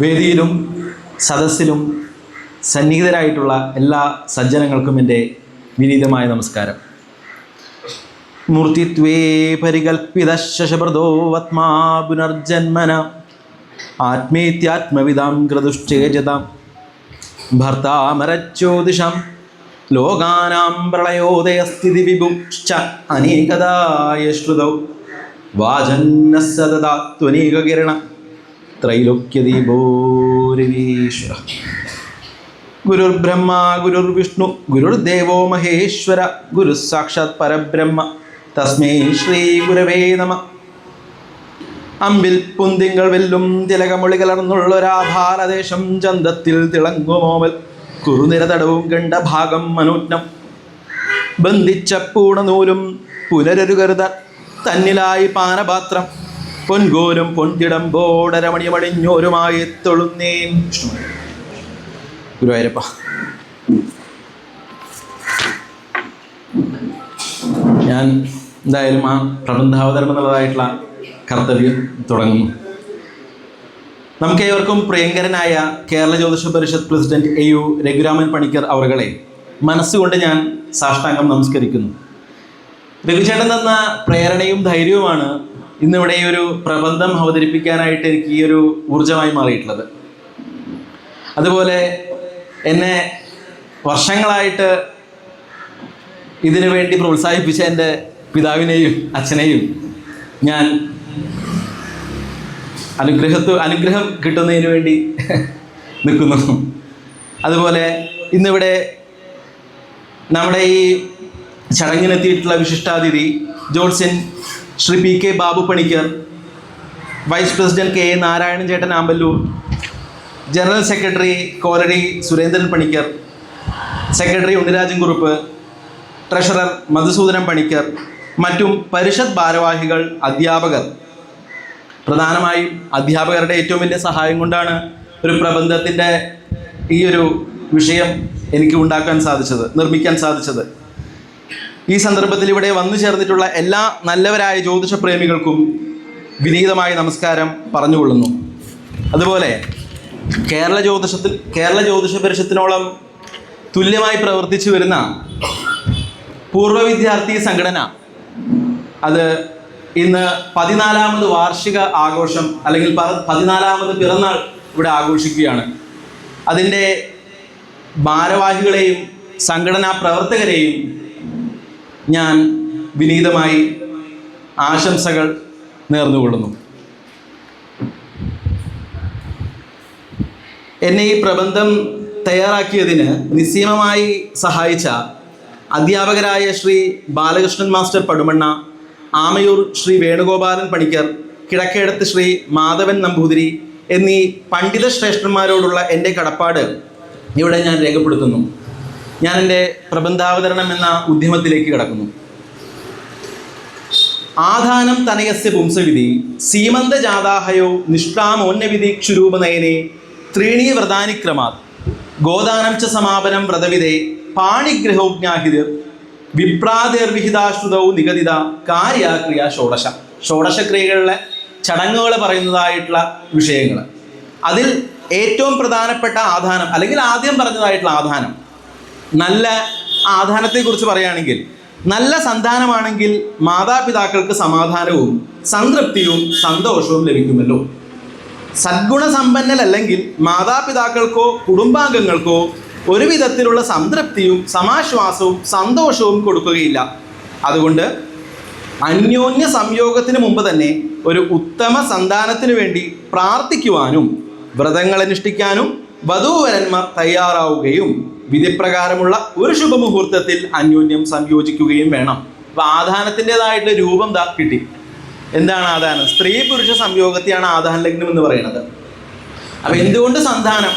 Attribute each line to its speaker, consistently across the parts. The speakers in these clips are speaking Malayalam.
Speaker 1: വേദിയിലും സദസ്സിലും സന്നിഹിതരായിട്ടുള്ള എല്ലാ സജ്ജനങ്ങൾക്കും എൻ്റെ വിനീതമായ നമസ്കാരം. മൂർത്തിത്വേ പരികൽപ്പിത ശശബ്രതോ ആത്മാ പുനർജന്മന ആത്മേത്യാത്മവിദാം ക്രതുശ്ചേജതാം ഭർത്താമരജ്യോതിഷം ലോകാനാം പ്രളയോദയസ്ഥിതി വിഭുശ്ച അനേകദായ ശ്രുതൗ വാചന്ന സദദാ ത്വനേകകിരണ ത്രൈലോക്യദീപോരവീശ്വര. ഗുരുർബ്രഹ്മ ഗുരുർവിഷ്ണു ഗുരുർദേവോ മഹേശ്വര ഗുരു സാക്ഷാത് പരബ്രഹ്മ തസ്മൈ ശ്രീ ഗുരവേ നമ. അമ്പിൽ പുന്തിങ്കൾ വെല്ലും തിലകമൊളി കലർന്നുള്ളൊരാഭാരദേശം ചന്തത്തിൽ തിളങ്ങുമോവൽ കുറുനിര തടവും ഗണ്ഡഭാഗം മനോജ്ഞം ബന്ധിച്ച പൂണനൂലും പുനരൊരു കരുത തന്നിലായി പാനപാത്രം പൊൻകോലും പൊൻതിടമ്പോടരമണിമണിഞ്ഞോരുമായി തൊഴുന്നേൻ. ഗുരുവായൂരപ്പ. ഞാൻ എന്തായാലും ആ പ്രബന്ധാവതരണം എന്നുള്ളതായിട്ടുള്ള കർത്തവ്യം തുടങ്ങുന്നു. നമുക്കേവർക്കും പ്രിയങ്കരനായ കേരള ജ്യോതിഷ പരിഷത്ത് പ്രസിഡന്റ് AU രഘുരാമൻ പണിക്കർ അവറുകളെ മനസ്സുകൊണ്ട് ഞാൻ സാഷ്ടാംഗം നമസ്കരിക്കുന്നു. രഘുചേട്ടൻ തന്ന പ്രേരണയും ധൈര്യവുമാണ് ഇന്നിവിടെ ഈ ഒരു പ്രബന്ധം അവതരിപ്പിക്കാനായിട്ട് എനിക്ക് ഈ ഒരു ഊർജമായി മാറിയിട്ടുള്ളത്. അതുപോലെ എന്നെ വർഷങ്ങളായിട്ട് ഇതിനു വേണ്ടി പ്രോത്സാഹിപ്പിച്ച എൻ്റെ പിതാവിനെയും അച്ഛനെയും ഞാൻ അനുഗ്രഹം കിട്ടുന്നതിന് വേണ്ടി നിൽക്കുന്നു. അതുപോലെ ഇന്നിവിടെ നമ്മുടെ ഈ ചടങ്ങിനെത്തിയിട്ടുള്ള വിശിഷ്ടാതിഥി ജോത്സ്യൻ Shri PK Babu Panicker, vice president KA Narayanan ചേട്ടൻ Amballoor, general secretary Koladi Surendran Panicker, secretary Unnirajan Kurup, treasurer Madhusoodanan Panicker, മറ്റും പരിഷത്ത് ഭാരവാഹികൾ, അധ്യാപകർ. പ്രധാനമായും അധ്യാപകരുടെ ഏറ്റവും വലിയ സഹായം കൊണ്ടാണ് ഒരു പ്രബന്ധത്തിൻ്റെ ഈ ഒരു വിഷയം എനിക്ക് നിർമ്മിക്കാൻ സാധിച്ചത്. ഈ സന്ദർഭത്തിൽ ഇവിടെ വന്നു ചേർന്നിട്ടുള്ള എല്ലാ നല്ലവരായ ജ്യോതിഷ പ്രേമികൾക്കും വിനീതമായ നമസ്കാരം പറഞ്ഞുകൊള്ളുന്നു. അതുപോലെ കേരള ജ്യോതിഷ പരിഷത്തിനോളം തുല്യമായി പ്രവർത്തിച്ചു വരുന്ന പൂർവ്വ വിദ്യാർത്ഥി സംഘടന അത് ഇന്ന് 14ാമത് വാർഷിക ആഘോഷം അല്ലെങ്കിൽ 14ാമത് പിറന്നാൾ ഇവിടെ ആഘോഷിക്കുകയാണ്. അതിൻ്റെ ഭാരവാഹികളെയും സംഘടനാ പ്രവർത്തകരെയും ഞാൻ വിനീതമായി ആശംസകൾ നേർന്നുകൊള്ളുന്നു. എന്നെ ഈ പ്രബന്ധം തയ്യാറാക്കിയതിന് നിസ്സീമമായി സഹായിച്ച അധ്യാപകരായ ശ്രീ ബാലകൃഷ്ണൻ മാസ്റ്റർ പടുമണ്ണ, ആമയൂർ ശ്രീ വേണുഗോപാലൻ പണിക്കർ, കിഴക്കേടത്ത് ശ്രീ മാധവൻ നമ്പൂതിരി എന്നീ പണ്ഡിത ശ്രേഷ്ഠന്മാരോടുള്ള എൻ്റെ കടപ്പാട് ഇവിടെ ഞാൻ രേഖപ്പെടുത്തുന്നു. ഞാൻ എൻ്റെ പ്രബന്ധാവതരണം എന്ന ഉദ്യമത്തിലേക്ക് കടക്കുന്നു. ആധാനം തനയസ്യ പുംസവിധി സീമന്ത ജാതാഹയോ നിഷ്ഠാമോന്നവിധി ക്ഷുരൂപനയനെ ത്രീണീ വ്രതാനിക്രമാത് ഗോദാനം ച സമാപനം വ്രതവിധേ പാണിഗ്രഹോജ്ഞാഹിതർ വിപ്രാതിർവിഹിതാശ്രുതൗ നിഗദിത കാര്യക്രിയ ഷോഡശക്രിയകളിലെ ചടങ്ങുകൾ പറയുന്നതായിട്ടുള്ള വിഷയങ്ങൾ. അതിൽ ഏറ്റവും പ്രധാനപ്പെട്ട ആധാനം അല്ലെങ്കിൽ ആദ്യം പറഞ്ഞതായിട്ടുള്ള ആധാനം, നല്ല ആധാനത്തെക്കുറിച്ച് പറയുകയാണെങ്കിൽ നല്ല സന്താനമാണെങ്കിൽ മാതാപിതാക്കൾക്ക് സമാധാനവും സംതൃപ്തിയും സന്തോഷവും ലഭിക്കുമല്ലോ. സദ്ഗുണസമ്പന്നരല്ലെങ്കിൽ മാതാപിതാക്കൾക്കോ കുടുംബാംഗങ്ങൾക്കോ ഒരു വിധത്തിലുള്ള സംതൃപ്തിയും സമാശ്വാസവും സന്തോഷവും കൊടുക്കുകയില്ല. അതുകൊണ്ട് അന്യോന്യ സംയോഗത്തിന് മുമ്പ് തന്നെ ഒരു ഉത്തമ സന്താനത്തിനു വേണ്ടി പ്രാർത്ഥിക്കുവാനും വ്രതങ്ങൾ അനുഷ്ഠിക്കാനും വധൂവരന്മാർ തയ്യാറാവുകയും വിധിപ്രകാരമുള്ള ഒരു ശുഭമുഹൂർത്തത്തിൽ അന്യോന്യം സംയോജിക്കുകയും വേണം. അപ്പോൾ ആധാനത്തിൻ്റെതായിട്ടുള്ള രൂപം കിട്ടി. എന്താണ് ആധാനം? സ്ത്രീ പുരുഷ സംയോഗത്തെയാണ് ആധാന ലഗ്നം എന്ന് പറയുന്നത്. അപ്പം എന്തുകൊണ്ട് സന്താനം?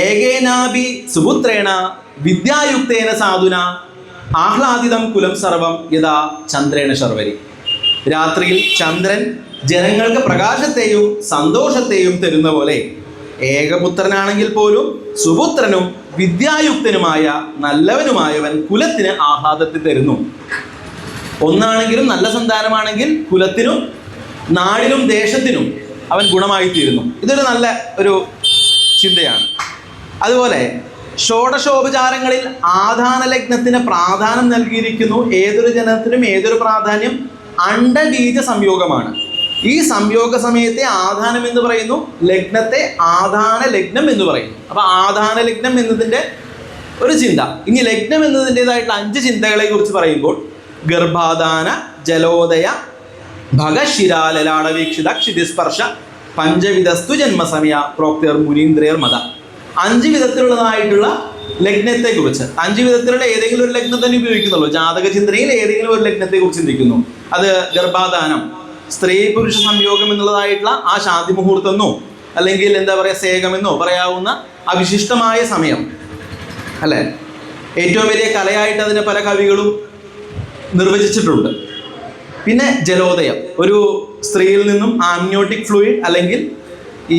Speaker 1: ഏകേനാഭി സുപുത്രേണ വിദ്യായുക്തേന സാധുന ആഹ്ലാദിതം കുലം സർവം യഥാ ചന്ദ്രേണ ശർവരി. രാത്രിയിൽ ചന്ദ്രൻ ജനങ്ങൾക്ക് പ്രകാശത്തെയും സന്തോഷത്തെയും തരുന്ന പോലെ ഏകപുത്രനാണെങ്കിൽ പോലും സുപുത്രനും വിദ്യായുക്തനുമായ നല്ലവനുമായവൻ കുലത്തിന് ആഹ്ലാദത്തെ തരുന്നു. ഒന്നാണെങ്കിലും നല്ല സന്താനമാണെങ്കിൽ കുലത്തിനും നാടിനും ദേശത്തിനും അവൻ ഗുണമായി തീരുന്നു. ഇതൊരു നല്ല ഒരു ചിന്തയാണ്. അതുപോലെ ഷോഡശോപചാരങ്ങളിൽ ആധാന ലഗ്നത്തിന് പ്രാധാന്യം നൽകിയിരിക്കുന്നു. ഏതൊരു ജനത്തിനും ഏതൊരു പ്രാധാന്യം അണ്ഡബീജ സംയോഗമാണ്. ഈ സംയോഗ സമയത്തെ ആധാനം എന്ന് പറയുന്നു, ലഗ്നത്തെ ആധാന ലഗ്നം എന്ന് പറയുന്നു. അപ്പൊ ആധാന ലഗ്നം എന്നതിൻ്റെ ഒരു ചിന്ത. ഇനി ലഗ്നം എന്നതിൻ്റെതായിട്ടുള്ള 5 ചിന്തകളെ കുറിച്ച് പറയുമ്പോൾ ഗർഭാധാന, ജലോദയ, ഭഗശിരാലലാടവീക്ഷിത, ക്ഷിതിസ്പർശ, പഞ്ചവിധസ്തു ജന്മസമയ, പ്രോക്തർ മുനീന്ദ്രയർ മത. 5 വിധത്തിലുള്ളതായിട്ടുള്ള ലഗ്നത്തെ കുറിച്ച്, 5 വിധത്തിലുള്ള ഏതെങ്കിലും ഒരു ലഗ്നം തന്നെ ഉപയോഗിക്കുന്നുള്ളൂ. ജാതക ചിന്തയിൽ ഏതെങ്കിലും ഒരു ലഗ്നത്തെ കുറിച്ച് ചിന്തിക്കുന്നു. അത് ഗർഭാധാനം, സ്ത്രീ പുരുഷ സംയോഗം എന്നുള്ളതായിട്ടുള്ള ആ ശാന്തി മുഹൂർത്തമെന്നോ അല്ലെങ്കിൽ എന്താ പറയുക സേകമെന്നോ പറയാവുന്ന അവിശിഷ്ടമായ സമയം അല്ലേ. ഏറ്റവും വലിയ കലയായിട്ട് അതിനെ പല കവികളും നിർവചിച്ചിട്ടുണ്ട്. പിന്നെ ജലോദയം, ഒരു സ്ത്രീയിൽ നിന്നും ആംനിയോട്ടിക് ഫ്ലൂയിഡ് അല്ലെങ്കിൽ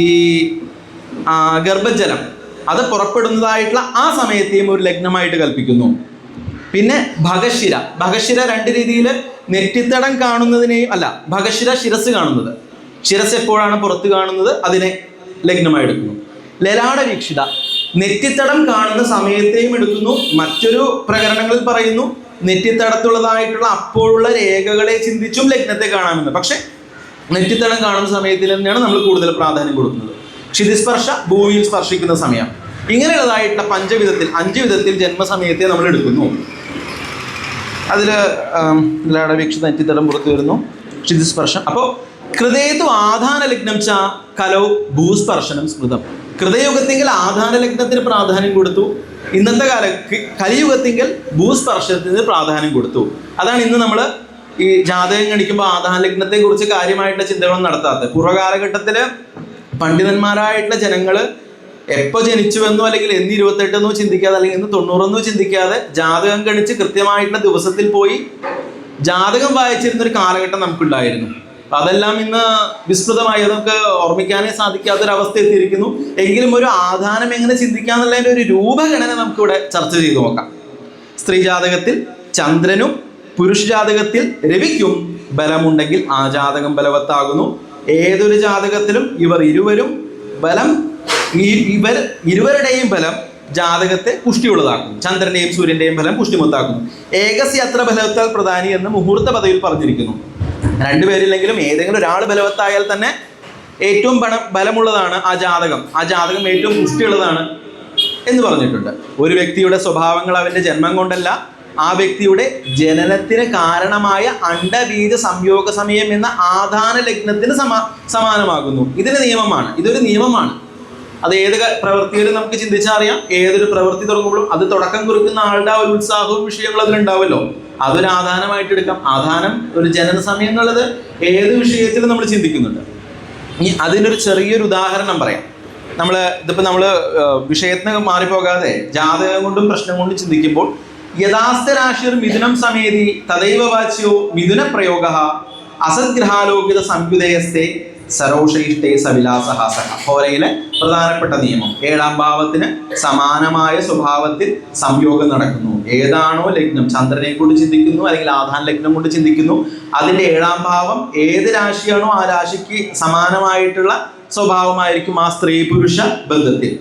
Speaker 1: ഈ ഗർഭജലം അത് പുറപ്പെടുന്നതായിട്ടുള്ള ആ സമയത്തെയും ഒരു ലഗ്നമായിട്ട് കൽപ്പിക്കുന്നു. പിന്നെ ഭഗശിര, ഭഗശിര 2 രീതിയിൽ നെറ്റിത്തടം കാണുന്നതിനെയും അല്ല, ഭഗശിര ശിരസ് കാണുന്നത്, ശിരസ് എപ്പോഴാണ് പുറത്ത് കാണുന്നത് അതിനെ ലഗ്നമായി എടുക്കുന്നു. ലലാട വീക്ഷിത, നെറ്റിത്തടം കാണുന്ന സമയത്തെയും എടുക്കുന്നു. മറ്റൊരു പ്രകരണങ്ങളിൽ പറയുന്നു നെറ്റിത്തടത്തുള്ളതായിട്ടുള്ള അപ്പോഴുള്ള രേഖകളെ ചിന്തിച്ചും ലഗ്നത്തെ കാണാമെന്ന്. പക്ഷെ നെറ്റിത്തടം കാണുന്ന സമയത്തിൽ തന്നെയാണ് നമ്മൾ കൂടുതൽ പ്രാധാന്യം കൊടുക്കുന്നത്. ക്ഷിതിസ്പർശ, ഭൂമിയിൽ സ്പർശിക്കുന്ന സമയം. ഇങ്ങനെയുള്ളതായിട്ടുള്ള 5 വിധത്തിൽ ജന്മസമയത്തെ നമ്മൾ എടുക്കുന്നു. അതിൽ ലടവീക്ഷ നെറ്റിത്തടം പുറത്തു വരുന്നു, ക്ഷിതിസ്പർശം. അപ്പോൾ കൃതേതു ആധാന ലഗ്നം ച കലൗ ഭൂസ്പർശനം സ്മൃതം. കൃതയുഗത്തിങ്കിൽ ആധാന ലഗ്നത്തിന് പ്രാധാന്യം കൊടുത്തു. ഇന്നത്തെ കലിയുഗത്തിങ്കിൽ ഭൂസ്പർശനത്തിന് പ്രാധാന്യം കൊടുത്തു. അതാണ് ഇന്ന് നമ്മൾ ഈ ജാതകം ഗണിക്കുമ്പോൾ ആധാന ലഗ്നത്തെ കുറിച്ച് കാര്യമായിട്ടുള്ള ചിന്തകളൊന്നും നടത്താത്തത്. പൂർവ്വകാലഘട്ടത്തിൽ പണ്ഡിതന്മാരായിട്ടുള്ള ജനങ്ങൾ എപ്പോൾ ജനിച്ചുവെന്നോ അല്ലെങ്കിൽ എന്ന് 28എന്നോ ചിന്തിക്കാതെ അല്ലെങ്കിൽ എന്ന് 90എന്നോ ചിന്തിക്കാതെ ജാതകം ഗണിച്ച് കൃത്യമായിട്ടുള്ള ദിവസത്തിൽ പോയി ജാതകം വായിച്ചിരുന്നൊരു കാലഘട്ടം നമുക്കുണ്ടായിരുന്നു. അപ്പം അതെല്ലാം ഇന്ന് വിസ്മൃതമായി, നമുക്ക് ഓർമ്മിക്കാനേ സാധിക്കാത്തൊരവസ്ഥ എത്തിയിരിക്കുന്നു. എങ്കിലും ഒരു ആധാനം എങ്ങനെ ചിന്തിക്കാന്നുള്ളതിൻ്റെ ഒരു രൂപഘടന നമുക്കിവിടെ ചർച്ച ചെയ്തു നോക്കാം. സ്ത്രീ ജാതകത്തിൽ ചന്ദ്രനും പുരുഷ ജാതകത്തിൽ രവിക്കും ബലമുണ്ടെങ്കിൽ ആ ജാതകം ബലവത്താകുന്നു. ഏതൊരു ജാതകത്തിലും ഇവർ ഇരുവരുടെയും ബലം ജാതകത്തെ പുഷ്ടിയുള്ളതാക്കുന്നു. ചന്ദ്രന്റെയും സൂര്യന്റെയും ബലം പുഷ്ടിമത്താക്കുന്നു. ഏകസ്യ അത്ര ബലവത്താൽ പ്രധാനി എന്ന് മുഹൂർത്ത പദവിയിൽ പറഞ്ഞിരിക്കുന്നു. 2 പേരില്ലെങ്കിലും ഏതെങ്കിലും ഒരാൾ ബലവത്തായാൽ തന്നെ ഏറ്റവും ബലമുള്ളതാണ് ആ ജാതകം ഏറ്റവും പുഷ്ടിയുള്ളതാണ് എന്ന് പറഞ്ഞിട്ടുണ്ട്. ഒരു വ്യക്തിയുടെ സ്വഭാവങ്ങൾ അവന്റെ ജന്മം കൊണ്ടല്ല, ആ വ്യക്തിയുടെ ജനനത്തിന് കാരണമായ അണ്ഡബീജ സംയോഗ സമയം എന്ന ആധാന ലഗ്നത്തിന് സമാനമാകുന്നു. ഇതൊരു നിയമമാണ്. അത് ഏത് പ്രവൃത്തിയിലും നമുക്ക് ചിന്തിച്ചറിയാം. ഏതൊരു പ്രവൃത്തി തുടങ്ങുമ്പോഴും അത് തുടക്കം കുറിക്കുന്ന ആളുടെ ആ ഒരു ഉത്സാഹവും വിഷയങ്ങളും അതിലുണ്ടാവുമല്ലോ. അതൊരു ആധാനമായിട്ട് എടുക്കാം. ആധാനം ഒരു ജനന സമയം എന്നുള്ളത് ഏത് വിഷയത്തിലും നമ്മൾ ചിന്തിക്കുന്നുണ്ട്. ഇനി അതിനൊരു ചെറിയൊരു ഉദാഹരണം പറയാം. നമ്മൾ വിഷയത്തിന് മാറിപ്പോകാതെ ജാതകം കൊണ്ടും പ്രശ്നം കൊണ്ടും ചിന്തിക്കുമ്പോൾ യഥാസ്ഥ രാശിർ മിഥുനം സമേതി തദൈവ വാച്യോ മിഥുന പ്രയോഗ അസദ്ഗ്രഹാലോകിത സംയുദയസ്തേ സരോഷയിഷ്ടേ സവിലാസഹ സഹ. ഹോരയിലെ പ്രധാനപ്പെട്ട നിയമം. 7ാം ഭാവത്തിന് സമാനമായ സ്വഭാവത്തിൽ സംയോഗം നടക്കുന്നു. ഏതാണോ ലഗ്നം, ചന്ദ്രനെ കൊണ്ട് ചിന്തിക്കുന്നു അല്ലെങ്കിൽ ആധാന ലഗ്നം കൊണ്ട് ചിന്തിക്കുന്നു, അതിൻ്റെ 7ാം ഭാവം ഏത് രാശിയാണോ ആ രാശിക്ക് സമാനമായിട്ടുള്ള സ്വഭാവമായിരിക്കും ആ സ്ത്രീ പുരുഷ ബന്ധത്തിൽ.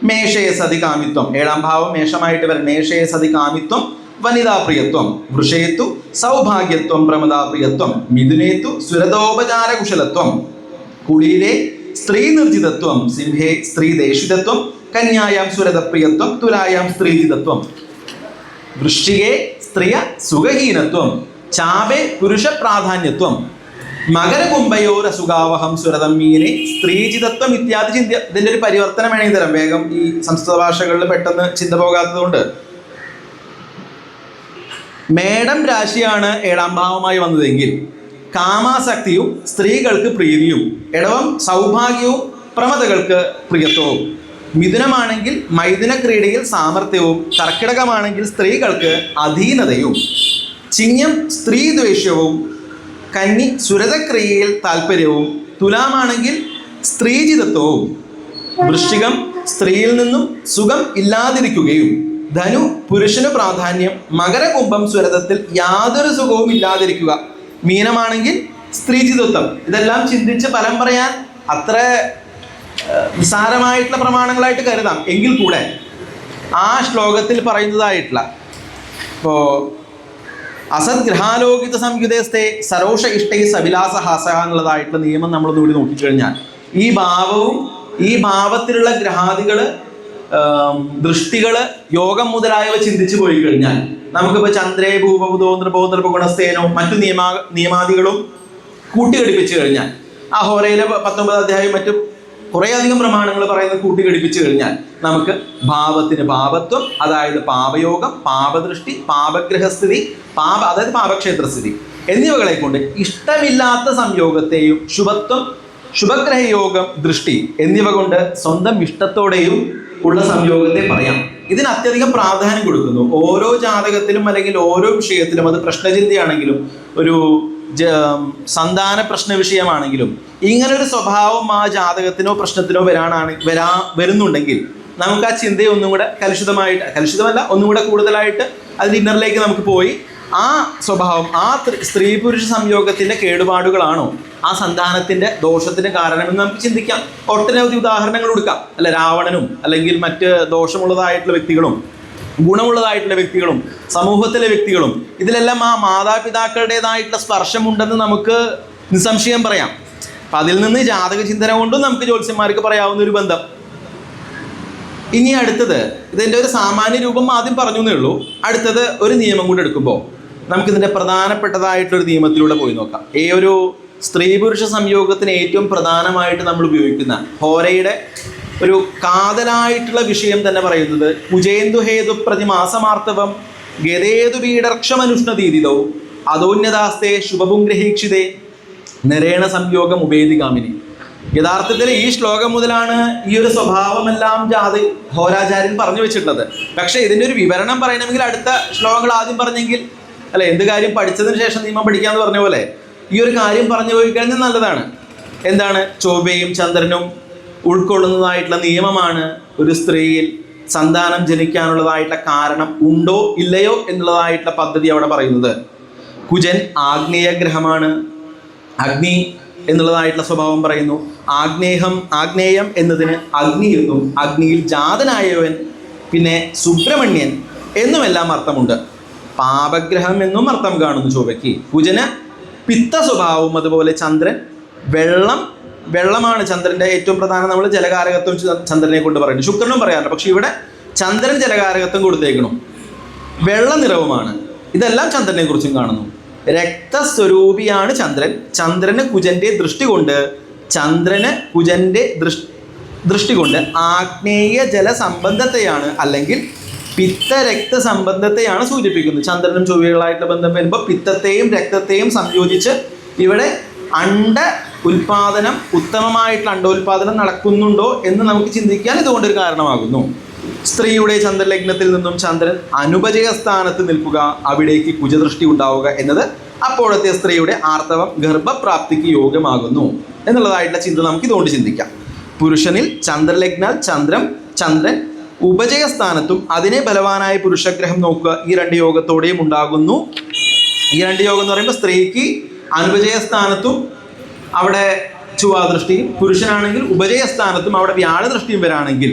Speaker 1: മേഷയെ സതി കാമിത്വം, 7ാം ഭാവം മേഷമായിട്ട് വരും. മേഷയെ സതി കാമിത്വം വനിതാപ്രിയത്വം, വൃഷേത്തു സൗഭാഗ്യത്വം പ്രമദാപ്രിയത്വം, മിഥുനേത്തു സുരതോപചാര കുശലത്വം, കുളിയിലെ സ്ത്രീ നിർജിതത്വം, സിംഹേ സ്ത്രീ ദേഷിതത്വം, കന്യായാം സുരതപ്രിയത്വം, തുലായാം സ്ത്രീജിതത്വം, വൃശ്ചികേ സ്ത്രീയ സുഖഹീനത്വം, ചാപേ പുരുഷ പ്രാധാന്യത്വം, മകരകുംഭയോരസുഖാവഹം സുരതം മീനെ സ്ത്രീജിതത്വം ഇത്യാദി ചിന്ത. ഇതിൻ്റെ ഒരു പരിവർത്തനം വേണമെങ്കിൽ തരാം. വേഗം ഈ സംസ്കൃത ഭാഷകളിൽ പെട്ടെന്ന് ചിന്ത പോകാത്തത് കൊണ്ട്. മേടം രാശിയാണ് 7ാം ഭാവമായി വന്നതെങ്കിൽ കാമാസക്തിയും സ്ത്രീകൾക്ക് പ്രീതിയും, ഇടവം സൗഭാഗ്യവും പ്രമദകൾക്ക് പ്രിയത്വവും, മിഥുനമാണെങ്കിൽ മൈഥുന ക്രീഡയിൽ സാമർത്ഥ്യവും, കർക്കിടകമാണെങ്കിൽ സ്ത്രീകൾക്ക് അധീനതയും, ചിങ്ങം സ്ത്രീദ്വേഷ്യവും, കന്നി സുരതക്രിയയിൽ താല്പര്യവും, തുലാമാണെങ്കിൽ സ്ത്രീജിതത്വവും, വൃശ്ചികം സ്ത്രീയിൽ നിന്നും സുഖം ഇല്ലാതിരിക്കുകയും, ധനു പുരുഷന് പ്രാധാന്യം, മകരകുംഭം സ്വരതത്തിൽ യാതൊരു സുഖവും ഇല്ലാതിരിക്കുക, മീനമാണെങ്കിൽ സ്ത്രീജിതത്വം. ഇതെല്ലാം ചിന്തിച്ച് ഫലം പറയാൻ അത്ര നിസ്സാരമായിട്ടുള്ള പ്രമാണങ്ങളായിട്ട് കരുതാം. എങ്കിൽ കൂടെ ആ ശ്ലോകത്തിൽ പറയുന്നതായിട്ടുള്ള ഇപ്പോൾ അസദ്ഗ്രഹാലോകിത സംയുതേസ്തേ സരോഷ ഇഷ്ടൈ സവിലാസഹാസ എന്നുള്ളതായിട്ടുള്ള നിയമം നമ്മളൊന്നുകൂടി നോക്കിക്കഴിഞ്ഞാൽ ഈ ഭാവവും ഈ ഭാവത്തിലുള്ള ഗ്രഹാദികള് ദൃഷ്ടികള് യോഗം മുതലായവ ചിന്തിച്ചു പോയി കഴിഞ്ഞാൽ നമുക്കിപ്പോൾ ചന്ദ്രേ ഭൂപബുധോ നൃപോദ്രപ ഗുണസ്തേനോ മറ്റു നിയമാദികളും കൂട്ടിഘടിപ്പിച്ചു കഴിഞ്ഞാൽ ആ ഹോരയിലെ 19 അധ്യായം മറ്റും കുറേയധികം പ്രമാണങ്ങൾ പറയുന്നത് കൂട്ടിഘടിപ്പിച്ചു കഴിഞ്ഞാൽ നമുക്ക് ഭാവത്തിന് പാപത്വം, അതായത് പാപയോഗം, പാപദൃഷ്ടി, പാപഗ്രഹസ്ഥിതി, അതായത് പാപക്ഷേത്രസ്ഥിതി എന്നിവകളെ കൊണ്ട് ഇഷ്ടമില്ലാത്ത സംയോഗത്തെയും ശുഭത്വം, ശുഭഗ്രഹയോഗം, ദൃഷ്ടി എന്നിവ കൊണ്ട് സ്വന്തം ഇഷ്ടത്തോടെയും ഉള്ള സംയോഗത്തെ പറയാം. ഇതിന് അത്യധികം പ്രാധാന്യം കൊടുക്കുന്നു. ഓരോ ജാതകത്തിലും അല്ലെങ്കിൽ ഓരോ വിഷയത്തിലും, അത് പ്രശ്നചിന്തയാണെങ്കിലും ഒരു സന്താന പ്രശ്ന വിഷയമാണെങ്കിലും ഇങ്ങനൊരു സ്വഭാവം ആ ജാതകത്തിനോ പ്രശ്നത്തിനോ വരുന്നുണ്ടെങ്കിൽ നമുക്ക് ആ ചിന്തയെ ഒന്നും കൂടെ കലുഷിതമല്ല ഒന്നും കൂടെ കൂടുതലായിട്ട് അതിൻ്റെ ഇന്നറിലേക്ക് നമുക്ക് പോയി ആ സ്വഭാവം, ആ സ്ത്രീ പുരുഷ സംയോഗത്തിൻ്റെ കേടുപാടുകളാണോ ആ സന്താനത്തിൻ്റെ ദോഷത്തിന് കാരണമെന്ന് നമുക്ക് ചിന്തിക്കാം. ഒട്ടനവധി ഉദാഹരണങ്ങൾ കൊടുക്കാം. അല്ല, രാവണനും അല്ലെങ്കിൽ മറ്റ് ദോഷമുള്ളതായിട്ടുള്ള വ്യക്തികളും ഗുണമുള്ളതായിട്ടുള്ള വ്യക്തികളും സമൂഹത്തിലെ വ്യക്തികളും ഇതിലെല്ലാം ആ മാതാപിതാക്കളുടേതായിട്ടുള്ള സ്പർശമുണ്ടെന്ന് നമുക്ക് നിസ്സംശയം പറയാം. അപ്പം അതിൽ നിന്ന് ജാതക ചിന്തന കൊണ്ടും നമുക്ക് ജ്യോത്സ്യന്മാർക്ക് പറയാവുന്ന ഒരു ബന്ധം. ഇനി അടുത്തത്, ഇതിൻ്റെ ഒരു സാമാന്യ രൂപം ആദ്യം പറഞ്ഞു എന്നേ ഉള്ളൂ. അടുത്തത് ഒരു നിയമം കൂടെ എടുക്കുമ്പോൾ നമുക്കിതിൻ്റെ പ്രധാനപ്പെട്ടതായിട്ടൊരു നിയമത്തിലൂടെ പോയി നോക്കാം. ഈ ഒരു സ്ത്രീ പുരുഷ സംയോഗത്തിന് ഏറ്റവും പ്രധാനമായിട്ട് നമ്മൾ ഉപയോഗിക്കുന്ന ഹോരയുടെ ഒരു കാതലായിട്ടുള്ള വിഷയം തന്നെ പറയുന്നത് കുജേന്ദു ഹേതു പ്രതിമാസമാർത്തവം ഗതേതു പീഡർക്ഷമനുഷ്ണതീതിതവും അതോന്യതാസ്തേ ശുഭവും ഗ്രഹീക്ഷിതേ നിരേണ സംയോഗം ഉപേദികാമിനി. യഥാർത്ഥത്തിൽ ഈ ശ്ലോകം മുതലാണ് ഈ ഒരു സ്വഭാവമെല്ലാം ഹോരാചാര്യൻ പറഞ്ഞു വെച്ചിട്ടുള്ളത്. പക്ഷെ ഇതിൻ്റെ ഒരു വിവരണം പറയണമെങ്കിൽ അടുത്ത ശ്ലോകങ്ങൾ ആദ്യം പറഞ്ഞെങ്കിൽ അല്ലെ, എന്ത് കാര്യം പഠിച്ചതിന് ശേഷം നിയമം പഠിക്കാന്ന് പറഞ്ഞ പോലെ ഈ ഒരു കാര്യം പറഞ്ഞു പോയി കഴിഞ്ഞാൽ നല്ലതാണ്. എന്താണ്? ചൊവ്വയും ചന്ദ്രനും ഉൾക്കൊള്ളുന്നതായിട്ടുള്ള നിയമമാണ് ഒരു സ്ത്രീയിൽ സന്താനം ജനിക്കാനുള്ളതായിട്ടുള്ള കാരണം ഉണ്ടോ ഇല്ലയോ എന്നുള്ളതായിട്ടുള്ള പദ്ധതി അവിടെ പറയുന്നത്. കുജൻ ആഗ്നേയ ഗ്രഹമാണ്. അഗ്നി എന്നുള്ളതായിട്ടുള്ള സ്വഭാവം പറയുന്നു. ആഗ്നേയം എന്നതിന് അഗ്നി എന്നും അഗ്നിയിൽ ജാതനായവൻ പിന്നെ സുബ്രഹ്മണ്യൻ എന്നുമെല്ലാം അർത്ഥമുണ്ട്. പാപഗ്രഹം എന്നും അർത്ഥം കാണുന്നു ചൊവ്വയ്ക്ക്. കുജന് പിത്ത സ്വഭാവവും അതുപോലെ ചന്ദ്രൻ വെള്ളമാണ് ചന്ദ്രൻ്റെ ഏറ്റവും പ്രധാനം. നമ്മൾ ജലകാരകത്വം ചന്ദ്രനെ കൊണ്ട് പറയുന്നു, ശുക്രനും പറയാറുണ്ട്. പക്ഷെ ഇവിടെ ചന്ദ്രൻ ജലകാരകത്വം കൊടുത്തേക്കണം. വെള്ള നിറവുമാണ്. ഇതെല്ലാം ചന്ദ്രനെ കുറിച്ചും കാണുന്നു. രക്തസ്വരൂപിയാണ് ചന്ദ്രൻ. ചന്ദ്രന് കുജന്റെ ദൃഷ്ടി കൊണ്ട് ആഗ്നേയ ജലസംബന്ധത്തെയാണ് അല്ലെങ്കിൽ പിത്ത രക്തസംബന്ധത്തെയാണ് സൂചിപ്പിക്കുന്നത്. ചന്ദ്രനും ചൊവ്വകളായിട്ടുള്ള ബന്ധം വരുമ്പോൾ പിത്തത്തെയും രക്തത്തെയും സംയോജിച്ച് ഇവിടെ ഉത്തമമായിട്ടുള്ള അണ്ടോൽപാദനം നടക്കുന്നുണ്ടോ എന്ന് നമുക്ക് ചിന്തിക്കാൻ ഇതുകൊണ്ടൊരു കാരണമാകുന്നു. സ്ത്രീയുടെ ചന്ദ്രലഗ്നത്തിൽ നിന്നും ചന്ദ്രൻ അനുപചയ സ്ഥാനത്ത് നിൽക്കുക, അവിടേക്ക് കുജദൃഷ്ടി ഉണ്ടാവുക എന്നത് അപ്പോഴത്തെ സ്ത്രീയുടെ ആർത്തവം ഗർഭപ്രാപ്തിക്ക് യോഗ്യമാകുന്നു എന്നുള്ളതായിട്ടുള്ള ചിന്ത നമുക്ക് ഇതുകൊണ്ട് ചിന്തിക്കാം. പുരുഷനിൽ ചന്ദ്രലഗ്നാൽ ചന്ദ്രൻ ഉപജയസ്ഥാനത്തും അതിനെ ബലവാനായ പുരുഷഗ്രഹം നോക്കുക, ഈ രണ്ട് യോഗത്തോടെയും ഉണ്ടാകുന്നു. ഈ രണ്ട് യോഗം എന്ന് പറയുമ്പോൾ സ്ത്രീക്ക് അനുപജയസ്ഥാനത്തും അവിടെ ചൊവ്വാദൃഷ്ടിയും, പുരുഷനാണെങ്കിൽ ഉപജയസ്ഥാനത്തും അവിടെ വ്യാഴദൃഷ്ടിയും വരാണെങ്കിൽ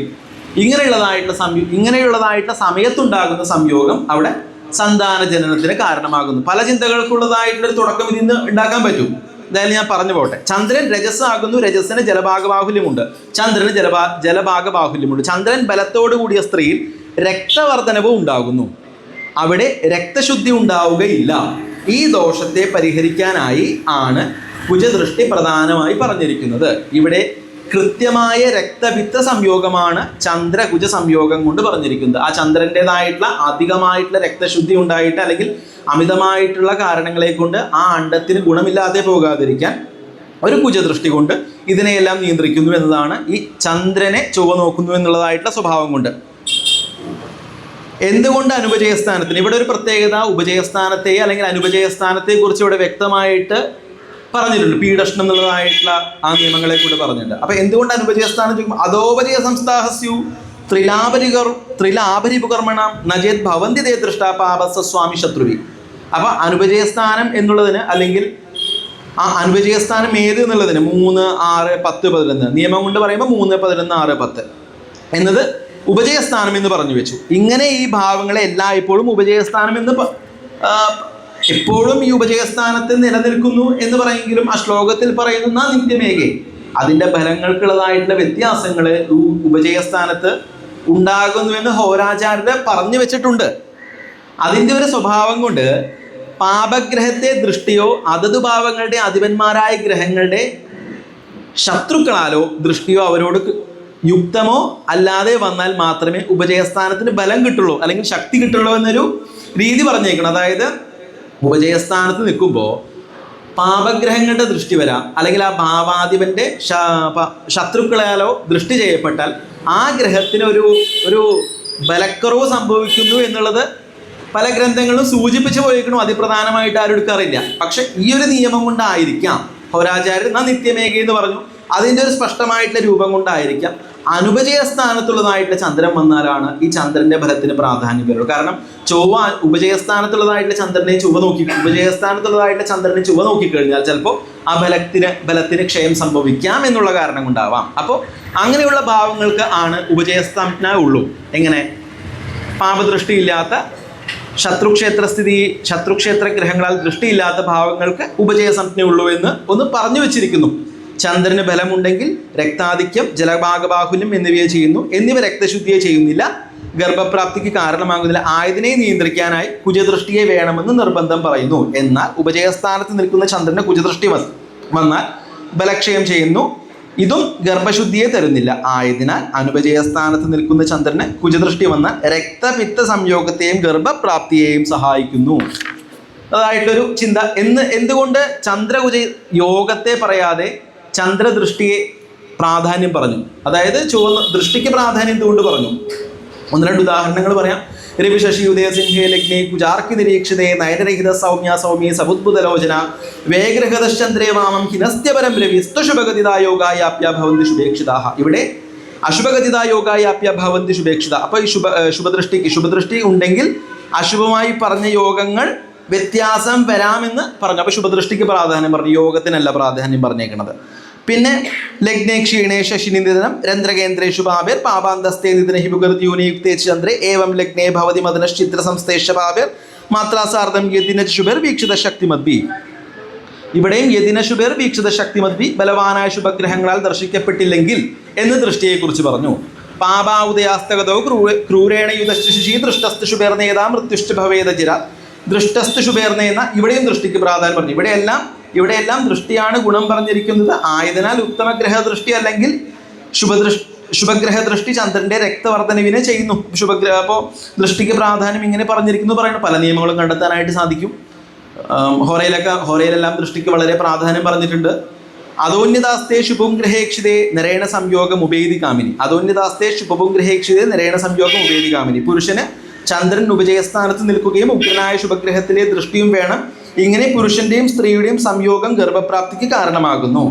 Speaker 1: ഇങ്ങനെയുള്ളതായിട്ടുള്ള സമയത്തുണ്ടാകുന്ന സംയോഗം അവിടെ സന്താന ജനനത്തിന് കാരണമാകുന്നു. പല ചിന്തകൾക്കുള്ളതായിട്ടുള്ളൊരു തുടക്കം ഇതിന്ന് ഉണ്ടാക്കാൻ പറ്റും. എന്തായാലും ഞാൻ പറഞ്ഞു പോട്ടെ. ചന്ദ്രൻ രജസ് ആകുന്നു. രജസ്സിന് ജലഭാഗബാഹുല്യമുണ്ട്. ചന്ദ്രന് ജലഭാഗബാഹുല്യമുണ്ട്. ചന്ദ്രൻ ബലത്തോടു കൂടിയ സ്ത്രീയിൽ രക്തവർദ്ധനവും ഉണ്ടാകുന്നു. അവിടെ രക്തശുദ്ധി ഉണ്ടാവുകയില്ല. ഈ ദോഷത്തെ പരിഹരിക്കാനായി ആണ് കുജദൃഷ്ടി പ്രധാനമായി പറഞ്ഞിരിക്കുന്നത്. ഇവിടെ കൃത്യമായ രക്തപിത്ത സംയോഗമാണ് ചന്ദ്രകുജ സംയോഗം കൊണ്ട് പറഞ്ഞിരിക്കുന്നത്. ആ ചന്ദ്രൻ്റെതായിട്ടുള്ള അധികമായിട്ടുള്ള രക്തശുദ്ധി ഉണ്ടായിട്ട് അല്ലെങ്കിൽ അമിതമായിട്ടുള്ള കാരണങ്ങളെ കൊണ്ട് ആ അണ്ടത്തിന് ഗുണമില്ലാതെ പോകാതിരിക്കാൻ ഒരു കുജദൃഷ്ടി കൊണ്ട് ഇതിനെയെല്ലാം നിയന്ത്രിക്കുന്നു എന്നതാണ് ഈ ചന്ദ്രനെ ചൊവ്വ നോക്കുന്നു എന്നുള്ളതായിട്ടുള്ള സ്വഭാവം കൊണ്ട്. എന്തുകൊണ്ട് അനുപജയസ്ഥാനത്തിന് ഇവിടെ ഒരു പ്രത്യേകത? ഉപജയസ്ഥാനത്തെ അല്ലെങ്കിൽ അനുപജയസ്ഥാനത്തെ കുറിച്ച് ഇവിടെ വ്യക്തമായിട്ട് പറഞ്ഞിട്ടുണ്ട്. പീഡഷ്ണം എന്നുള്ളതായിട്ടുള്ള ആ നിയമങ്ങളെ കൂടെ പറഞ്ഞിട്ടുണ്ട്. അപ്പൊ എന്തുകൊണ്ട് അനുപജയസ്ഥാനം ചോദിക്കുമ്പോൾ അധോപജയ സംസ്ഥാഹസ്യു ത്രിലാഭരിപുകർമ്മണ നജേത് ഭവന്തി തേ ദൃഷ്ട പാപസ സ്വാമി ശത്രുവി. അപ്പൊ അനുപജയസ്ഥാനം എന്നുള്ളതിന്, അല്ലെങ്കിൽ ആ അനുപജയസ്ഥാനം ഏത് എന്നുള്ളതിന് 3, 6, 10, 11 നിയമം കൊണ്ട് പറയുമ്പോൾ 3, 11, 6, 10 എന്നത് ഉപജയസ്ഥാനം എന്ന് പറഞ്ഞു വെച്ചു. ഇങ്ങനെ ഈ ഭാവങ്ങളെ എല്ലായ്പ്പോഴും ഉപജയസ്ഥാനം എന്ന് എപ്പോഴും ഈ ഉപജയസ്ഥാനത്ത് നിലനിൽക്കുന്നു എന്ന് പറയെങ്കിലും ആ ശ്ലോകത്തിൽ പറയുന്ന നിത്യമേകെ അതിൻ്റെ ഫലങ്ങൾക്കുള്ളതായിട്ടുള്ള വ്യത്യാസങ്ങൾ ഉപജയസ്ഥാനത്ത് ഉണ്ടാകുന്നുവെന്ന് ഹോരാചാര്യർ പറഞ്ഞു വെച്ചിട്ടുണ്ട്. അതിൻ്റെ ഒരു സ്വഭാവം കൊണ്ട് പാപഗ്രഹത്തെ ദൃഷ്ടിയോ അതത് ഭാവങ്ങളുടെ അധിപന്മാരായ ഗ്രഹങ്ങളുടെ ശത്രുക്കളാലോ ദൃഷ്ടിയോ അവരോട് യുക്തമോ അല്ലാതെ വന്നാൽ മാത്രമേ ഉപജയസ്ഥാനത്തിന് ബലം കിട്ടുള്ളൂ, അല്ലെങ്കിൽ ശക്തി കിട്ടുള്ളൂ എന്നൊരു രീതി പറഞ്ഞേക്കണം. അതായത് ഉപജയസ്ഥാനത്ത് നിൽക്കുമ്പോൾ പാപഗ്രഹങ്ങളുടെ ദൃഷ്ടി വരാം, അല്ലെങ്കിൽ ആ ഭാവാധിപന്റെ ശത്രുക്കളാലോ ദൃഷ്ടി ചെയ്യപ്പെട്ടാൽ ആ ഗ്രഹത്തിന് ഒരു ബലക്കുറവ് സംഭവിക്കുന്നു എന്നുള്ളത് പല ഗ്രന്ഥങ്ങളും സൂചിപ്പിച്ചു പോയിരിക്കണം. അതിപ്രധാനമായിട്ട് ആരും എടുക്കാറില്ല. പക്ഷെ ഈ ഒരു നിയമം കൊണ്ടായിരിക്കാം ഹോരാചാര്യർ നിത്യമേഘ എന്ന് പറഞ്ഞു. അതിൻ്റെ ഒരു സ്പഷ്ടമായിട്ടുള്ള രൂപം കൊണ്ടായിരിക്കാം അനുപജയ സ്ഥാനത്തുള്ളതായിട്ടുള്ള ചന്ദ്രൻ വന്നാലാണ് ഈ ചന്ദ്രന്റെ ഫലത്തിന് പ്രാധാന്യം വരുള്ളൂ. കാരണം ചൊവ്വ ഉപജയസ്ഥാനത്തുള്ളതായിട്ടുള്ള ചന്ദ്രനെ ഉപജയസ്ഥാനത്തുള്ളതായിട്ടുള്ള ചന്ദ്രനെ ചൊവ്വ നോക്കിക്കഴിഞ്ഞാൽ ചിലപ്പോൾ ആ ബലത്തിന് ക്ഷയം സംഭവിക്കാം എന്നുള്ള കാരണം കൊണ്ടാവാം. അപ്പോൾ അങ്ങനെയുള്ള ഭാവങ്ങൾക്ക് ആണ് ഉപജയസ്ഥാന ഉള്ളൂ. എങ്ങനെ? പാപദൃഷ്ടിയില്ലാത്ത ശത്രുക്ഷേത്ര ഗ്രഹങ്ങളാൽ ദൃഷ്ടിയില്ലാത്ത ഭാവങ്ങൾക്ക് ഉപജയസംജ്ഞ ഉള്ളൂ എന്ന് ഒന്ന് പറഞ്ഞു വെച്ചിരിക്കുന്നു. ചന്ദ്രന് ബലമുണ്ടെങ്കിൽ രക്താധിക്യം, ജലഭാഗബാഹുല്യം എന്നിവയെ ചെയ്യുന്നു. എന്നിവ രക്തശുദ്ധിയെ ചെയ്യുന്നില്ല, ഗർഭപ്രാപ്തിക്ക് കാരണമാകുന്നില്ല. ആയതിനെ നിയന്ത്രിക്കാനായി കുജദൃഷ്ടിയെ വേണമെന്ന് നിർബന്ധം പറയുന്നു. എന്നാൽ ഉപജയസ്ഥാനത്ത് നിൽക്കുന്ന ചന്ദ്രന് കുജദൃഷ്ടി വന്നാൽ ബലക്ഷയം ചെയ്യുന്നു. ഇതും ഗർഭശുദ്ധിയെ തരുന്നില്ല. ആയതിനാൽ അനുപജയസ്ഥാനത്ത് നിൽക്കുന്ന ചന്ദ്രന് കുജദൃഷ്ടി വന്നാൽ രക്തപിത്ത സംയോഗത്തെയും ഗർഭപ്രാപ്തിയെയും സഹായിക്കുന്നു. അതായിട്ടൊരു ചിന്ത. എന്തുകൊണ്ട് ചന്ദ്രകുജ യോഗത്തെ പറയാതെ ചന്ദ്രദൃഷ്ടിയെ പ്രാധാന്യം പറഞ്ഞു? അതായത് ദൃഷ്ടിക്ക് പ്രാധാന്യം എന്തുകൊണ്ട് പറഞ്ഞു? 1-2 ഉദാഹരണങ്ങൾ പറയാം. രവി ശശി ഉദയസിംഹേ ലഗ്നേ കുജാർക്കി നിരീക്ഷിതേ നയനരഹിത സൗമ്യ സബുദ്ബുധലോചന വേഗ്രഹതശ്ചന്ദ്രേ വാമം ഹിനസ്ത്യപരം രവി സ്തുശുഭഗതിദായോഗായാപ്യ ഭവന്തി ശുഭേക്ഷിതാഹ. ഇവിടെ അശുഭഗതിദായോഗായാപ്യ ഭവന്തി ശുഭേക്ഷിത. അപ്പോൾ ഈ ശുഭദൃഷ്ടി ഉണ്ടെങ്കിൽ അശുഭമായി പറഞ്ഞ യോഗങ്ങൾ വ്യത്യാസം വരാമെന്ന് പറഞ്ഞു. അപ്പോൾ ശുഭദൃഷ്ടിക്ക് പ്രാധാന്യം പറഞ്ഞു, യോഗത്തിനല്ല പ്രാധാന്യം പറഞ്ഞേക്കുന്നത്. പിന്നെ ലഗ്നേ ക്ഷീണേ ശശിനിധനം രന്ധ്രകേന്ദ്രേഷു പാപേർ പാപാന്തസ്തേ നിധന ഹിബുഗർദ്യൂനിയുക്തേ ചന്ദ്രേ ഏവം ലഗ്നേ ഭവതി മദനശ്ചിത്ര സംസ്ഥേഷ പാപേർ മാത്രാസാർദ്ധം യതിന ശുഭർ വീക്ഷിത ശക്തിമദ്വി. ഇവിടെയും യതിന ശുഭർ വീക്ഷിത ശക്തിമദ്വി ബലവാനായ ശുഭഗ്രഹങ്ങളാൽ ദർശിക്കപ്പെട്ടില്ലെങ്കിൽ എന്ന് ദൃഷ്ടിയെക്കുറിച്ച് പറഞ്ഞു. പാപാവുദയാസ്തകതോ ക്രൂരേണ യുധശി ദൃഷ്ടസ്തു ശുഭേർനേതാ മൃത്യുഷ്ട ഭവേദജിര ദൃഷ്ടസ്തു ശുഭേർനേന്ന. ഇവിടെയും ദൃഷ്ടിക്ക് പ്രാധാന്യം പറഞ്ഞു. ഇവിടെയെല്ലാം ദൃഷ്ടിയാണ് ഗുണം പറഞ്ഞിരിക്കുന്നത്. ആയതിനാൽ ഉത്തമഗ്രഹ ദൃഷ്ടി അല്ലെങ്കിൽ ശുഭഗ്രഹ ദൃഷ്ടി ചന്ദ്രന്റെ രക്തവർദ്ധനവിനെ ചെയ്യുന്നു. അപ്പോൾ ദൃഷ്ടിക്ക് പ്രാധാന്യം ഇങ്ങനെ പറഞ്ഞിരിക്കുന്നു പറയുന്നത് പല നിയമങ്ങളും കണ്ടെത്താനായിട്ട് സാധിക്കും. ഹോരയിലെല്ലാം ദൃഷ്ടിക്ക് വളരെ പ്രാധാന്യം പറഞ്ഞിട്ടുണ്ട്. അതോന്യദാസ്തേ ശുഭം ഗ്രഹേക്ഷിതേ നരേണ സംയോഗം ഉപേതി കാമിനി. അതോന്യദാസ്തേ ശുഭം ഗ്രഹേക്ഷിതേ നരേണ സംയോഗം ഉപേതി കാമിനി. പുരുഷന് ചന്ദ്രൻ ഉപജയസ്ഥാനത്ത് നിൽക്കുകയും ഉഗ്രനായ ശുഭഗ്രഹത്തിലെ ദൃഷ്ടിയും വേണം. ഇങ്ങനെ പുരുഷന്റെയും സ്ത്രീയുടെയും സംയോഗം ഗർഭപ്രാപ്തിക്ക് കാരണമാകുന്നു.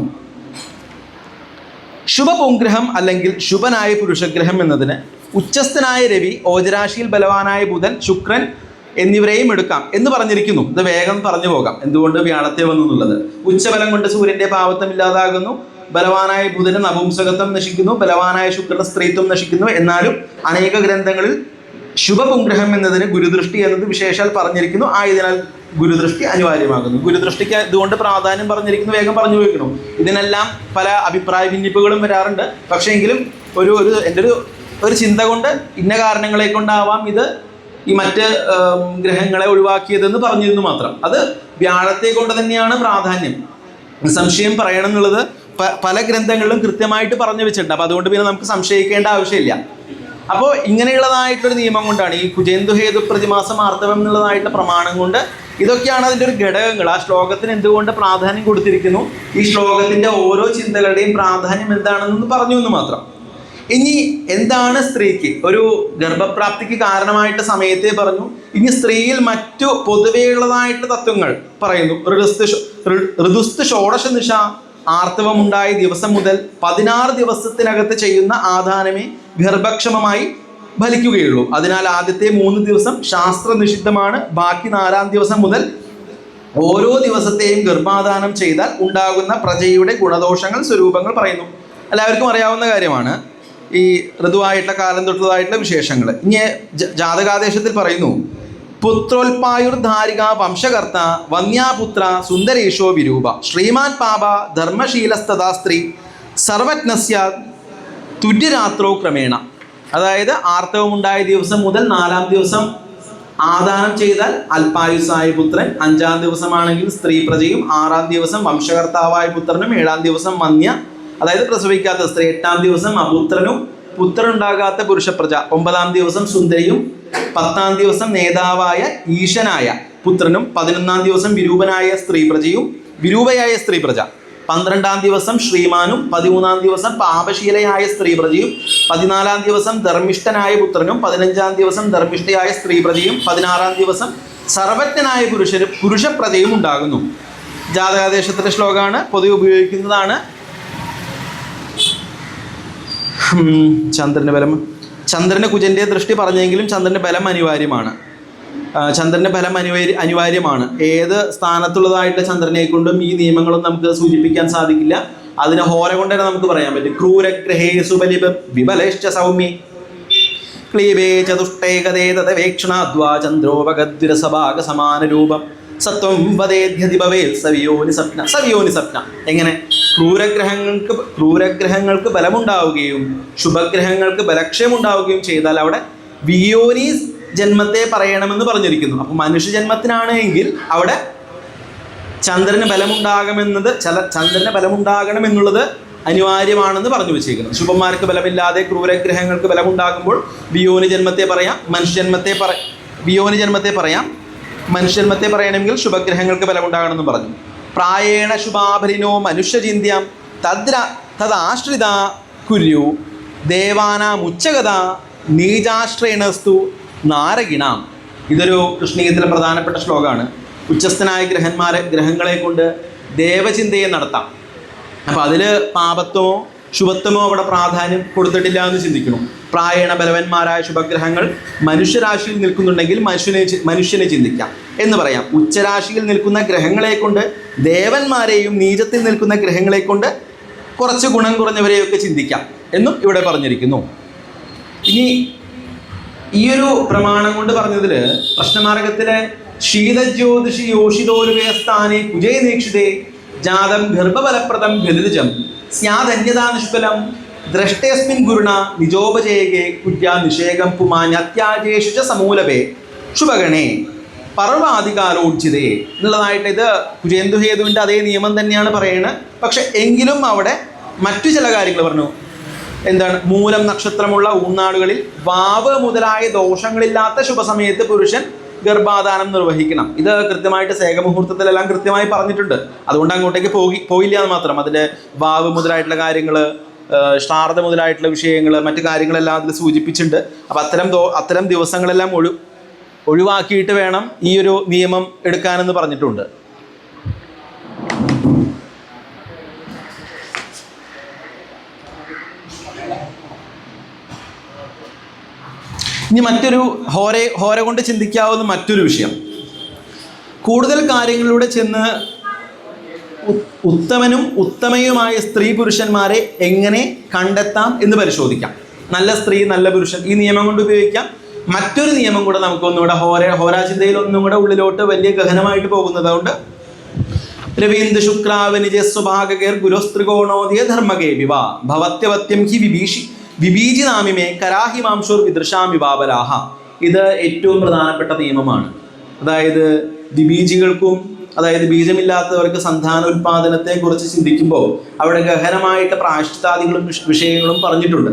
Speaker 1: ശുഭപുംഗ്രഹം അല്ലെങ്കിൽ ശുഭനായ പുരുഷഗ്രഹം എന്നതിന് ഉച്ചസ്ഥനായ രവി, ഓജരാശിയിൽ ബലവാനായ ബുധൻ, ശുക്രൻ എന്നിവരെയും എടുക്കാം എന്ന് പറഞ്ഞിരിക്കുന്നു. ഇത് വേഗം പറഞ്ഞു പോകാം. എന്തുകൊണ്ട് വ്യാഴത്തെ വന്നു എന്നുള്ളത്. ഉച്ചബലം കൊണ്ട് സൂര്യന്റെ പാവത്വം ഇല്ലാതാകുന്നു. ബലവാനായ ബുധന് നപുംസകത്വം നശിക്കുന്നു. ബലവാനായ ശുക്രന്റെ സ്ത്രീത്വം നശിക്കുന്നു. എന്നാലും അനേക ഗ്രന്ഥങ്ങളിൽ ശുഭപുംഗ്രഹം എന്നതിന് ഗുരുദൃഷ്ടി എന്നത് വിശേഷാൽ പറഞ്ഞിരിക്കുന്നു. ആയതിനാൽ ഗുരുദൃഷ്ടി അനിവാര്യമാകുന്നു. ഗുരുദൃഷ്ടിക്ക് ഇതുകൊണ്ട് പ്രാധാന്യം പറഞ്ഞിരിക്കുന്നു. വേഗം പറഞ്ഞു വയ്ക്കണം. ഇതിനെല്ലാം പല അഭിപ്രായ ഭിന്നിപ്പുകളും വരാറുണ്ട്. പക്ഷേ എങ്കിലും എൻ്റെ ഒരു ചിന്ത കൊണ്ട് ഇന്ന കാരണങ്ങളെ കൊണ്ടാവാം ഇത് ഈ മറ്റ് ഗ്രഹങ്ങളെ ഒഴിവാക്കിയതെന്ന് പറഞ്ഞിരുന്നു മാത്രം. അത് വ്യാഴത്തെ കൊണ്ട് തന്നെയാണ് പ്രാധാന്യം. സംശയം പറയണം എന്നുള്ളത് പല ഗ്രന്ഥങ്ങളിലും കൃത്യമായിട്ട് പറഞ്ഞു വെച്ചിട്ടുണ്ട്. അപ്പോൾ അതുകൊണ്ട് പിന്നെ നമുക്ക് സംശയിക്കേണ്ട ആവശ്യമില്ല. അപ്പോൾ ഇങ്ങനെയുള്ളതായിട്ടൊരു നിയമം കൊണ്ടാണ് ഈ കുജേന്ദു ഹേതു പ്രതിമാസം ആർത്തവം എന്നുള്ളതായിട്ടുള്ള പ്രമാണം കൊണ്ട് ഇതൊക്കെയാണ് അതിൻ്റെ ഒരു ഘടകങ്ങൾ. ആ ശ്ലോകത്തിന് എന്തുകൊണ്ട് പ്രാധാന്യം കൊടുത്തിരിക്കുന്നു, ഈ ശ്ലോകത്തിൻ്റെ ഓരോ ചിന്തകളുടെയും പ്രാധാന്യം എന്താണെന്ന് പറഞ്ഞു എന്ന് മാത്രം. ഇനി എന്താണ് സ്ത്രീക്ക് ഒരു ഗർഭപ്രാപ്തിക്ക് കാരണമായിട്ട് സമയത്തെ പറഞ്ഞു. ഇനി സ്ത്രീയിൽ മറ്റു പൊതുവെയുള്ളതായിട്ടുള്ള തത്വങ്ങൾ പറയുന്നു. ഋതുസ്തു ഷോഡശ നിശ ആർത്തവമുണ്ടായ ദിവസം മുതൽ 16 ദിവസത്തിനകത്ത് ചെയ്യുന്ന ആധാനമേ ഗർഭക്ഷമമായി ഫലിക്കുകയുള്ളൂ. അതിനാൽ ആദ്യത്തെ 3 ദിവസം ശാസ്ത്ര നിഷിദ്ധമാണ്. ബാക്കി 4-ാം ദിവസം മുതൽ ഓരോ ദിവസത്തെയും ഗർഭാധാനം ചെയ്താൽ ഉണ്ടാകുന്ന പ്രജയുടെ ഗുണദോഷങ്ങൾ സ്വരൂപങ്ങൾ പറയുന്നു. എല്ലാവർക്കും അറിയാവുന്ന കാര്യമാണ് ഈ ഋതുവായിട്ടുള്ള കാലം തൊട്ടതായിട്ടുള്ള വിശേഷങ്ങൾ. ഇനി ജാതകാദേശത്തിൽ പറയുന്നു, പുത്രോൽപായുർധാരിക വംശകർത്ത വന്യാപുത്ര സുന്ദരേശോ വിരൂപ ശ്രീമാൻ പാപ ധർമ്മശീലസ്തഥാ സ്ത്രീ സർവജ്ഞസ്യ തുര്യരാത്രോ ക്രമേണ. അതായത് ആർത്തവമുണ്ടായ ദിവസം മുതൽ 4-ാം ദിവസം ആദാനം ചെയ്താൽ അല്പായുസായ പുത്രൻ, 5-ാം ദിവസമാണെങ്കിൽ സ്ത്രീ പ്രജയും, 6-ാം ദിവസം വംശകർത്താവായ പുത്രനും, 7-ാം ദിവസം വന്യ അതായത് പ്രസവിക്കാത്ത സ്ത്രീ, 8-ാം ദിവസം അപുത്രനും പുത്രനുണ്ടാകാത്ത പുരുഷപ്രജ, 9-ാം ദിവസം സുന്ദരിയും, 10-ാം ദിവസം നേതാവായ ഈശനായ പുത്രനും, 11-ാം ദിവസം വിരൂപയായ സ്ത്രീ പ്രജ, 12-ാം ദിവസം ശ്രീമാനും, 13-ാം ദിവസം പാപശീലയായ സ്ത്രീ പ്രജയും, 14-ാം ദിവസം ധർമ്മിഷ്ഠനായ പുത്രനും, 15-ാം ദിവസം ധർമ്മിഷ്ഠയായ സ്ത്രീ പ്രജയും, 16-ാം ദിവസം സർവജ്ഞനായ പുരുഷപ്രജയും ഉണ്ടാകുന്നു. ജാതകാദേശത്തിലെ ശ്ലോകമാണ്, പൊതുവെ ഉപയോഗിക്കുന്നതാണ്. ചന്ദ്രന്റെ ബലം, ചന്ദ്രന് കുജന്റെ ദൃഷ്ടി പറഞ്ഞെങ്കിലും ചന്ദ്രന്റെ ബലം അനിവാര്യമാണ്. ചന്ദ്രന്റെ ബലം അനിവാര്യമാണ്. ഏത് സ്ഥാനത്തുള്ളതായിട്ട് ചന്ദ്രനെ കൊണ്ടും ഈ നിയമങ്ങളും നമുക്ക് സൂചിപ്പിക്കാൻ സാധിക്കില്ല. അതിനെ ഹോര കൊണ്ട് തന്നെ നമുക്ക് പറയാൻ പറ്റും. ക്രൂരഗ്രഹേ സുബലിബ വിബലേശ്ച സൗമ്യേ ക്ലീബേ ചതുഷ്ടേകതേ തദവേക്ഷണാദ്വാ ചന്ദ്രോപഗദ്വിരസഭാഗ സമാന രൂപം സത്വം വദേധ്യതിഭവേൽ സവിയോനി സ്വപ്ന. എങ്ങനെ ക്രൂരഗ്രഹങ്ങൾക്ക് ബലമുണ്ടാവുകയും ശുഭഗ്രഹങ്ങൾക്ക് ബലക്ഷയമുണ്ടാവുകയും ചെയ്താൽ അവിടെ വിയോനി ജന്മത്തെ പറയണമെന്ന് പറഞ്ഞിരിക്കുന്നു. അപ്പം മനുഷ്യ ജന്മത്തിനാണ് എങ്കിൽ അവിടെ ചന്ദ്രന് ബലമുണ്ടാകണമെന്നുള്ളത് അനിവാര്യമാണെന്ന് പറഞ്ഞു വെച്ചിരിക്കുന്നു. ശുഭന്മാർക്ക് ബലമില്ലാതെ ക്രൂരഗ്രഹങ്ങൾക്ക് ബലമുണ്ടാകുമ്പോൾ വിയോനി ജന്മത്തെ പറയാം, മനുഷ്യജന്മത്തെ പറയണമെങ്കിൽ ശുഭഗ്രഹങ്ങൾക്ക് ബലമുണ്ടാകണമെന്ന് പറഞ്ഞു. പ്രായേണ ശുഭാഭരിനോ മനുഷ്യചിന്ത്യം തദാശ്രിത കുര്യു ദേവാനാമുച്ചഗത നീചാശ്രയണസ്തു നാരകിണാം. ഇതൊരു കൃഷ്ണീയത്തിലെ പ്രധാനപ്പെട്ട ശ്ലോകമാണ്. ഉച്ചസ്ഥനായ ഗ്രഹങ്ങളെ കൊണ്ട് ദേവചിന്തയെ നടത്താം. അപ്പോൾ അതിൽ പാപത്വമോ ശുഭത്വമോ അവിടെ പ്രാധാന്യം കൊടുത്തിട്ടില്ല എന്ന് ചിന്തിക്കണം. പ്രായണ ബലവന്മാരായ ശുഭഗ്രഹങ്ങൾ മനുഷ്യരാശിയിൽ നിൽക്കുന്നുണ്ടെങ്കിൽ മനുഷ്യനെ ചിന്തിക്കാം എന്ന് പറയാം. ഉച്ചരാശിയിൽ നിൽക്കുന്ന ഗ്രഹങ്ങളെ കൊണ്ട് ദേവന്മാരെയും നീചത്തിൽ നിൽക്കുന്ന ഗ്രഹങ്ങളെ കൊണ്ട് കുറച്ച് ഗുണം കുറഞ്ഞവരെയൊക്കെ ചിന്തിക്കാം എന്നും ഇവിടെ പറഞ്ഞിരിക്കുന്നു. ഇനി ഈ ഒരു പ്രമാണം കൊണ്ട് പറഞ്ഞതിൽ പ്രശ്നമാർഗത്തിലെ ശീതജ്യോതിഷി യോഷിതോരുവേസ്ഥാനെ കുജേ നീക്ഷിതേ ജാതം ഗർഭഫലപ്രദം ഗലിതജം സ്യാദന്യതാ നിഷ്ഫലം ദ്രഷ്ടേസ്മിൻ ഗുരുണ നിജോപജയകെ കുര്യാ നിഷേകം പുമാന്യത്യാജേഷു ച സമൂലവേ ശുഭഗണേ പർവാധികാലോചിതേ എന്നുള്ളതായിട്ട് ഇത് കുജേന്ദുഹേതുവിൻ്റെ അതേ നിയമം തന്നെയാണ് പറയുന്നത്. പക്ഷെ എങ്കിലും അവിടെ മറ്റു ചില കാര്യങ്ങൾ പറഞ്ഞു. എന്താണ്? മൂലം നക്ഷത്രമുള്ള ഊന്നാളുകളിൽ വാവ് മുതലായ ദോഷങ്ങളില്ലാത്ത ശുഭസമയത്ത് പുരുഷൻ ഗർഭാധാനം നിർവഹിക്കണം. ഇത് കൃത്യമായിട്ട് സേകമുഹൂർത്തത്തിലെല്ലാം കൃത്യമായി പറഞ്ഞിട്ടുണ്ട്. അതുകൊണ്ട് അങ്ങോട്ടേക്ക് പോയില്ല എന്ന് മാത്രം. അതിൻ്റെ വാവ് മുതലായിട്ടുള്ള കാര്യങ്ങൾ, ശ്രാദ്ധ മുതലായിട്ടുള്ള വിഷയങ്ങൾ, മറ്റു കാര്യങ്ങളെല്ലാം അതിൽ സൂചിപ്പിച്ചിട്ടുണ്ട്. അപ്പം അത്തരം ദിവസങ്ങളെല്ലാം ഒഴിവാക്കിയിട്ട് വേണം ഈ ഒരു നിയമം എടുക്കാനെന്ന് പറഞ്ഞിട്ടുണ്ട്. ഇനി മറ്റൊരു ഹോര കൊണ്ട് ചിന്തിക്കാവുന്ന മറ്റൊരു വിഷയം, കൂടുതൽ കാര്യങ്ങളിലൂടെ ചെന്ന് ഉത്തമനും ഉത്തമയുമായ സ്ത്രീ പുരുഷന്മാരെ എങ്ങനെ കണ്ടെത്താം എന്ന് പരിശോധിക്കാം. നല്ല സ്ത്രീ, നല്ല പുരുഷൻ, ഈ നിയമം കൊണ്ട് ഉപയോഗിക്കാം. മറ്റൊരു നിയമം കൂടെ നമുക്കൊന്നുകൂടെ ഹോരാചിന്തയിൽ ഒന്നും കൂടെ ഉള്ളിലോട്ട് വലിയ ഗഹനമായിട്ട് പോകുന്നത് കൊണ്ട് രവീന്ദ്ര ശുക്രാവനിജസ്വഭാഗേർ ഗുരുസ്ത്രികോണോദിയ ധർമ്മകേ വിവാ ഭവത്യവത്യം ഹി വിബീജി നാമിമേ കരാഹി മാംസോർ വിദൃശാമി ബാബരാഹ. ഇത് ഏറ്റവും പ്രധാനപ്പെട്ട നിയമമാണ്. അതായത് വിബീജികൾക്കും, അതായത് ബീജമില്ലാത്തവർക്ക് സന്താനോൽപാദനത്തെ കുറിച്ച് ചിന്തിക്കുമ്പോൾ അവിടെ ഗഹനമായിട്ട് പ്രായശ്ചിത്താദികളും വിഷയങ്ങളും പറഞ്ഞിട്ടുണ്ട്.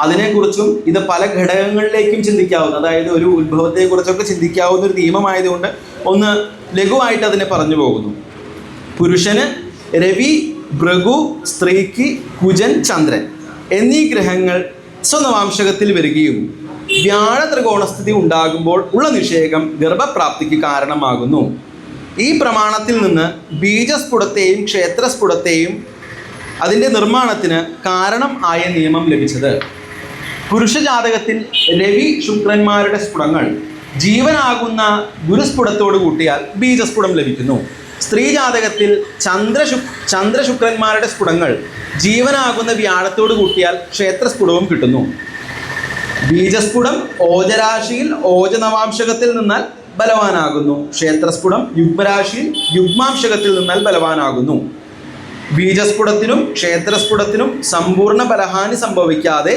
Speaker 1: അതിനെക്കുറിച്ചും ഇത് പല ഘടകങ്ങളിലേക്കും ചിന്തിക്കാവുന്ന, അതായത് ഒരു ഉത്ഭവത്തെക്കുറിച്ചൊക്കെ ചിന്തിക്കാവുന്ന ഒരു നിയമമായതുകൊണ്ട് ഒന്ന് ലഘുവായിട്ട് അതിനെ പറഞ്ഞു പോകുന്നു. പുരുഷന് രവി, ഭൃഗു, സ്ത്രീക്ക് കുജൻ, ചന്ദ്രൻ എന്നീ ഗ്രഹങ്ങൾ സ്വനവാംശകത്തിൽ വരികയും വ്യാഴ ത്രികോണസ്ഥിതി ഉണ്ടാകുമ്പോൾ ഉള്ള നിഷേകം ഗർഭപ്രാപ്തിക്ക് കാരണമാകുന്നു. ഈ പ്രമാണത്തിൽ നിന്ന് ബീജസ്ഫുടത്തെയും ക്ഷേത്രസ്ഫുടത്തെയും അതിൻ്റെ നിർമ്മാണത്തിന് കാരണം ആയ നിയമം ലഭിച്ചത്. പുരുഷ ജാതകത്തിൽ രവി ശുക്രന്മാരുടെ സ്ഫുടങ്ങൾ ജീവനാകുന്ന ഗുരുസ്ഫുടത്തോട് കൂട്ടിയാൽ ബീജസ്ഫുടം ലഭിക്കുന്നു. സ്ത്രീ ജാതകത്തിൽ ചന്ദ്രശുക്രന്മാരുടെ സ്ഫുടങ്ങൾ ജീവനാകുന്ന വ്യാഴത്തോട് കൂട്ടിയാൽ ക്ഷേത്രസ്ഫുടവും കിട്ടുന്നു. ബീജസ്ഫുടം ഓജരാശിയിൽ ഓജനവാംശകത്തിൽ നിന്നാൽ ബലവാനാകുന്നു. ക്ഷേത്രസ്ഫുടം യുഗ്മരാശിയിൽ യുഗ്മാംശകത്തിൽ നിന്നാൽ ബലവാനാകുന്നു. ബീജസ്ഫുടത്തിനും ക്ഷേത്രസ്ഫുടത്തിനും സമ്പൂർണ്ണ ബലഹാനി സംഭവിക്കാതെ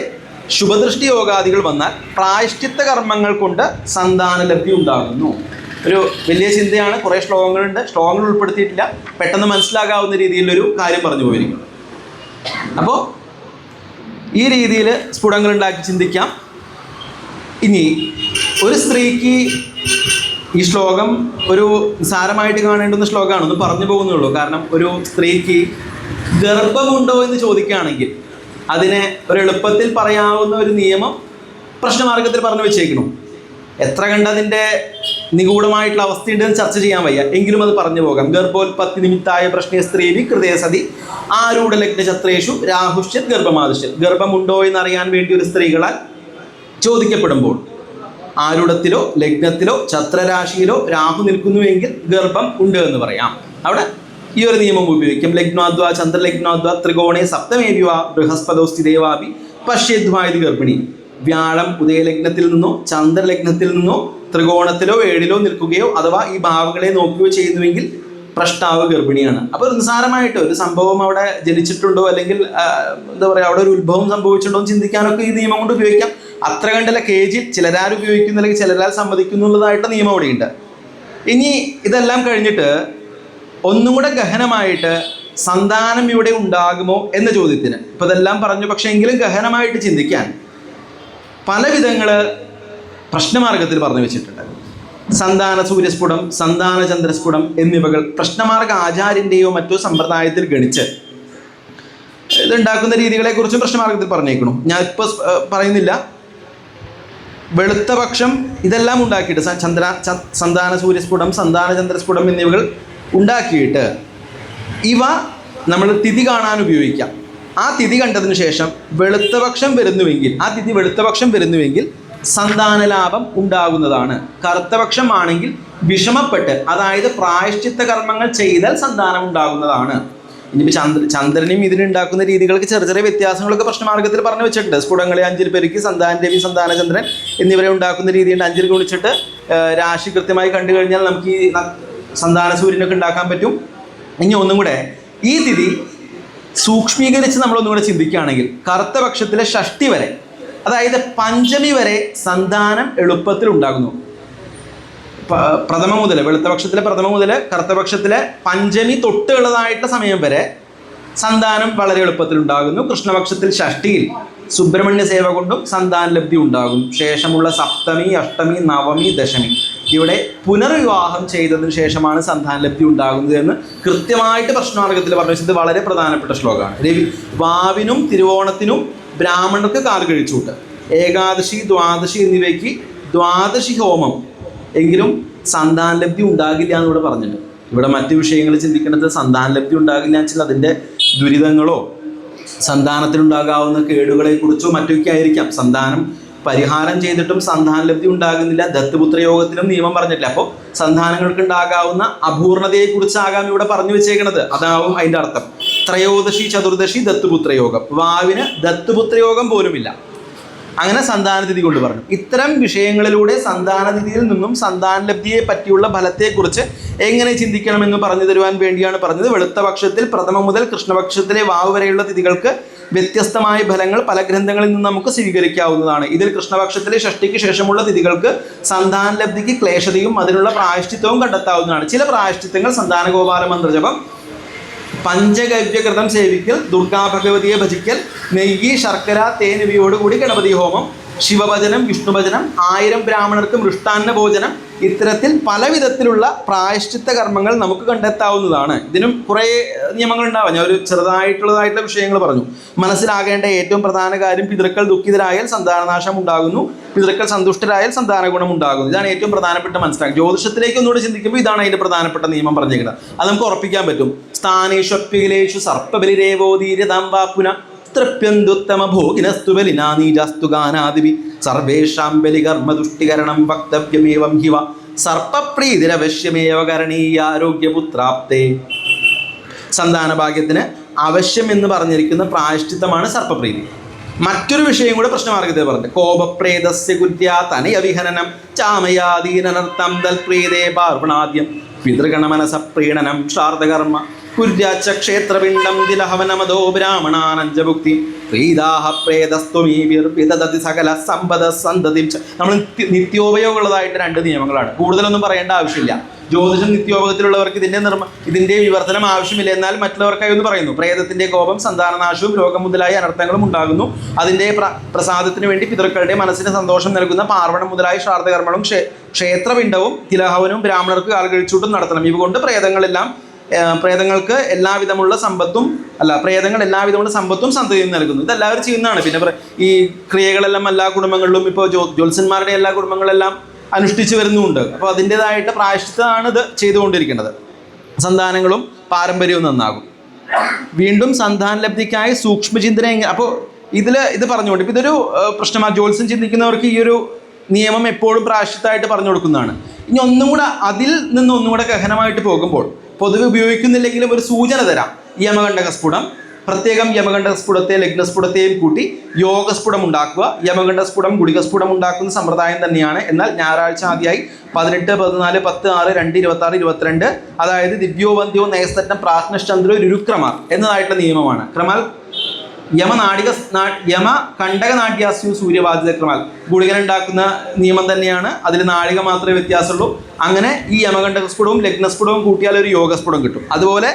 Speaker 1: ശുഭദൃഷ്ടി യോഗാദികൾ വന്നാൽ പ്രായശ്ചിത്ത കർമ്മങ്ങൾ കൊണ്ട് സന്താനലബ്ധി ഉണ്ടാകുന്നു. ഒരു വലിയ ചിന്തയാണ്. കുറേ ശ്ലോകങ്ങളുണ്ട്, ശ്ലോകങ്ങൾ ഉൾപ്പെടുത്തിയിട്ടില്ല. പെട്ടെന്ന് മനസ്സിലാകാവുന്ന രീതിയിലൊരു കാര്യം പറഞ്ഞു പോയിരിക്കും. അപ്പോൾ ഈ രീതിയിൽ സ്ഫുടങ്ങൾ ഉണ്ടാക്കി ചിന്തിക്കാം. ഇനി ഒരു സ്ത്രീക്ക് ഈ ശ്ലോകം ഒരു നിസാരമായിട്ട് കാണേണ്ടുന്ന ശ്ലോകമാണ്, ഒന്ന് പറഞ്ഞു പോകുന്നുള്ളൂ. കാരണം ഒരു സ്ത്രീക്ക് ഗർഭമുണ്ടോ എന്ന് ചോദിക്കുകയാണെങ്കിൽ അതിനെ ഒരു എളുപ്പത്തിൽ പറയാവുന്ന ഒരു നിയമം പ്രശ്നമാർഗത്തിൽ പറഞ്ഞു വെച്ചേക്കണം. എത്ര കണ്ട് അതിൻ്റെ നിഗൂഢമായിട്ടുള്ള അവസ്ഥയുണ്ടെന്ന് ചർച്ച ചെയ്യാൻ വയ്യ, എങ്കിലും അത് പറഞ്ഞു പോകാം. ഗർഭോത്പത്തി നിമിത്തായ പ്രശ്നേ സ്ത്രീ വികൃതേ സതി ആരൂഢ ലഗ്നചത്രേഷു രാഹുഷ്യത് ഗർഭമാദിശ്യത്. ഗർഭമുണ്ടോ എന്നറിയാൻ വേണ്ടി ഒരു സ്ത്രീകളാൽ ചോദിക്കപ്പെടുമ്പോൾ ആരൂഢത്തിലോ ലഗ്നത്തിലോ ചത്രരാശിയിലോ രാഹു നിൽക്കുന്നുവെങ്കിൽ ഗർഭം ഉണ്ട് എന്ന് പറയാം. അവിടെ ഈ ഒരു നിയമം ഉപയോഗിക്കും. ലഗ്നാദ്വാ ചന്ദ്രലഗ്നാദ്വാ ത്രികോണേ സപ്തമേവ്യ ബൃഹസ്പതോ സ്ഥിതേവാപി പശ്യദ്വായത് ഗർഭിണി. വ്യാഴം ഉദയലഗ്നത്തിൽ നിന്നോ ചന്ദ്രലഗ്നത്തിൽ നിന്നോ ത്രികോണത്തിലോ ഏഴിലോ നിൽക്കുകയോ അഥവാ ഈ ഭാവങ്ങളെ നോക്കുകയോ ചെയ്യുന്നുവെങ്കിൽ പ്രഷ്ടാവ് ഗർഭിണിയാണ്. അപ്പോൾ നിസ്സാരമായിട്ട് ഒരു സംഭവം അവിടെ ജനിച്ചിട്ടുണ്ടോ അല്ലെങ്കിൽ എന്താ പറയുക അവിടെ ഒരു ഉത്ഭവം സംഭവിച്ചിട്ടുണ്ടോ എന്ന് ചിന്തിക്കാനൊക്കെ ഈ നിയമം കൊണ്ട് ഉപയോഗിക്കാം. അത്ര കണ്ടല്ല കേജിൽ ചിലരാൽ ഉപയോഗിക്കുന്നു അല്ലെങ്കിൽ ചിലരാൽ സമ്മതിക്കുന്നുള്ളതായിട്ട് നിയമം അവിടെയുണ്ട്. ഇനി ഇതെല്ലാം കഴിഞ്ഞിട്ട് ഒന്നും കൂടെ ഗഹനമായിട്ട് സന്താനം ഇവിടെ ഉണ്ടാകുമോ എന്ന ചോദ്യത്തിന് ഇപ്പം ഇതെല്ലാം പറഞ്ഞു, പക്ഷേ എങ്കിലും ഗഹനമായിട്ട് ചിന്തിക്കാൻ പല വിധങ്ങൾ പ്രശ്നമാർഗത്തിൽ പറഞ്ഞു വെച്ചിട്ടുണ്ട്. സന്താന സൂര്യസ്ഫുടം, സന്താന ചന്ദ്രസ്ഫുടം എന്നിവകൾ പ്രശ്നമാർഗ ആചാര്യൻ്റെയോ മറ്റോ സമ്പ്രദായത്തിൽ ഗണിച്ച് ഇതുണ്ടാക്കുന്ന രീതികളെക്കുറിച്ചും പ്രശ്നമാർഗത്തിൽ പറഞ്ഞേക്കണം. ഞാൻ ഇപ്പോൾ പറയുന്നില്ല. വെളുത്ത പക്ഷം ഇതെല്ലാം ഉണ്ടാക്കിയിട്ട് സന്താന സൂര്യസ്ഫുടം, സന്താന ചന്ദ്രസ്ഫുടം എന്നിവകൾ ഉണ്ടാക്കിയിട്ട് ഇവ നമ്മൾ തിഥി കാണാൻ ഉപയോഗിക്കാം. ആ തിഥി കണ്ടതിന് ശേഷം വെളുത്തപക്ഷം വരുന്നുവെങ്കിൽ സന്താനലാഭം ഉണ്ടാകുന്നതാണ്. കറുത്തപക്ഷം ആണെങ്കിൽ വിഷമപ്പെട്ട്, അതായത് പ്രായശ്ചിത്ത കർമ്മങ്ങൾ ചെയ്താൽ സന്താനം ഉണ്ടാകുന്നതാണ്. ഇനിയിപ്പോൾ ചന്ദ്രനെയും ഇതിനുണ്ടാക്കുന്ന രീതികൾക്ക് ചെറിയ ചെറിയ വ്യത്യാസങ്ങളൊക്കെ പ്രശ്നമാർഗത്തിൽ പറഞ്ഞു വെച്ചിട്ടുണ്ട്. സ്ഫുടങ്ങളെ 5 പെരുക്കി സന്താന രവി, സന്താന ചന്ദ്രൻ എന്നിവരെ ഉണ്ടാക്കുന്ന രീതിയുണ്ട്. 5 ഗുണിച്ചിട്ട് രാശി കൃത്യമായി കണ്ടു കഴിഞ്ഞാൽ നമുക്ക് ഈ സന്താന സൂര്യനൊക്കെ ഉണ്ടാക്കാൻ പറ്റും. ഇനി ഒന്നും കൂടെ ഈ തിഥി സൂക്ഷ്മീകരിച്ച് നമ്മളൊന്നും കൂടെ ചിന്തിക്കുകയാണെങ്കിൽ കറുത്ത പക്ഷത്തിലെ ഷഷ്ടി വരെ, അതായത് പഞ്ചമി വരെ സന്താനം എളുപ്പത്തിൽ ഉണ്ടാകുന്നു. പ്രഥമ മുതൽ, വെളുത്തപക്ഷത്തിലെ പ്രഥമ മുതൽ കറുത്തപക്ഷത്തിലെ പഞ്ചമി തൊട്ടുള്ളതായിട്ടുള്ള സമയം വരെ സന്താനം വളരെ എളുപ്പത്തിൽ ഉണ്ടാകുന്നു. കൃഷ്ണപക്ഷത്തിൽ ഷഷ്ടിയിൽ സുബ്രഹ്മണ്യ സേവ കൊണ്ടും സന്താനലബ്ധി ഉണ്ടാകും. ശേഷമുള്ള സപ്തമി, അഷ്ടമി, നവമി, ദശമി ഇവിടെ പുനർവിവാഹം ചെയ്തതിനു ശേഷമാണ് സന്താനലബ്ധി ഉണ്ടാകുന്നത് എന്ന് കൃത്യമായിട്ട് പ്രശ്നമാർഗത്തിൽ പറഞ്ഞു വെച്ചത്. വളരെ പ്രധാനപ്പെട്ട ശ്ലോകമാണ്. വാവിനും തിരുവോണത്തിനും ബ്രാഹ്മണർക്ക് കാൽ കഴിച്ചുകൂട്ട്. ഏകാദശി, ദ്വാദശി എന്നിവയ്ക്ക് ദ്വാദശി ഹോമം എങ്കിലും സന്താനലബ്ധി ഉണ്ടാകില്ല എന്നിവിടെ പറഞ്ഞിട്ടുണ്ട്. ഇവിടെ മറ്റു വിഷയങ്ങൾ ചിന്തിക്കേണ്ടത് സന്താനലബ്ധി ഉണ്ടാകില്ല എന്ന് വെച്ചാൽ അതിൻ്റെ ദുരിതങ്ങളോ സന്താനത്തിനുണ്ടാകാവുന്ന കേടുകളെക്കുറിച്ചോ മറ്റൊക്കെ ആയിരിക്കാം. സന്താനം പരിഹാരം ചെയ്തിട്ടും സന്താനലബ്ധി ഉണ്ടാകുന്നില്ല. ദത്തുപുത്ര യോഗത്തിലും നിയമം പറഞ്ഞിട്ടില്ല. അപ്പോൾ സന്താനങ്ങൾക്ക് ഉണ്ടാകാവുന്ന അപൂർണതയെക്കുറിച്ചാകാം ഇവിടെ പറഞ്ഞു വെച്ചേക്കുന്നത്. അതാവും അതിൻ്റെ അർത്ഥം. ത്രയോദശി, ചതുർദശി, ദത്തുപുത്രയോഗം. വാവിന് ദത്തുപുത്രയോഗം പോലുമില്ല. അങ്ങനെ സന്താനതിഥി കൊണ്ട് പറഞ്ഞു. ഇത്തരം വിഷയങ്ങളിലൂടെ സന്താനതിഥിയിൽ നിന്നും സന്താനലബ്ധിയെ പറ്റിയുള്ള ഫലത്തെക്കുറിച്ച് എങ്ങനെ ചിന്തിക്കണമെന്ന് പറഞ്ഞു തരുവാൻ വേണ്ടിയാണ് പറഞ്ഞത്. വെളുത്ത പക്ഷത്തിൽ പ്രഥമ മുതൽ കൃഷ്ണപക്ഷത്തിലെ വാവ് വരെയുള്ള തിഥികൾക്ക് വ്യത്യസ്തമായ ഫലങ്ങൾ പല ഗ്രന്ഥങ്ങളിൽ നിന്ന് നമുക്ക് സ്വീകരിക്കാവുന്നതാണ്. ഇതിൽ കൃഷ്ണപക്ഷത്തിലെ ഷഷ്ടിക്ക് ശേഷമുള്ള തിഥികൾക്ക് സന്താനലബ്ധിക്ക് ക്ലേശതയും അതിനുള്ള പ്രായശ്ചിത്തവും കണ്ടെത്താവുന്നതാണ്. ചില പ്രായശ്ചിത്തങ്ങൾ സന്താനഗോപാല മന്ത്രജപം, പഞ്ചഗവ്യകൃതം സേവിക്കൽ, ദുർഗാ ഭഗവതിയെ ഭജിക്കൽ, നെയ്യ്, ശർക്കര, തേൻ ഇവയോടുകൂടി ഗണപതി ഹോമം, ശിവഭജനം, വിഷ്ണുഭജനം, 1000 ബ്രാഹ്മണർക്ക് മൃഷ്ടാന്ന ഭോജനം, ഇത്തരത്തിൽ പല വിധത്തിലുള്ള പ്രായശ്ചിത്ത കർമ്മങ്ങൾ നമുക്ക് കണ്ടെത്താവുന്നതാണ്. ഇതിനും കുറേ നിയമങ്ങളുണ്ടാവാം. ഞാൻ ഒരു ചെറുതായിട്ടുള്ള വിഷയങ്ങൾ പറഞ്ഞു. മനസ്സിലാകേണ്ട ഏറ്റവും പ്രധാന കാര്യം, പിതൃക്കൾ ദുഃഖിതരായാൽ സന്താനനാശം ഉണ്ടാകുന്നു, പിതൃക്കൾ സന്തുഷ്ടരായാൽ സന്താന ഗുണം ഉണ്ടാകുന്നു. ഇതാണ് ഏറ്റവും പ്രധാനപ്പെട്ട മനസ്സിലാക്കുക. ജ്യോതിഷത്തിലേക്ക് ഒന്നുകൂടി ചിന്തിക്കുമ്പോൾ ഇതാണ് അതിൻ്റെ പ്രധാനപ്പെട്ട നിയമം പറഞ്ഞേക്കുന്നത്. അത് നമുക്ക് ഉറപ്പിക്കാൻ പറ്റും. സ്ഥാനേഷു അപ്യഖിലേഷു സർപ്പബലിരേവോദീര്യതാംബാപുന തൃപ്യന്തുത്തമ ഭോഗിനസ്തു ബലിനാനീജാസ്തു ഗാനാദിവി സർവേഷാം ബലികർമ്മദുഷ്ടികരണം വക്തവ്യമേവം ഹിവ സർപ്പപ്രീതിരവശ്യമേവ കരണീയാരോഗ്യപുത്രാപ്തേ. സന്താന ഭാഗ്യത്തിന് ആവശ്യം എന്ന് പറഞ്ഞിരിക്കുന്ന പ്രായശ്ചിത്തമാണ് സർപ്പപ്രീതി. മറ്റൊരു വിഷയം കൂടെ പ്രശ്നമാർഗത്തിൽ പറഞ്ഞു. കോപപ്രേതസ്യ കുര്യാ തനയവിഹനനം ചാമയാദീനനർത്ഥം തൽപ്രീതേ പാർവണാദ്യം പിതൃഗണമനസ പ്രീണനം ശ്രാർദ്ധകർമ്മ കുര്യാച്ച ക്ഷേത്രപിണ്ഡം തിലഹവനമതോ ബ്രാഹ്മണാനഞ്ചഭുക്തി പ്രീതാഹ പ്രേതസ്ത്വമീവിർവിദതി സകല സമ്പദ സന്തതി. നമ്മൾ നിത്യോപയോഗമുള്ളതായിട്ട് 2 നിയമങ്ങളാണ്. കൂടുതലൊന്നും പറയേണ്ട ആവശ്യമില്ല. ജ്യോതിഷം നിത്യോപയോഗത്തിലുള്ളവർക്ക് ഇതിൻ്റെ വിവർത്തനം ആവശ്യമില്ല. എന്നാൽ മറ്റുള്ളവർക്കായി ഒന്ന് പറയുന്നു. പ്രേതത്തിൻ്റെ കോപം സന്താനനാശവും രോഗം മുതലായ അനർത്ഥങ്ങളും ഉണ്ടാകുന്നു. അതിൻ്റെ പ്രസാദത്തിന് വേണ്ടി പിതൃക്കളുടെ മനസ്സിന് സന്തോഷം നൽകുന്ന പാർവണം മുതലായ ശ്രാദ്ധകർമ്മങ്ങളും ക്ഷേത്രപിണ്ഡവും തിലഹവനും ബ്രാഹ്മണർക്ക് കാൽകഴിച്ചൂട്ടും നടത്തണം. ഇവകൊണ്ട് പ്രേതങ്ങൾക്ക് എല്ലാവിധമുള്ള സമ്പത്തും സന്തതിയും നൽകുന്നു. ഇതെല്ലാവരും ചെയ്യുന്നതാണ്. പിന്നെ ഈ ക്രിയകളെല്ലാം എല്ലാ കുടുംബങ്ങളിലും ഇപ്പോൾ ജ്യോത്സ്യന്മാരുടെ എല്ലാ കുടുംബങ്ങളെല്ലാം അനുഷ്ഠിച്ചു വരുന്നുമുണ്ട്. അപ്പോൾ അതിൻ്റെതായിട്ട് പ്രായശ്ചിത്തമാണ് ഇത് ചെയ്തുകൊണ്ടിരിക്കുന്നത്. സന്താനങ്ങളും പാരമ്പര്യവും നന്നാകും. വീണ്ടും സന്താന ലബ്ധിക്കായി സൂക്ഷ്മചിന്തന അപ്പോൾ ഇത് പറഞ്ഞുകൊണ്ട് ഇപ്പോൾ ഇതൊരു പ്രശ്നമാണ്. ജ്യോത്സ്യം ചിന്തിക്കുന്നവർക്ക് ഈ ഒരു നിയമം എപ്പോഴും പ്രായശ്ചിത്തമായിട്ട് പറഞ്ഞു കൊടുക്കുന്നതാണ്. ഇനി ഒന്നും കൂടെ അതിൽ നിന്ന് ഒന്നും കൂടെ ഗഹനമായിട്ട് പോകുമ്പോൾ പൊതുവെ ഉപയോഗിക്കുന്നില്ലെങ്കിലും ഒരു സൂചന തരാം. യമകണ്ഠകസ്ഫുടം, പ്രത്യേകം യമകണ്ഠസ്ഫുടത്തെ ലഗ്നസ്ഫുടത്തെയും കൂട്ടി യോഗസ്ഫുടം ഉണ്ടാക്കുക. യമകണ്ഠസ്ഫുടം ഗുളികസ്ഫുടം ഉണ്ടാക്കുന്ന സമ്പ്രദായം തന്നെയാണ്. എന്നാൽ ഞായറാഴ്ച ആദ്യമായി 18, 14, 10, 6, 2, 26, 22 അതായത് ദിവ്യോ വന്ധ്യോ നയസ്തറ്റം പ്രാജ്ഞശ്ചന്ദ്രോ രുരുക്രമാർ എന്നതായിട്ടുള്ള നിയമമാണ്. ക്രമാൽ യമകണ്ഠകനാട്യാസ്യു സൂര്യവാദിത ക്രമാൽ ഗുളികനുണ്ടാക്കുന്ന നിയമം തന്നെയാണ്. അതിൽ നാഴിക മാത്രമേ വ്യത്യാസമുള്ളൂ. അങ്ങനെ ഈ യമകണ്ഠകസ്ഫുടവും ലഗ്നസ്ഫുടവും കൂട്ടിയാൽ ഒരു യോഗസ്ഫുടം കിട്ടും. അതുപോലെ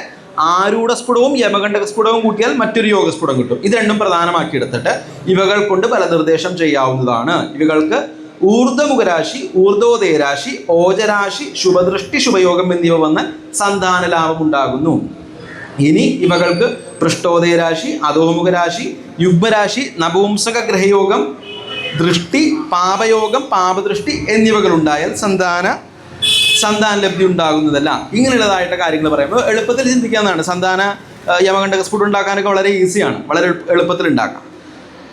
Speaker 1: ആരൂഢസ്ഫുടവും യമകണ്ഠകസ്ഫുടവും കൂട്ടിയാൽ മറ്റൊരു യോഗസ്ഫുടം കിട്ടും. ഇത് രണ്ടും പ്രധാനമാക്കിയെടുത്തിട്ട് ഇവകൾ കൊണ്ട് ഫലനിർദ്ദേശം ചെയ്യാവുന്നതാണ്. ഇവകൾക്ക് ഊർധ്വമുഖരാശി, ഊർധ്വോദയരാശി, ഓജരാശി, ശുഭദൃഷ്ടി, ശുഭയോഗം എന്നിവ വന്ന് സന്താന ലാഭം ഉണ്ടാകുന്നു. ഇനി ഇവകൾക്ക് പൃഷ്ഠോദയരാശി, അധോമുഖരാശി, യുഗ്മരാശി, നപുംസക ഗ്രഹയോഗം, ദൃഷ്ടി, പാപയോഗം, പാപദൃഷ്ടി എന്നിവകളുണ്ടായാൽ സന്താന ലബ്ധി ഉണ്ടാകുന്നതല്ല. ഇങ്ങനെയുള്ളതായിട്ട് കാര്യങ്ങൾ പറയുമ്പോൾ എളുപ്പത്തിൽ ചിന്തിക്കാവുന്നതാണ്. യമകണ്ഠകസ്ഫുടം ഉണ്ടാക്കാനൊക്കെ വളരെ ഈസിയാണ്, വളരെ എളുപ്പത്തിൽ ഉണ്ടാക്കാം.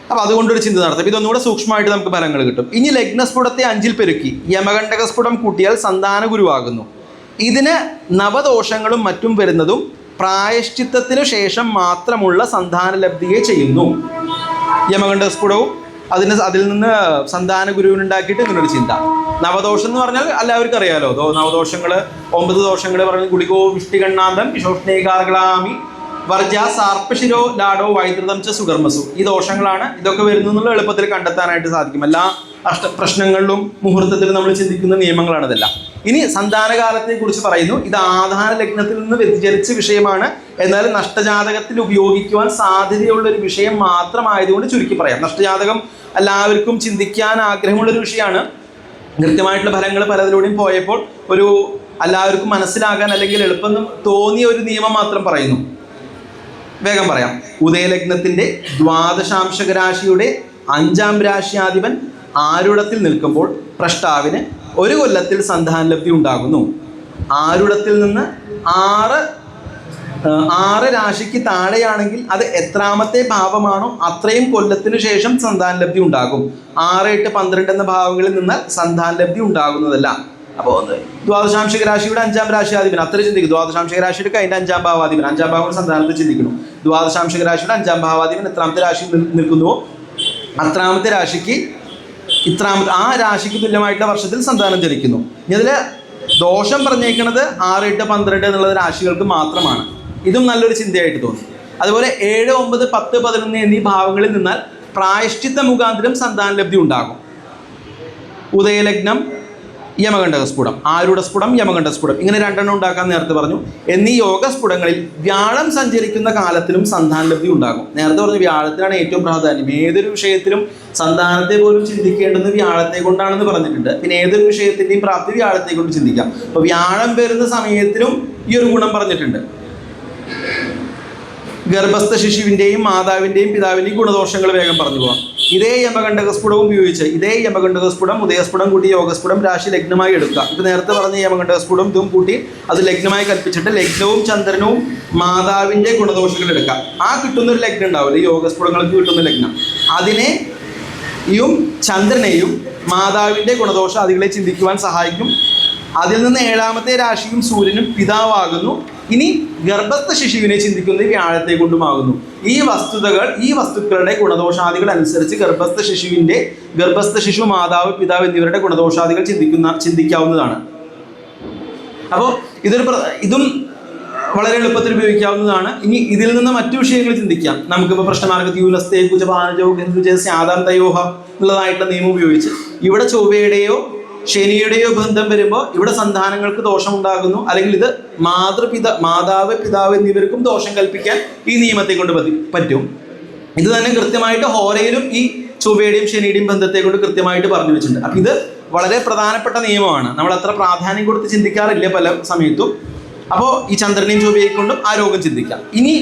Speaker 1: അപ്പോൾ അതുകൊണ്ടൊരു ചിന്ത നടത്തും. ഇതൊന്നുകൂടെ സൂക്ഷ്മമായിട്ട് നമുക്ക് ഫലങ്ങൾ കിട്ടും. ഇനി ലഗ്നസ്ഫുടത്തെ 5 പെരുക്കി യമകണ്ഠകസ്ഫുടം കൂട്ടിയാൽ സന്താന ഗുരുവാകുന്നു. ഇതിന് നവദോഷങ്ങളും മറ്റും വരുന്നതും പ്രായശ്ചിത്തത്തിനു ശേഷം മാത്രമുള്ള സന്താന ലബ്ധിയെ ചെയ്യുന്നു. യമകണ്ഠസ്ഫുടവും അതിൽ നിന്ന് സന്താന ഗുരുവിനുണ്ടാക്കിയിട്ട് ഇങ്ങനൊരു ചിന്ത. നവദോഷം എന്ന് പറഞ്ഞാൽ എല്ലാവർക്കും അറിയാലോ. നവദോഷങ്ങൾ 9 ദോഷങ്ങൾ പറഞ്ഞ് ഗുളികോ വിഷ്ടികണ്ണാന്തം വിശോഷ്ണേകാർകളാമി വർജ സാർപ്പശിരോ ലാഡോ വൈദ്യുതം ച സുകർമ്മസു. ഈ ദോഷങ്ങളാണ്. ഇതൊക്കെ വരുന്നു എന്നുള്ള എളുപ്പത്തിൽ കണ്ടെത്താനായിട്ട് സാധിക്കും. എല്ലാ പ്രശ്നങ്ങളിലും മുഹൂർത്തത്തിലും നമ്മൾ ചിന്തിക്കുന്ന നിയമങ്ങളാണ് ഇതെല്ലാം. ഇനി സന്താനകാലത്തെ കുറിച്ച് പറയുന്നു. ഇത് ആധാര ലഗ്നത്തിൽ നിന്ന് വ്യതിചലിച്ച വിഷയമാണ്. എന്നാലും നഷ്ടജാതകത്തിൽ ഉപയോഗിക്കുവാൻ സാധ്യതയുള്ളൊരു വിഷയം മാത്രമായതുകൊണ്ട് ചുരുക്കി പറയാം. നഷ്ടജാതകം എല്ലാവർക്കും ചിന്തിക്കാൻ ആഗ്രഹമുള്ളൊരു വിഷയമാണ്. കൃത്യമായിട്ടുള്ള ഫലങ്ങൾ പലതിലൂടെയും പോയപ്പോൾ എല്ലാവർക്കും മനസ്സിലാകാൻ അല്ലെങ്കിൽ എളുപ്പം തോന്നിയ ഒരു നിയമം മാത്രം പറയുന്നു. വേഗം പറയാം. ഉദയലഗ്നത്തിൻ്റെ ദ്വാദശാംശക രാശിയുടെ 5ാം രാശ്യാധിപൻ ആരുടത്തിൽ നിൽക്കുമ്പോൾ പ്രഷ്ടാവിന് 1 കൊല്ലത്തിൽ സന്താന ലബ്ധി ഉണ്ടാകുന്നു. ആരുടത്തിൽ നിന്ന് 6 രാശിക്ക് താഴെയാണെങ്കിൽ അത് എത്രാമത്തെ ഭാവമാണോ അത്രയും കൊല്ലത്തിന് ശേഷം സന്താന ലബ്ധി ഉണ്ടാകും. 6, 8, 12 എന്ന ഭാവങ്ങളിൽ നിന്നാൽ സന്താന ലബ്ധി ഉണ്ടാകുന്നതല്ല. അപ്പോൾ ദ്വാദശാംശക രാശിയുടെ 5ാം രാശിയാധിപൻ അത്ര ചിന്തിക്കും. ദ്വാദശാംശക രാശിയുടെ അതിൻ്റെ 5ാം ഭാവാധിപൻ, 5ാം ഭാവം സന്താനത്തെ ചിന്തിക്കുന്നു. ദ്വാദശാംശക രാശിയുടെ 5ാം ഭാവാധിപൻ എത്രാമത്തെ രാശി നിൽക്കുന്നുവോ അത്രാമത്തെ രാശിക്ക് ആ രാശിക്ക് തുല്യമായിട്ടുള്ള വർഷത്തിൽ സന്താനം ജനിക്കുന്നു. ഇതിൽ ദോഷം പറഞ്ഞേക്കുന്നത് 6, 8, 12 എന്നുള്ള രാശികൾക്ക് മാത്രമാണ്. ഇതും നല്ലൊരു ചിന്തയായിട്ട് തോന്നി. അതുപോലെ 7, 9, 10, 11 എന്നീ ഭാവങ്ങളിൽ നിന്നാൽ പ്രായശ്ചിത്ത മുഖാന്തരം സന്താന ലബ്ധി ഉണ്ടാകും. ഉദയലഗ്നം യമകണ്ഠകസ്ഫുടം, ആരൂഢസ്ഫുടം, യമകണ്ഠസ്ഫുടം ഇങ്ങനെ 2 ഉണ്ടാക്കാൻ നേരത്തെ പറഞ്ഞു. എന്നീ യോഗസ്ഫുടങ്ങളിൽ വ്യാഴം സഞ്ചരിക്കുന്ന കാലത്തിലും സന്താന ലബ്ധി ഉണ്ടാകും. നേരത്തെ പറഞ്ഞു വ്യാഴത്തിനാണ് ഏറ്റവും പ്രാധാന്യം. ഏതൊരു വിഷയത്തിലും സന്താനത്തെ പോലും ചിന്തിക്കേണ്ടത് വ്യാഴത്തെ കൊണ്ടാണെന്ന് പറഞ്ഞിട്ടുണ്ട്. പിന്നെ ഏതൊരു വിഷയത്തിൻ്റെയും പ്രാപ്തി വ്യാഴത്തെ കൊണ്ട് ചിന്തിക്കാം. അപ്പോൾ വ്യാഴം വരുന്ന സമയത്തിലും ഈ ഒരു ഗുണം പറഞ്ഞിട്ടുണ്ട്. ഗർഭസ്ഥ ശിശുവിൻ്റെയും മാതാവിൻ്റെയും പിതാവിൻ്റെയും ഗുണദോഷങ്ങൾ വേഗം പറഞ്ഞു പോകാം. ഇതേ യമകണ്ഠകസ്ഫുടവും ഉപയോഗിച്ച് ഇതേ യമകണ്ഠകസ്ഫുടം ഉദയസ്ഫുടം കൂട്ടി യോഗസ്ഫുടം രാശി ലഗ്നമായി എടുക്കുക. ഇപ്പം നേരത്തെ പറഞ്ഞ യമകണ്ഠകസ്ഫുടം ഇതും കൂട്ടി അത് ലഗ്നമായി കൽപ്പിച്ചിട്ട് ലഗ്നവും ചന്ദ്രനവും മാതാവിൻ്റെ ഗുണദോഷങ്ങൾ എടുക്കാം. ആ കിട്ടുന്നൊരു ലഗ്നം ഉണ്ടാവില്ല, ഈ യോഗസ്ഫുടങ്ങൾക്ക് കിട്ടുന്ന ലഗ്നം, അതിനെയും ചന്ദ്രനെയും മാതാവിൻ്റെ ഗുണദോഷാദികളെ ചിന്തിക്കുവാൻ സഹായിക്കും. അതിൽ നിന്ന് 7ാമത്തെ രാശിയും സൂര്യനും പിതാവാകുന്നു. ഇനി ഗർഭസ്ഥ ശിശുവിനെ ചിന്തിക്കുന്നത് വ്യാഴത്തെ കൊണ്ടുമാകുന്നു. ഈ വസ്തുക്കളുടെ ഗുണദോഷാദികൾ അനുസരിച്ച് ഗർഭസ്ഥ ശിശു മാതാവ് പിതാവ് എന്നിവരുടെ ഗുണദോഷാദികൾ ചിന്തിക്കാവുന്നതാണ്. അപ്പോൾ ഇതും വളരെ എളുപ്പത്തിൽ ഉപയോഗിക്കാവുന്നതാണ്. ഇനി ഇതിൽ നിന്ന് മറ്റു വിഷയങ്ങൾ ചിന്തിക്കാം. നമുക്കിപ്പോൾ പ്രശ്നമാർഗത്തിൽ യൂനസ്തേ കുജപാനജോ ഗന്ധുജസ്യാദാം തയോഹ എന്നുള്ളതായിട്ടുള്ള നിയമം ഉപയോഗിച്ച് ഇവിടെ ചൊവ്വയുടെയോ ശനിയുടെയോ ബന്ധം വരുമ്പോൾ ഇവിടെ സന്താനങ്ങൾക്ക് ദോഷമുണ്ടാകുന്നു, അല്ലെങ്കിൽ ഇത് മാതാവ് പിതാവ് എന്നിവർക്കും ദോഷം കൽപ്പിക്കാൻ ഈ നിയമത്തെ കൊണ്ട് പറ്റും. ഇത് തന്നെ കൃത്യമായിട്ട് ഹോരയിലും ഈ ചൊവ്വയുടെയും ശനിയുടെയും ബന്ധത്തെ കൊണ്ട് കൃത്യമായിട്ട് പറഞ്ഞു വെച്ചിട്ടുണ്ട്. അപ്പം ഇത് വളരെ പ്രധാനപ്പെട്ട നിയമമാണ്. നമ്മൾ അത്ര പ്രാധാന്യം കൊടുത്ത് ചിന്തിക്കാറില്ല പല സമയത്തും. അപ്പോൾ ഈ ചന്ദ്രനെയും ചൊവ്വയെ കൊണ്ടും ആ രോഗം ചിന്തിക്കാം. ഇനി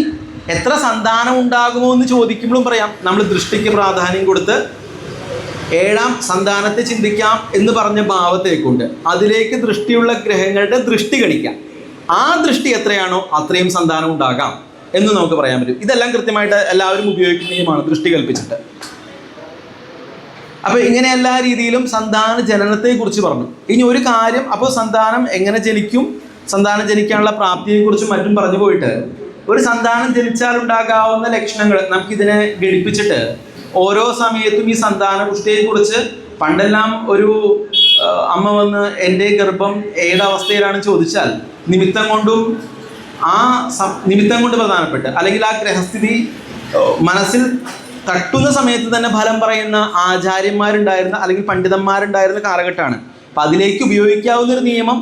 Speaker 1: എത്ര സന്താനം ഉണ്ടാകുമോ എന്ന് ചോദിക്കുമ്പോഴും പറയാം, നമ്മൾ ദൃഷ്ടിക്ക് പ്രാധാന്യം കൊടുത്ത് 7ാം സന്താനത്തെ ചിന്തിക്കാം എന്ന് പറഞ്ഞ ഭാവത്തെ കൊണ്ട് അതിലേക്ക് ദൃഷ്ടിയുള്ള ഗ്രഹങ്ങളുടെ ദൃഷ്ടി ഗണിക്കാം. ആ ദൃഷ്ടി എത്രയാണോ അത്രയും സന്താനം ഉണ്ടാകാം എന്ന് നമുക്ക് പറയാൻ പറ്റും. ഇതെല്ലാം കൃത്യമായിട്ട് എല്ലാവരും ഉപയോഗിക്കുന്നതുമാണ് ദൃഷ്ടി കൽപ്പിച്ചിട്ട്. അപ്പോൾ ഇങ്ങനെ എല്ലാ രീതിയിലും സന്താന ജനനത്തെക്കുറിച്ച് പറഞ്ഞു. ഇനി ഒരു കാര്യം, അപ്പോൾ സന്താനം എങ്ങനെ ജനിക്കും, സന്താനം ജനിക്കാനുള്ള പ്രാപ്തിയെക്കുറിച്ചും മറ്റും പറഞ്ഞു പോയിട്ട് ഒരു സന്താനം ജനിച്ചാൽ ഉണ്ടാകാവുന്ന ലക്ഷണങ്ങൾ നമുക്കിതിനെ ഘടിപ്പിച്ചിട്ട് ഓരോ സമയത്തും ഈ സന്താന പുഷ്ടിയെക്കുറിച്ച് പണ്ടെല്ലാം ഒരു അമ്മ വന്ന് എൻ്റെ ഗർഭം ഏതവസ്ഥയിലാണെന്ന് ചോദിച്ചാൽ നിമിത്തം കൊണ്ട് പ്രധാനപ്പെട്ട് അല്ലെങ്കിൽ ആ ഗ്രഹസ്ഥിതി മനസ്സിൽ തട്ടുന്ന സമയത്ത് തന്നെ ഫലം പറയുന്ന ആചാര്യന്മാരുണ്ടായിരുന്ന അല്ലെങ്കിൽ പണ്ഡിതന്മാരുണ്ടായിരുന്ന കാലഘട്ടമാണ്. അപ്പം അതിലേക്ക് ഉപയോഗിക്കാവുന്നൊരു നിയമം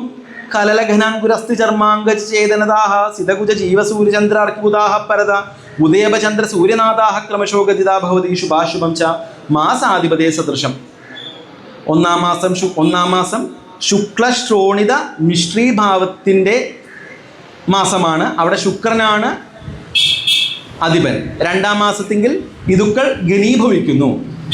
Speaker 1: കലലഘനാങ്കുരസ്തി ചർമാങ്കജ ചേതനദാഹ സിതകുജ ജീവസൂര്യചന്ദ്ര അർക്കുദാഹ പരത ഉദയപചന്ദ്ര സൂര്യനാഥാഹ ക്രമശോഗതിതാ ഭവതി ശുഭാശുഭം ച മാസാധിപതേ സദൃശം. ഒന്നാം മാസം ശുക്ലശ്രോണിത മിശ്രീഭാവത്തിൻ്റെ മാസമാണ്. അവിടെ ശുക്രനാണ് അധിപൻ. 2ാം മാസത്തെങ്കിൽ ഇതുക്കൾ ഘനീഭവിക്കുന്നു.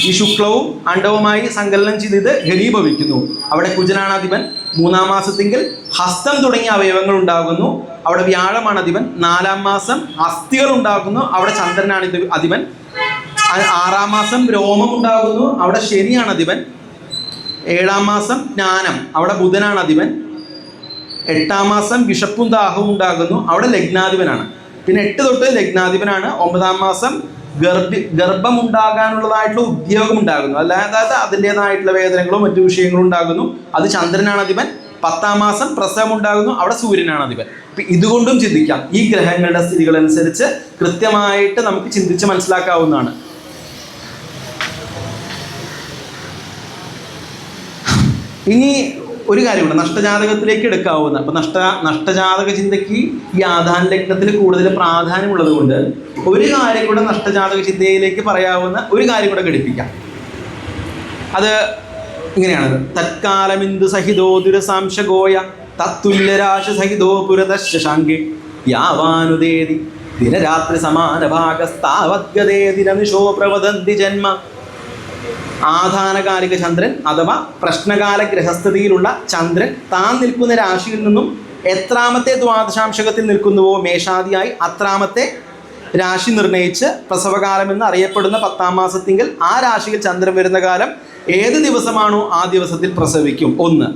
Speaker 1: ഈ ശുക്ലവും അണ്ഡവുമായി സങ്കലനം ചെയ്ത് ഘനീഭവിക്കുന്നു. അവിടെ കുജനാണ് അധിപൻ. 3ാം മാസത്തെങ്കിൽ ഹസ്തം തുടങ്ങിയ അവയവങ്ങൾ ഉണ്ടാകുന്നു. അവിടെ വ്യാഴമാണ് അധിപൻ. 4ാം മാസം അസ്ഥികൾ ഉണ്ടാകുന്നു. അവിടെ ചന്ദ്രനാണ് അധിപൻ. 6ാം മാസം രോമം ഉണ്ടാകുന്നു. അവിടെ ശനിയാണ് അധിപൻ. 7ാം മാസം ജ്ഞാനം. അവിടെ ബുധനാണ് അധിപൻ. 8ാം മാസം വിഷപ്പും ദാഹവും ഉണ്ടാകുന്നു. അവിടെ ലഗ്നാധിപനാണ്. പിന്നെ 8 തൊട്ട് ലഗ്നാധിപനാണ്. 9ാം മാസം ഗർഭമുണ്ടാകാനുള്ളതായിട്ടുള്ള ഉദ്യോഗം ഉണ്ടാകുന്നു. അതായത് അതിൻ്റെതായിട്ടുള്ള വേദനകളും മറ്റു വിഷയങ്ങളും ഉണ്ടാകുന്നു. അത് ചന്ദ്രനാണ് അധിപൻ. 10ാം മാസം പ്രസവം ഉണ്ടാകുന്നു. അവിടെ സൂര്യനാണ് അധിപൻ. അപ്പം ഇതുകൊണ്ടും ചിന്തിക്കാം. ഈ ഗ്രഹങ്ങളുടെ സ്ഥിതികളനുസരിച്ച് കൃത്യമായിട്ട് നമുക്ക് ചിന്തിച്ച് മനസ്സിലാക്കാവുന്നതാണ്. ഇനി ഒരു കാര്യമുണ്ട്, നഷ്ടജാതകത്തിലേക്ക് എടുക്കാവുന്ന. അപ്പം നഷ്ടജാതക ചിന്തയ്ക്ക് ഈ ആധാന ലഗ്നത്തിൽ കൂടുതൽ പ്രാധാന്യമുള്ളത് കൊണ്ട് ഒരു കാര്യം കൂടെ നഷ്ടജാതക ചിന്തയിലേക്ക് പറയാവുന്ന ഒരു കാര്യം കൂടെ ഘടിപ്പിക്കാം. അത് ഇങ്ങനെയാണത്: തത്കാലമിന്ദു സഹിതോ ദുരസാംശഗോയ തത്തുല്യരാശ സഹിതോ പുരതശാങ്കി യാവാനുദേതി ദിനരാത്രി സമാന ഭാഗസ്താവദ്ഗതേ ദിനനിശോ പ്രവദന്തി ജന്മ. ആധാനകാലിക ചന്ദ്രൻ അഥവാ പ്രശ്നകാല ഗ്രഹസ്ഥിതിയിലുള്ള ചന്ദ്രൻ താൻ നിൽക്കുന്ന രാശിയിൽ നിന്നും എത്രാമത്തെ ദ്വാദശാംശകത്തിൽ നിൽക്കുന്നുവോ മേഷാദിയായി അത്രാമത്തെ രാശി നിർണയിച്ച് പ്രസവകാലമെന്ന് അറിയപ്പെടുന്ന 10ാം മാസത്തിങ്കിൽ ആ രാശിയിൽ ചന്ദ്രൻ വരുന്ന കാലം ഏത് ദിവസമാണോ ആ ദിവസത്തിൽ പ്രസവിക്കും. 1.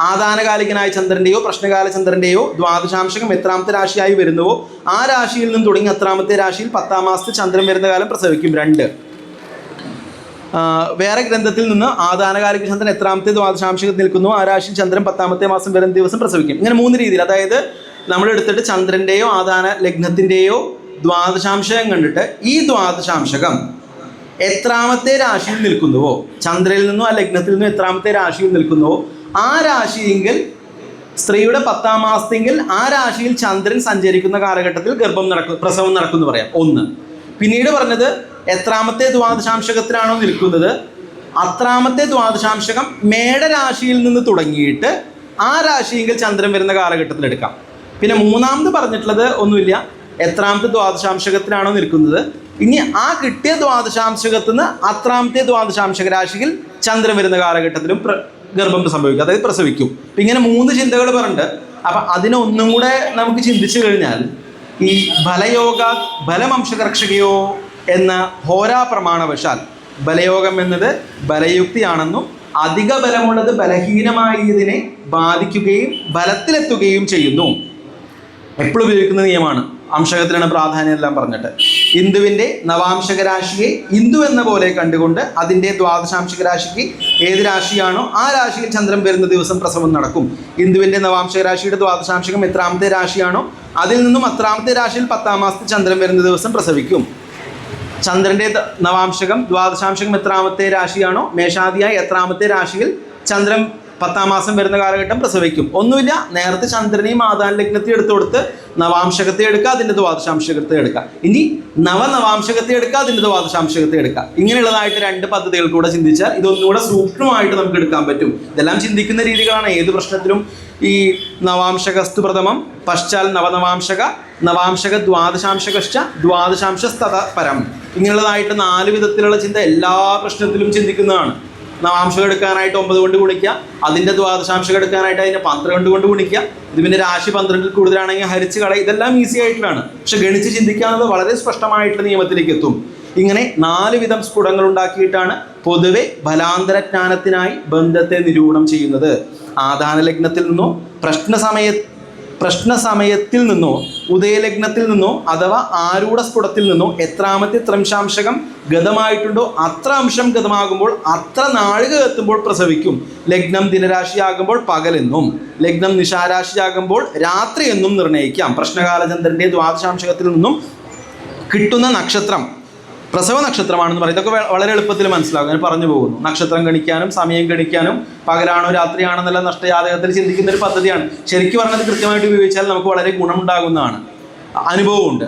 Speaker 1: ആധാനകാലികനായ ചന്ദ്രൻ്റെയോ പ്രശ്നകാല ചന്ദ്രൻ്റെയോ ദ്വാദശാംശകം എത്രാമത്തെ രാശിയായി വരുന്നുവോ ആ രാശിയിൽ നിന്നും തുടങ്ങി അത്രാമത്തെ രാശിയിൽ 10ാം മാസത്തിൽ ചന്ദ്രൻ വരുന്ന കാലം പ്രസവിക്കും. 2. വേറെ ഗ്രന്ഥത്തിൽ നിന്ന് ആധാനകാലിക ചന്ദ്രൻ എത്രാമത്തെ ദ്വാദശാംശകത്തിൽ നിൽക്കുന്നു ആ രാശിയിൽ ചന്ദ്രൻ 10ാമത്തെ മാസം വരുന്ന ദിവസം പ്രസവിക്കും. ഇങ്ങനെ 3 രീതിയിൽ, അതായത് നമ്മളെടുത്തിട്ട് ചന്ദ്രൻ്റെയോ ആധാന ലഗ്നത്തിൻ്റെയോ ദ്വാദശാംശകം കണ്ടിട്ട് ഈ ദ്വാദശാംശകം എത്രാമത്തെ രാശിയിൽ നിൽക്കുന്നുവോ, ചന്ദ്രനിൽ നിന്നോ ആ ലഗ്നത്തിൽ നിന്നോ എത്രാമത്തെ രാശിയിൽ നിൽക്കുന്നുവോ ആ രാശിയെങ്കിൽ സ്ത്രീയുടെ 10ാം മാസത്തെങ്കിൽ ആ രാശിയിൽ ചന്ദ്രൻ സഞ്ചരിക്കുന്ന കാലഘട്ടത്തിൽ പ്രസവം നടക്കുമെന്ന് പറയാം. 1. പിന്നീട് പറഞ്ഞത് എത്രാമത്തെ ദ്വാദശാംശകത്തിലാണോ നിൽക്കുന്നത് അത്രാമത്തെ ദ്വാദശാംശകം മേടരാശിയിൽ നിന്ന് തുടങ്ങിയിട്ട് ആ രാശിയെങ്കിൽ ചന്ദ്രൻ വരുന്ന കാലഘട്ടത്തിൽ എടുക്കാം. പിന്നെ 3ാമത് പറഞ്ഞിട്ടുള്ളത് ഒന്നുമില്ല, എത്രാമത്തെ ദ്വാദശാംശകത്തിലാണോ നിൽക്കുന്നത് ഇനി ആ കിട്ടിയ ദ്വാദശാംശകത്തിൽ നിന്ന് അത്രാമത്തെ ദ്വാദശാംശക രാശിയിൽ ചന്ദ്രൻ വരുന്ന കാലഘട്ടത്തിലും ഗർഭം സംഭവിക്കും, അതായത് പ്രസവിക്കും. അപ്പം ഇങ്ങനെ 3 ചിന്തകൾ പറഞ്ഞിട്ട് അപ്പം അതിനൊന്നും കൂടെ നമുക്ക് ചിന്തിച്ചു കഴിഞ്ഞാൽ ഈ ബലമംശകർഷകയോ എന്ന ഹോരാ പ്രമാണവശാൽ ബലയോഗം എന്നത് ബലയുക്തിയാണെന്നും അധിക ബലമുള്ളത് ബലഹീനമായതിനെ ബാധിക്കുകയും ബലത്തിലെത്തുകയും ചെയ്യുന്നു. എപ്പോഴും ഉപയോഗിക്കുന്ന നിയമമാണ്, അംശകത്തിലാണ് പ്രാധാന്യം എല്ലാം പറഞ്ഞിട്ട്. ഹിന്ദുവിൻ്റെ നവാംശക രാശിയെ ഹിന്ദു എന്ന പോലെ കണ്ടുകൊണ്ട് അതിൻ്റെ ദ്വാദശാംശക രാശിക്ക് ഏത് രാശിയാണോ ആ രാശിയിൽ ചന്ദ്രൻ വരുന്ന ദിവസം പ്രസവം നടക്കും. ഹിന്ദുവിൻ്റെ നവാംശക രാശിയുടെ ദ്വാദശാംശകം എത്രാമത്തെ രാശിയാണോ അതിൽ നിന്നും അത്രാമത്തെ രാശിയിൽ 10-ാം മാസത്തിൽ ചന്ദ്രൻ വരുന്ന ദിവസം പ്രസവിക്കും. ചന്ദ്രൻ്റെ നവാംശകം ദ്വാദശാംശകം എത്രാമത്തെ രാശിയാണോ മേഷാദിയായി എത്രാമത്തെ രാശിയിൽ ചന്ദ്രൻ 10-ാം മാസം വരുന്ന കാലഘട്ടം പ്രസവിക്കും. ഒന്നുമില്ല, നേരത്തെ ചന്ദ്രനെയും ആദാന ലഗ്നത്തെ എടുത്തു കൊടുത്ത് നവാംശകത്തെ എടുക്കുക, അതിൻ്റെ ദ്വാദശാംശകത്തെ എടുക്കുക. ഇനി നവനവാംശകത്തെ എടുക്കുക, അതിൻ്റെ ദ്വാദശാംശകത്തെ എടുക്കുക. ഇങ്ങനെയുള്ളതായിട്ട് 2 പദ്ധതികൾ കൂടെ ചിന്തിച്ചാൽ ഇതൊന്നുകൂടെ സൂക്ഷ്മമായിട്ട് നമുക്ക് എടുക്കാൻ പറ്റും. ഇതെല്ലാം ചിന്തിക്കുന്ന രീതികളാണ് ഏത് പ്രശ്നത്തിലും. ഈ നവാംശകസ്തു പ്രഥമം പശ്ചാൽ നവാംശക ദ്വാദശാംശകശ്ച ദ്വാദശാംശസ്തത പരം. ഇങ്ങനെയുള്ളതായിട്ട് 4 വിധത്തിലുള്ള ചിന്ത എല്ലാ പ്രശ്നത്തിലും ചിന്തിക്കുന്നതാണ്. നവാംശകം എടുക്കാനായിട്ട് 9 കൊണ്ട് ഗുണിക്കുക, അതിൻ്റെ ദ്വാദശാംശകം എടുക്കാനായിട്ട് അതിനെ 12 കൊണ്ട് ഗുണിക്കുക, ഇത് പിന്നെ രാശി 12-ൽ കൂടുതലാണെങ്കിൽ ഹരിച്ച് കളയും. ഇതെല്ലാം ഈസി ആയിട്ടുള്ളതാണ്. പക്ഷെ ഗണിച്ച് ചിന്തിക്കാവുന്നത് വളരെ സ്പഷ്ടമായിട്ടുള്ള നിയമത്തിലേക്ക് എത്തും. ഇങ്ങനെ 4 വിധം സ്ഫുടങ്ങൾ ഉണ്ടാക്കിയിട്ടാണ് പൊതുവെ ഫലാന്തരജ്ഞാനത്തിനായി ബന്ധത്തെ നിരൂപണം ചെയ്യുന്നത്. ആദാന ലഗ്നത്തിൽ നിന്നോ പ്രശ്നസമയത്തിൽ നിന്നോ ഉദയലഗ്നത്തിൽ നിന്നോ അഥവാ ആരൂഢ സ്ഫുടത്തിൽ നിന്നോ എത്രാമത്തെ ത്രംശാംശകം ഗതമായിട്ടുണ്ടോ അത്ര അംശം ഗതമാകുമ്പോൾ അത്ര നാഴിക എത്തുമ്പോൾ പ്രസവിക്കും. ലഗ്നം ദിനരാശിയാകുമ്പോൾ പകലെന്നും ലഗ്നം നിശാരാശിയാകുമ്പോൾ രാത്രി എന്നും നിർണ്ണയിക്കാം. പ്രശ്നകാലചന്ദ്രൻ്റെ ദ്വാദശാംശകത്തിൽ നിന്നും കിട്ടുന്ന നക്ഷത്രം പ്രസവ നക്ഷത്രമാണെന്ന് പറയും. ഇതൊക്കെ വളരെ എളുപ്പത്തിൽ മനസ്സിലാകും. ഞാൻ പറഞ്ഞു പോകുന്നു. നക്ഷത്രം ഗണിക്കാനും സമയം ഗണിക്കാനും പകലാണോ രാത്രിയാണെന്നുള്ള നഷ്ടജാതകത്തിൽ ചിന്തിക്കുന്ന ഒരു പദ്ധതിയാണ്. ശരിക്കും പറഞ്ഞത് കൃത്യമായിട്ട് ഉപയോഗിച്ചാൽ നമുക്ക് വളരെ ഗുണമുണ്ടാകുന്നതാണ്. അനുഭവമുണ്ട്.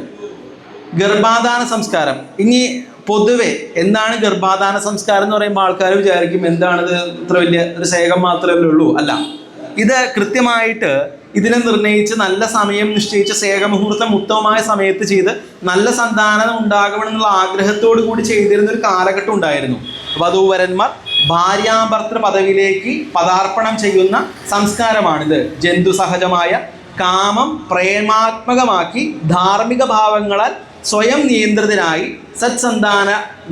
Speaker 1: ഗർഭാധാന സംസ്കാരം. ഇനി പൊതുവെ എന്താണ് ഗർഭാധാന സംസ്കാരം എന്ന് പറയുമ്പോൾ ആൾക്കാർ വിചാരിക്കും എന്താണിത്, ഇത്ര വലിയ ഒരു സേകം മാത്രമല്ലേ ഉള്ളൂ. അല്ല, ഇത് കൃത്യമായിട്ട് ഇതിനെ നിർണയിച്ച് നല്ല സമയം നിശ്ചയിച്ച് സേകമുഹൂർത്തം ഉത്തമമായ സമയത്ത് ചെയ്ത് നല്ല സന്താനം ഉണ്ടാകണമെന്നുള്ള ആഗ്രഹത്തോടു കൂടി ചെയ്തിരുന്ന ഒരു കാലഘട്ടം ഉണ്ടായിരുന്നു. വധൂവരന്മാർ ഭാര്യാഭർത്തൃ പദവിയിലേക്ക് പദാർപ്പണം ചെയ്യുന്ന സംസ്കാരമാണിത്. ജന്തു സഹജമായ കാമം പ്രേമാത്മകമാക്കി ധാർമ്മിക ഭാവങ്ങളാൽ സ്വയം നിയന്ത്രിതനായി സത്സന്താന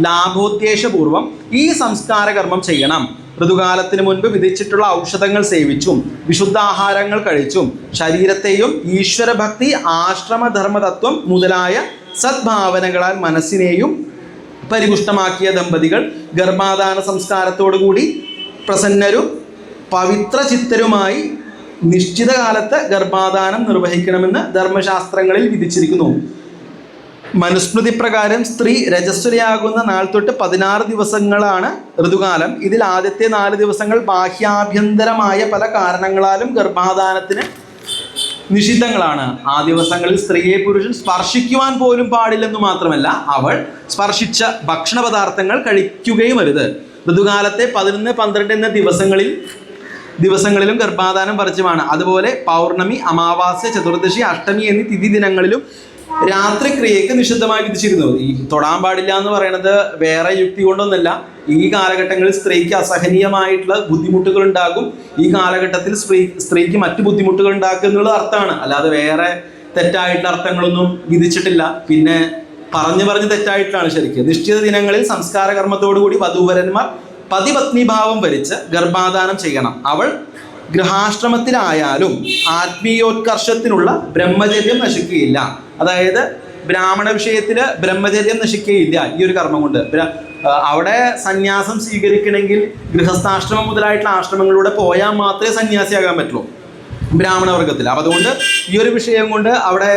Speaker 1: ലാഭോദ്ദേശപൂർവം ഈ സംസ്കാര കർമ്മം ചെയ്യണം. ഋതുകാലത്തിന് മുൻപ് വിധിച്ചിട്ടുള്ള ഔഷധങ്ങൾ സേവിച്ചും വിശുദ്ധാഹാരങ്ങൾ കഴിച്ചും ശരീരത്തെയും ഈശ്വരഭക്തി ആശ്രമധർമ്മതത്വം മുതലായ സദ്ഭാവനകളാൽ മനസ്സിനെയും പരിപുഷ്ടമാക്കിയ ദമ്പതികൾ ഗർഭാധാന സംസ്കാരത്തോടുകൂടി പ്രസന്നരും പവിത്രചിത്തരുമായി നിശ്ചിത കാലത്ത് ഗർഭാധാനം നിർവഹിക്കണമെന്ന് ധർമ്മശാസ്ത്രങ്ങളിൽ വിധിച്ചിരിക്കുന്നു. മനുസ്മൃതി പ്രകാരം സ്ത്രീ രജസ്വലയാകുന്ന നാൾ തൊട്ട് 16 ദിവസങ്ങളാണ് ഋതുകാലം. ഇതിൽ ആദ്യത്തെ 4 ദിവസങ്ങൾ ബാഹ്യാഭ്യന്തരമായ പല കാരണങ്ങളാലും ഗർഭാധാനത്തിന് നിഷിദ്ധങ്ങളാണ്. ആ ദിവസങ്ങളിൽ സ്ത്രീയെ പുരുഷൻ സ്പർശിക്കുവാൻ പോലും പാടില്ലെന്നു മാത്രമല്ല അവൾ സ്പർശിച്ച ഭക്ഷണ പദാർത്ഥങ്ങൾ കഴിക്കുകയും അരുത്. ഋതുകാലത്തെ 11, 12 എന്ന ദിവസങ്ങളിലും ഗർഭാധാനം വർജ്യമാണ്. അതുപോലെ പൗർണമി, അമാവാസ്യ, ചതുർദശി, അഷ്ടമി എന്നീ തിഥി ദിനങ്ങളിലും രാത്രി ക്രിയയ്ക്ക് നിഷിദ്ധമായി വിധിച്ചിരുന്നു. ഈ തൊടാൻ പാടില്ല എന്ന് പറയുന്നത് വേറെ യുക്തി കൊണ്ടൊന്നല്ല. ഈ കാലഘട്ടങ്ങളിൽ സ്ത്രീക്ക് അസഹനീയമായിട്ടുള്ള ബുദ്ധിമുട്ടുകൾ ഉണ്ടാകും. ഈ കാലഘട്ടത്തിൽ സ്ത്രീക്ക് മറ്റു ബുദ്ധിമുട്ടുകൾ ഉണ്ടാക്കുക എന്നുള്ള അർത്ഥമാണ്. അല്ലാതെ വേറെ തെറ്റായിട്ടുള്ള അർത്ഥങ്ങളൊന്നും വിധിച്ചിട്ടില്ല. പിന്നെ പറഞ്ഞു തെറ്റായിട്ടാണ് ശരിക്കും. നിശ്ചിത ദിനങ്ങളിൽ സംസ്കാര കർമ്മത്തോടുകൂടി വധൂവരന്മാർ പതിപത്നിഭാവം വരിച്ച് ഗർഭാധാനം ചെയ്യണം. അവൾ ഗൃഹാശ്രമത്തിലായാലും ആത്മീയോത്കർഷത്തിനുള്ള ബ്രഹ്മചര്യം നശിക്കുകയില്ല. അതായത് ബ്രാഹ്മണ വിഷയത്തിൽ ബ്രഹ്മചര്യം നശിക്കുകയില്ല ഈ ഒരു കർമ്മം കൊണ്ട്. അവിടെ സന്യാസം സ്വീകരിക്കണമെങ്കിൽ ഗൃഹസ്ഥാശ്രമം മുതലായിട്ടുള്ള ആശ്രമങ്ങളിലൂടെ പോയാൽ മാത്രമേ സന്യാസിയാകാൻ പറ്റുള്ളൂ ബ്രാഹ്മണ വർഗത്തിൽ. അപ്പം അതുകൊണ്ട് ഈ ഒരു വിഷയം കൊണ്ട് അവിടെ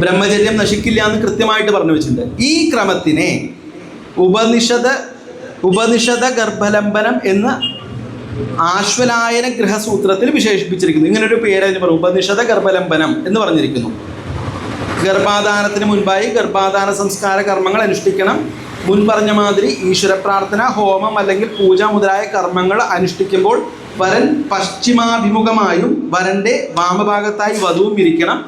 Speaker 1: ബ്രഹ്മചര്യം നശിക്കില്ല എന്ന് കൃത്യമായിട്ട് പറഞ്ഞു വെച്ചിട്ടുണ്ട്. ഈ ക്രമത്തിനെ ഉപനിഷദ ഗർഭലംബനം എന്ന് ആശ്വലായന ഗൃഹസൂത്രത്തിൽ വിശേഷിപ്പിച്ചിരിക്കുന്നു. ഇങ്ങനൊരു പേര് അതിന് പറയും, ഉപനിഷദ ഗർഭലംബനം എന്ന് പറഞ്ഞിരിക്കുന്നു. ഗർഭാധാനത്തിന് മുൻപായി ഗർഭാധാന സംസ്കാര കർമ്മങ്ങൾ അനുഷ്ഠിക്കണം. മുൻ പറഞ്ഞ മാതിരി ഈശ്വര പ്രാർത്ഥന, ഹോമം അല്ലെങ്കിൽ പൂജ മുതലായ കർമ്മങ്ങൾ അനുഷ്ഠിക്കുമ്പോൾ വരൻ പശ്ചിമാഭിമുഖമായും വരൻ്റെ വാമഭാഗത്തായി വധുവും ഇരിക്കണം.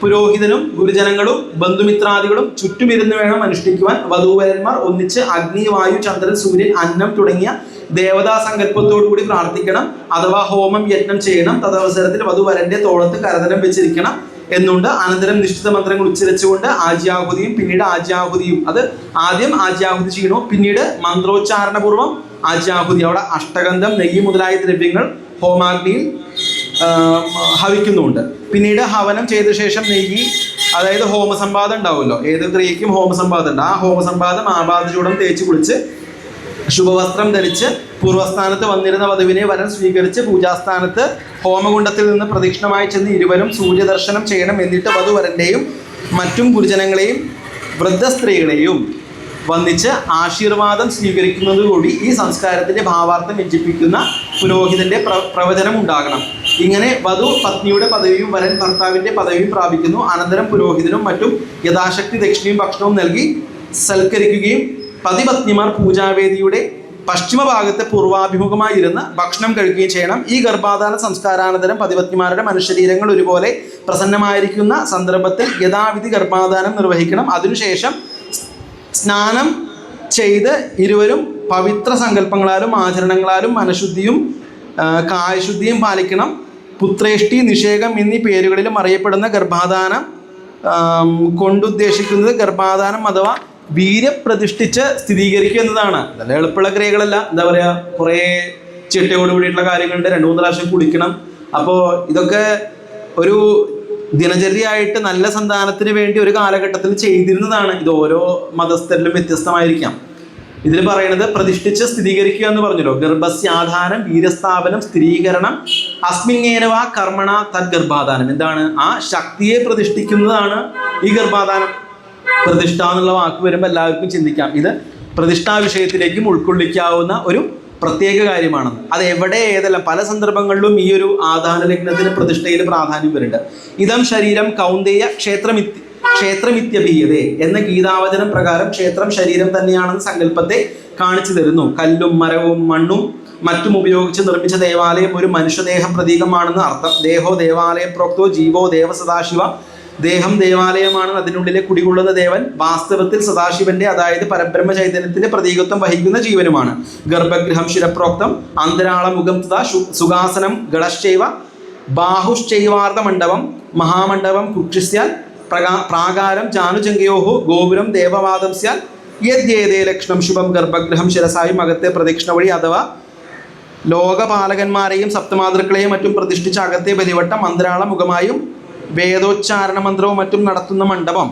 Speaker 1: പുരോഹിതനും ഗുരുജനങ്ങളും ബന്ധുമിത്രാദികളും ചുറ്റുമിരുന്ന് വേണം അനുഷ്ഠിക്കുവാൻ. വധൂവരന്മാർ ഒന്നിച്ച് അഗ്നി, വായു, ചന്ദ്രൻ, സൂര്യൻ, അന്നം തുടങ്ങിയ ദേവതാ സങ്കല്പത്തോടു കൂടി പ്രാർത്ഥിക്കണം. അഥവാ ഹോമം യജ്ഞം ചെയ്യണം. തദവസരത്തിൽ വധുവരന്റെ തോളത്ത് കരതലം വെച്ചിരിക്കണം എന്നുണ്ട്. അനന്തരം നിശ്ചിത മന്ത്രങ്ങൾ ഉച്ചരിച്ചുകൊണ്ട് ആജ്യാഹുതിയും പിന്നീട് ആജ്യാഹുതിയും, അത് ആദ്യം ആജ്യാഹുതി ചെയ്യണോ, പിന്നീട് മന്ത്രോച്ചാരണപൂർവ്വം ആജ്യാഹുതി. അവിടെ അഷ്ടഗന്ധം, നെയ്യ് മുതലായ ദ്രവ്യങ്ങൾ ഹോമാഗ്നിയിൽ ഹവിക്കുന്നുണ്ട്. പിന്നീട് ഹവനം ചെയ്ത ശേഷം നെയ്യ്, അതായത് ഹോമസമ്പാദം ഉണ്ടാവുമല്ലോ, ഏത് ക്രിയയ്ക്കും ഹോമസമ്പാദം ഉണ്ട്. ആ ഹോമസമ്പാദം ആപാദചൂടം തേച്ച് കുളിച്ച് ശുഭവസ്ത്രം ധരിച്ച് പൂർവ്വസ്ഥാനത്ത് വന്നിരുന്ന വധുവിനെ വരൻ സ്വീകരിച്ച് പൂജാസ്ഥാനത്ത് ഹോമകുണ്ടത്തിൽ നിന്ന് പ്രദക്ഷിണമായി ചെന്ന് ഇരുവരും സൂര്യദർശനം ചെയ്യണം. എന്നിട്ട് വധുവരൻ്റെയും മറ്റും ഗുരുജനങ്ങളെയും വൃദ്ധസ്ത്രീകളെയും വന്നിച്ച് ആശീർവാദം സ്വീകരിക്കുന്നതോടുകൂടി ഈ സംസ്കാരത്തിന്റെ ഭാവാർത്ഥം വ്യഞ്ചിപ്പിക്കുന്ന പുരോഹിതന്റെ പ്രവചനം ഉണ്ടാകണം. ഇങ്ങനെ വധു പത്നിയുടെ പദവിയും വരൻ ഭർത്താവിന്റെ പദവിയും പ്രാപിക്കുന്നു. അനന്തരം പുരോഹിതനും മറ്റും യഥാശക്തി ദക്ഷിണയും ഭക്ഷണവും നൽകി സൽക്കരിക്കുകയും പതിപത്നിമാർ പൂജാവേദിയുടെ പശ്ചിമഭാഗത്തെ പൂർവാഭിമുഖമായി ഇരുന്ന് ഭക്ഷണം കഴിക്കുകയും ചെയ്യണം. ഈ ഗർഭാധാന സംസ്കാരാനന്തരം പതിപത്നിമാരുടെ മനുഷ്യരീരങ്ങൾ ഒരുപോലെ പ്രസന്നമായിരിക്കുന്ന സന്ദർഭത്തിൽ യഥാവിധി ഗർഭാധാനം നിർവഹിക്കണം. അതിനുശേഷം സ്നാനം ചെയ്ത് ഇരുവരും പവിത്ര സങ്കല്പങ്ങളാലും ആചരണങ്ങളാലും മനഃശുദ്ധിയും കായശുദ്ധിയും പാലിക്കണം. പുത്രേഷ്ടി, നിഷേകം എന്നീ പേരുകളിലും അറിയപ്പെടുന്ന ഗർഭാധാനം കൊണ്ടുദ്ദേശിക്കുന്നത് ഗർഭാധാനം അഥവാ വീര്യപ്രതിഷ്ഠിച്ച് സ്ഥിരീകരിക്കുക എന്നതാണ്. നല്ല എളുപ്പമുള്ള ക്രിയകളല്ല. എന്താ പറയുക, കുറേ ചിട്ടയോട് കൂടിയിട്ടുള്ള കാര്യങ്ങളുണ്ട്. 2-3 പ്രാവശ്യം കുളിക്കണം. അപ്പോൾ ഇതൊക്കെ ഒരു ദിനചര്യയായിട്ട് നല്ല സന്താനത്തിന് വേണ്ടി ഒരു കാലഘട്ടത്തിൽ ചെയ്തിരുന്നതാണ്. ഇത് ഓരോ മതസ്ഥരിലും വ്യത്യസ്തമായിരിക്കാം. ഇതിൽ പറയുന്നത് പ്രതിഷ്ഠിച്ച് സ്ഥിരീകരിക്കുക എന്ന് പറഞ്ഞല്ലോ. ഗർഭസ്യാധാനം, വീര്യസ്ഥാപനം, സ്ഥിരീകരണം, അസ്മിങ്ങേനവ കർമ്മണ തദ് ഗർഭാധാനം. എന്താണ്? ആ ശക്തിയെ പ്രതിഷ്ഠിക്കുന്നതാണ് ഈ ഗർഭാധാനം. പ്രതിഷ്ഠ എന്നുള്ള വാക്ക് വരുമ്പോൾ എല്ലാവർക്കും ചിന്തിക്കാം ഇത് പ്രതിഷ്ഠാ വിഷയത്തിലേക്കും ഉൾക്കൊള്ളിക്കാവുന്ന ഒരു പ്രത്യേക കാര്യമാണെന്ന്. അത് എവിടെ ഏതെല്ലാം പല സന്ദർഭങ്ങളിലും ഈ ഒരു ആധാന ലഗ്നത്തിന് പ്രതിഷ്ഠയിൽ പ്രാധാന്യം വരുന്നുണ്ട്. ഇതം ശരീരം കൗന്ദേയ ക്ഷേത്രമിത്യഭീയതേ എന്ന ഗീതാവചനം പ്രകാരം ക്ഷേത്രം ശരീരം തന്നെയാണെന്ന സങ്കല്പത്തെ കാണിച്ചു തരുന്നു. കല്ലും മരവും മണ്ണും മറ്റും ഉപയോഗിച്ച് നിർമ്മിച്ച ദേവാലയം ഒരു മനുഷ്യദേഹ പ്രതീകമാണെന്ന് അർത്ഥം. ദേഹോ ദേവാലയം പ്രോക്തോ ജീവോ ദേവ സദാശിവ. ദേഹം ദേവാലയമാണ്, അതിനുള്ളിലെ കുടികൊള്ളുന്ന ദേവൻ വാസ്തവത്തിൽ സദാശിവന്റെ, അതായത് പരബ്രഹ്മ ചൈതന്യത്തിന്റെ പ്രതീകത്വം വഹിക്കുന്ന ജീവനുമാണ്. ഗർഭഗൃഹം ശിരപ്രോക്തം, അന്തരാളമുഖം തഥാ സുഖാസനം ഗണശ്ചൈവ, ബാഹുശ്ചൈവാർദ്ധ മണ്ഡപം, മഹാമണ്ഡപം കുക്ഷിസ്യാൽ, പ്രാകാരം ജാനുജംഗയോഹോ, ഗോപുരം ദേവവാദം സ്യാൽ. യദ്യേതേ ലക്ഷണം ശുഭം ഗർഭഗൃഹം ശിരസായും അകത്തെ പ്രദക്ഷിണ വഴി അഥവാ ലോകപാലകന്മാരെയും സപ്തമാതൃക്കളെയും മറ്റും പ്രതിഷ്ഠിച്ച അകത്തെ ബലിവട്ടം അന്തരാളമുഖമായും വേദോച്ചാരണ മന്ത്രവും മറ്റും നടത്തുന്ന മണ്ഡപം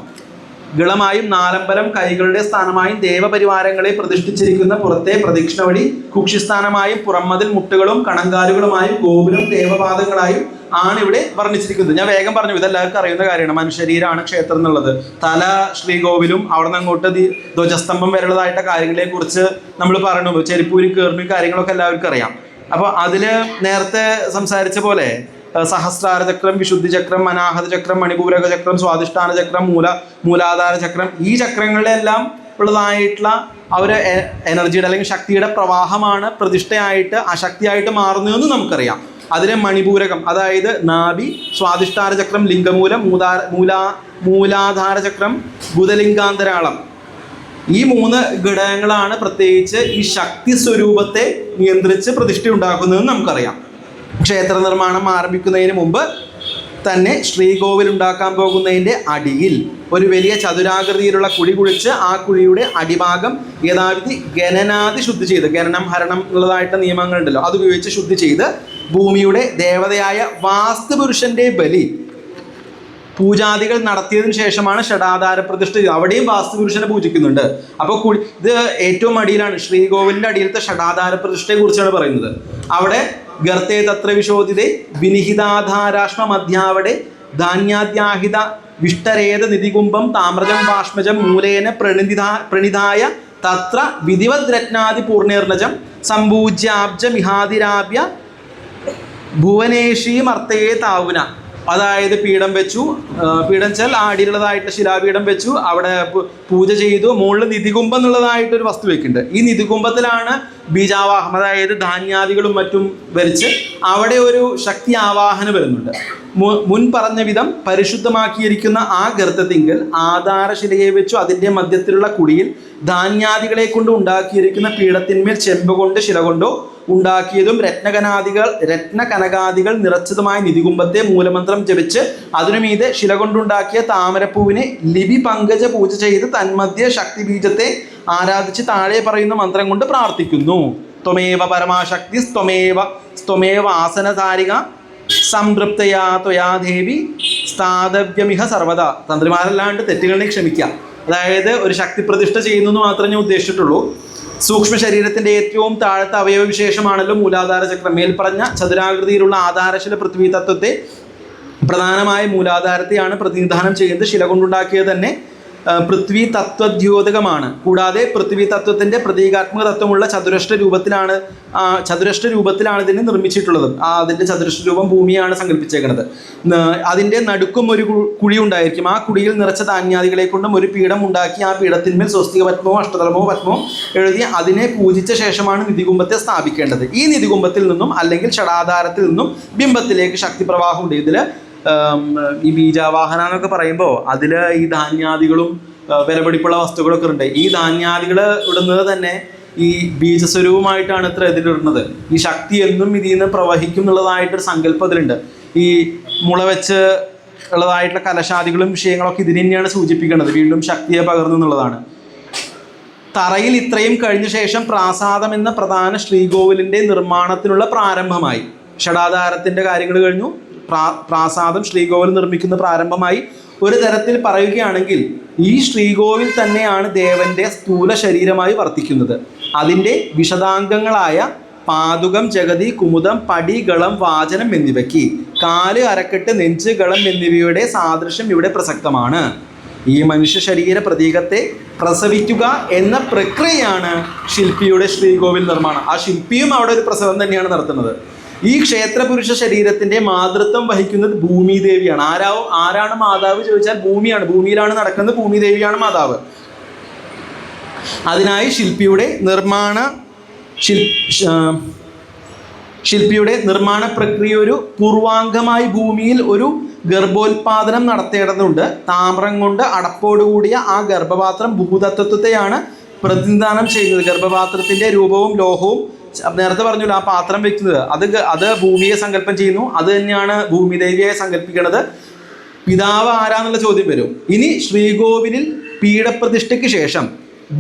Speaker 1: ഗളമായും നാലമ്പലം കൈകളുടെ സ്ഥാനമായും ദേവപരിവാരങ്ങളെ പ്രതിഷ്ഠിച്ചിരിക്കുന്ന പുറത്തെ പ്രദക്ഷിണ വഴി കുക്ഷിസ്ഥാനമായും പുറംമതിൽ മുട്ടുകളും കണങ്കാലുകളുമായും ഗോപുരം ദേവപാദങ്ങളായും ആണ് ഇവിടെ വർണ്ണിച്ചിരിക്കുന്നത്. ഞാൻ വേഗം പറഞ്ഞു, ഇതെല്ലാവർക്കും അറിയുന്ന കാര്യമാണ്. മനുഷ്യരീരാണ് ക്ഷേത്രം എന്നുള്ളത്. തല ശ്രീകോവിലും അവിടെ നിന്ന് അങ്ങോട്ട് ധ്വജസ്തംഭം വരെയുള്ളതായിട്ട് കാര്യങ്ങളെ കുറിച്ച് നമ്മൾ പറഞ്ഞു. ചെരിപ്പൂരി കയറുന്ന കാര്യങ്ങളൊക്കെ എല്ലാവർക്കും അറിയാം. അപ്പോൾ അതിൽ നേരത്തെ സംസാരിച്ച പോലെ സഹസ്രാര ചക്രം, വിശുദ്ധി ചക്രം, അനാഹത ചക്രം, മണിപൂരക ചക്രം, സ്വാധിഷ്ഠാന ചക്രം, മൂലാധാര ചക്രം, ഈ ചക്രങ്ങളിലെല്ലാം ഉള്ളതായിട്ടുള്ള ആ ഒരു എനർജിയുടെ അല്ലെങ്കിൽ ശക്തിയുടെ പ്രവാഹമാണ് പ്രതിഷ്ഠയായിട്ട് അശക്തിയായിട്ട് മാറുന്നതെന്ന് നമുക്കറിയാം. അതിലെ മണിപൂരകം, അതായത് നാഭി, സ്വാധിഷ്ഠാന ചക്രം, ലിംഗമൂലം, മൂലാധാര ചക്രം, ബുധലിംഗാന്തരാളം, ഈ 3 ഘടകങ്ങളാണ് പ്രത്യേകിച്ച് ഈ ശക്തി സ്വരൂപത്തെ നിയന്ത്രിച്ച് പ്രതിഷ്ഠ ഉണ്ടാക്കുന്നതെന്ന് നമുക്കറിയാം. ക്ഷേത്ര നിർമ്മാണം ആരംഭിക്കുന്നതിന് മുമ്പ് തന്നെ ശ്രീകോവിൽ ഉണ്ടാക്കാൻ പോകുന്നതിൻ്റെ അടിയിൽ ഒരു വലിയ ചതുരാകൃതിയിലുള്ള കുഴി കുഴിച്ച് ആ കുഴിയുടെ അടിഭാഗം യഥാവിധി ഗണനാദി ശുദ്ധി ചെയ്ത്, ഗണനം ഹരണം ഉള്ളതായിട്ട് നിയമങ്ങളുണ്ടല്ലോ, അത് ഉപയോഗിച്ച് ശുദ്ധി ചെയ്ത് ഭൂമിയുടെ ദേവതയായ വാസ്തുപുരുഷന്റെ ബലി പൂജാദികൾ നടത്തിയതിനു ശേഷമാണ് ഷഡാധാര പ്രതിഷ്ഠ. അവിടെയും വാസ്തുപുരുഷനെ പൂജിക്കുന്നുണ്ട്. അപ്പോൾ ഇത് ഏറ്റവും അടിയിലാണ്, ശ്രീകോവിലിൻ്റെ അടിയിലത്തെ ഷഡാധാര പ്രതിഷ്ഠയെ കുറിച്ചാണ് പറയുന്നത്. അവിടെ ഗർത്തേ തത്ര വിശോധിതേ വിനിഹിതാധാരാഷ്മ മധ്യാവടെ ധാന്യാദ്യാഹിത വിഷ്ടരേത നിധികുംഭം താമ്രജം വാഷ്മജം മൂലേന പ്രണിധായ തത്ര വിധിവദ്രത്നാദി പൂർണ്ണേർണജം സമ്പൂജ്യാബ്ജമിഹാതിരാഭ്യ ഭുവനേഷീം അർത്ഥയെ താവുന. അതായത് പീഠം വെച്ചു, പീഠം വെച്ചാൽ ആ അടിയിലുള്ളതായിട്ട് ശിലാപീഠം വെച്ചു, അവിടെ പൂജ ചെയ്തു. മുകളിൽ നിധികുംഭം എന്നുള്ളതായിട്ടൊരു വസ്തു വെക്കുന്നുണ്ട്. ഈ നിധികുംഭത്തിലാണ് ബീജാവാഹം, അതായത് ധാന്യാദികളും മറ്റും വരിച്ച് അവിടെ ഒരു ശക്തി ആവാഹനം വരുന്നുണ്ട്. മുൻ പറഞ്ഞ വിധം പരിശുദ്ധമാക്കിയിരിക്കുന്ന ആ ഗർത്തത്തിങ്കൽ ആധാരശിലയെ വെച്ചു അതിൻ്റെ മധ്യത്തിലുള്ള കുടിയിൽ ധാന്യാദികളെ കൊണ്ട് ഉണ്ടാക്കിയിരിക്കുന്ന പീഠത്തിന്മേൽ ചെമ്പ് കൊണ്ട് ശില കൊണ്ടോ ഉണ്ടാക്കിയതും രത്നകനകാദികൾ നിറച്ചതുമായ നിധികുംഭത്തെ മൂലമന്ത്രം ജപിച്ച് അതിനുമീതെ ശില കൊണ്ടുണ്ടാക്കിയ താമരപ്പൂവിനെ ലിപി പങ്കജ പൂജ ചെയ്ത് തന്മധ്യ ശക്തിബീജത്തെ ആരാധിച്ച് താഴെ പറയുന്ന മന്ത്രം കൊണ്ട് പ്രാർത്ഥിക്കുന്നു. ത്വമേവ പരമാശക്തി സ്ത്വമേവ ആസനധാരിക സംതൃപ്തയാ ത്വയാ ദേവി സ്ഥാതവ്യമിഹ സർവദാ. തന്ത്രിമാരല്ലാണ്ട് തെറ്റുകളെ ക്ഷമിക്കാം. അതായത് ഒരു ശക്തി പ്രതിഷ്ഠ ചെയ്യുന്നു എന്ന് മാത്രമേ ഞാൻ ഉദ്ദേശിച്ചിട്ടുള്ളൂ. സൂക്ഷ്മ ശരീരത്തിൻ്റെ ഏറ്റവും താഴത്തെ അവയവവിശേഷമാണല്ലോ മൂലാധാര ചക്രം. മേൽപ്പറഞ്ഞ ചതുരാകൃതിയിലുള്ള ആധാരശില പൃഥ്വി തത്വത്തെ, പ്രധാനമായ മൂലാധാരത്തെയാണ് പ്രതിനിധാനം ചെയ്യുന്നത്. ശില കൊണ്ടുണ്ടാക്കിയത് തന്നെ പൃഥ്വി തത്വദ്യോതകമാണ്. കൂടാതെ പൃഥ്വി തത്വത്തിൻ്റെ പ്രതീകാത്മക തത്വമുള്ള ചതുരഷ്ട്ര രൂപത്തിലാണ് ഇതിനെ നിർമ്മിച്ചിട്ടുള്ളത്. അതിൻ്റെ ചതുരഷ്ട്ര രൂപം ഭൂമിയാണ് സങ്കല്പിച്ചേക്കുന്നത്. അതിൻ്റെ നടുക്കും ഒരു കുഴി ഉണ്ടായിരിക്കും. ആ കുഴിയിൽ നിറച്ച ധാന്യാദികളെ കൊണ്ടും ഒരു പീഠം ഉണ്ടാക്കി ആ പീഠത്തിന്മേൽ സ്വസ്തിക പത്മമോ അഷ്ടതലമോ പത്മമോ എഴുതി അതിനെ പൂജിച്ച ശേഷമാണ് നിധികുംഭത്തെ സ്ഥാപിക്കേണ്ടത്. ഈ നിധികുംഭത്തിൽ നിന്നും അല്ലെങ്കിൽ ഷടാധാരത്തിൽ നിന്നും ബിംബത്തിലേക്ക് ശക്തി പ്രവാഹമുണ്ട്. ഇതിൽ ഈ ബീജാവാഹന എന്നൊക്കെ പറയുമ്പോൾ അതിൽ ഈ ധാന്യാദികളും വിലപിടിപ്പുള്ള വസ്തുക്കളൊക്കെ ഉണ്ട്. ഈ ധാന്യാദികൾ ഇടുന്നത് തന്നെ ഈ ബീജസ്വരൂപമായിട്ടാണ് ഇത്ര ഇതിലിടുന്നത്. ഈ ശക്തി എന്നും ഇതിൽ നിന്ന് പ്രവഹിക്കും എന്നുള്ളതായിട്ടൊരു സങ്കല്പം അതിലുണ്ട്. ഈ മുള വെച്ച് ഉള്ളതായിട്ടുള്ള കലശാദികളും വിഷയങ്ങളൊക്കെ ഇതിന് തന്നെയാണ് സൂചിപ്പിക്കുന്നത്. വീണ്ടും ശക്തിയെ പകർന്നു എന്നുള്ളതാണ്. തറയിൽ ഇത്രയും കഴിഞ്ഞ ശേഷം പ്രാസാദം എന്ന പ്രധാന ശ്രീകോവിലിൻ്റെ നിർമ്മാണത്തിനുള്ള പ്രാരംഭമായി. ഷടാധാരത്തിൻ്റെ കാര്യങ്ങൾ കഴിഞ്ഞു. പ്രാസാദം ശ്രീകോവിൽ നിർമ്മിക്കുന്ന പ്രാരംഭമായി. ഒരു തരത്തിൽ പറയുകയാണെങ്കിൽ ഈ ശ്രീകോവിൽ തന്നെയാണ് ദേവന്റെ സ്ഥൂല ശരീരമായി വർത്തിക്കുന്നത്. അതിൻ്റെ വിശദാംഗങ്ങളായ പാതുകം, ജഗതി, കുമുദം, പടി, ഗളം, വാചനം എന്നിവയ്ക്ക് കാല്, അരക്കെട്ട്, നെഞ്ച്, ഗളം എന്നിവയുടെ സാദൃശ്യം ഇവിടെ പ്രസക്തമാണ്. ഈ മനുഷ്യ ശരീര പ്രതീകത്തെ പ്രസവിക്കുക എന്ന പ്രക്രിയയാണ് ശില്പിയുടെ ശ്രീകോവിൽ നിർമ്മാണം. ആ ശില്പിയും അവിടെ ഒരു പ്രസവം തന്നെയാണ് നടത്തുന്നത്. ഈ ക്ഷേത്രപുരുഷ ശരീരത്തിൻ്റെ മാതൃത്വം വഹിക്കുന്നത് ഭൂമിദേവിയാണ്. ആരാണ് മാതാവ് ചോദിച്ചാൽ ഭൂമിയാണ്. ഭൂമിയിലാണ് നടക്കുന്നത്. ഭൂമിദേവിയാണ് മാതാവ്. അതിനായി ശില്പിയുടെ നിർമ്മാണ പ്രക്രിയ ഒരു പൂർവാംഗമായി ഭൂമിയിൽ ഒരു ഗർഭോത്പാദനം നടത്തേണ്ടതുണ്ട്. താമ്രം കൊണ്ട് അടപ്പോടുകൂടിയ ആ ഗർഭപാത്രം ഭൂതത്വത്തെയാണ് പ്രതിനിധാനം ചെയ്യുന്നത്. ഗർഭപാത്രത്തിൻ്റെ രൂപവും ലോഹവും നേരത്തെ പറഞ്ഞല്ലോ, ആ പാത്രം വെക്കുന്നത് അത് ഭൂമിയെ സങ്കല്പം ചെയ്യുന്നു. അത് തന്നെയാണ് ഭൂമിദേവിയെ സങ്കല്പിക്കുന്നത്. പിതാവ് ആരാന്നുള്ള ചോദ്യം വരും. ഇനി ശ്രീകോവിലിൽ പീഠപ്രതിഷ്ഠയ്ക്ക് ശേഷം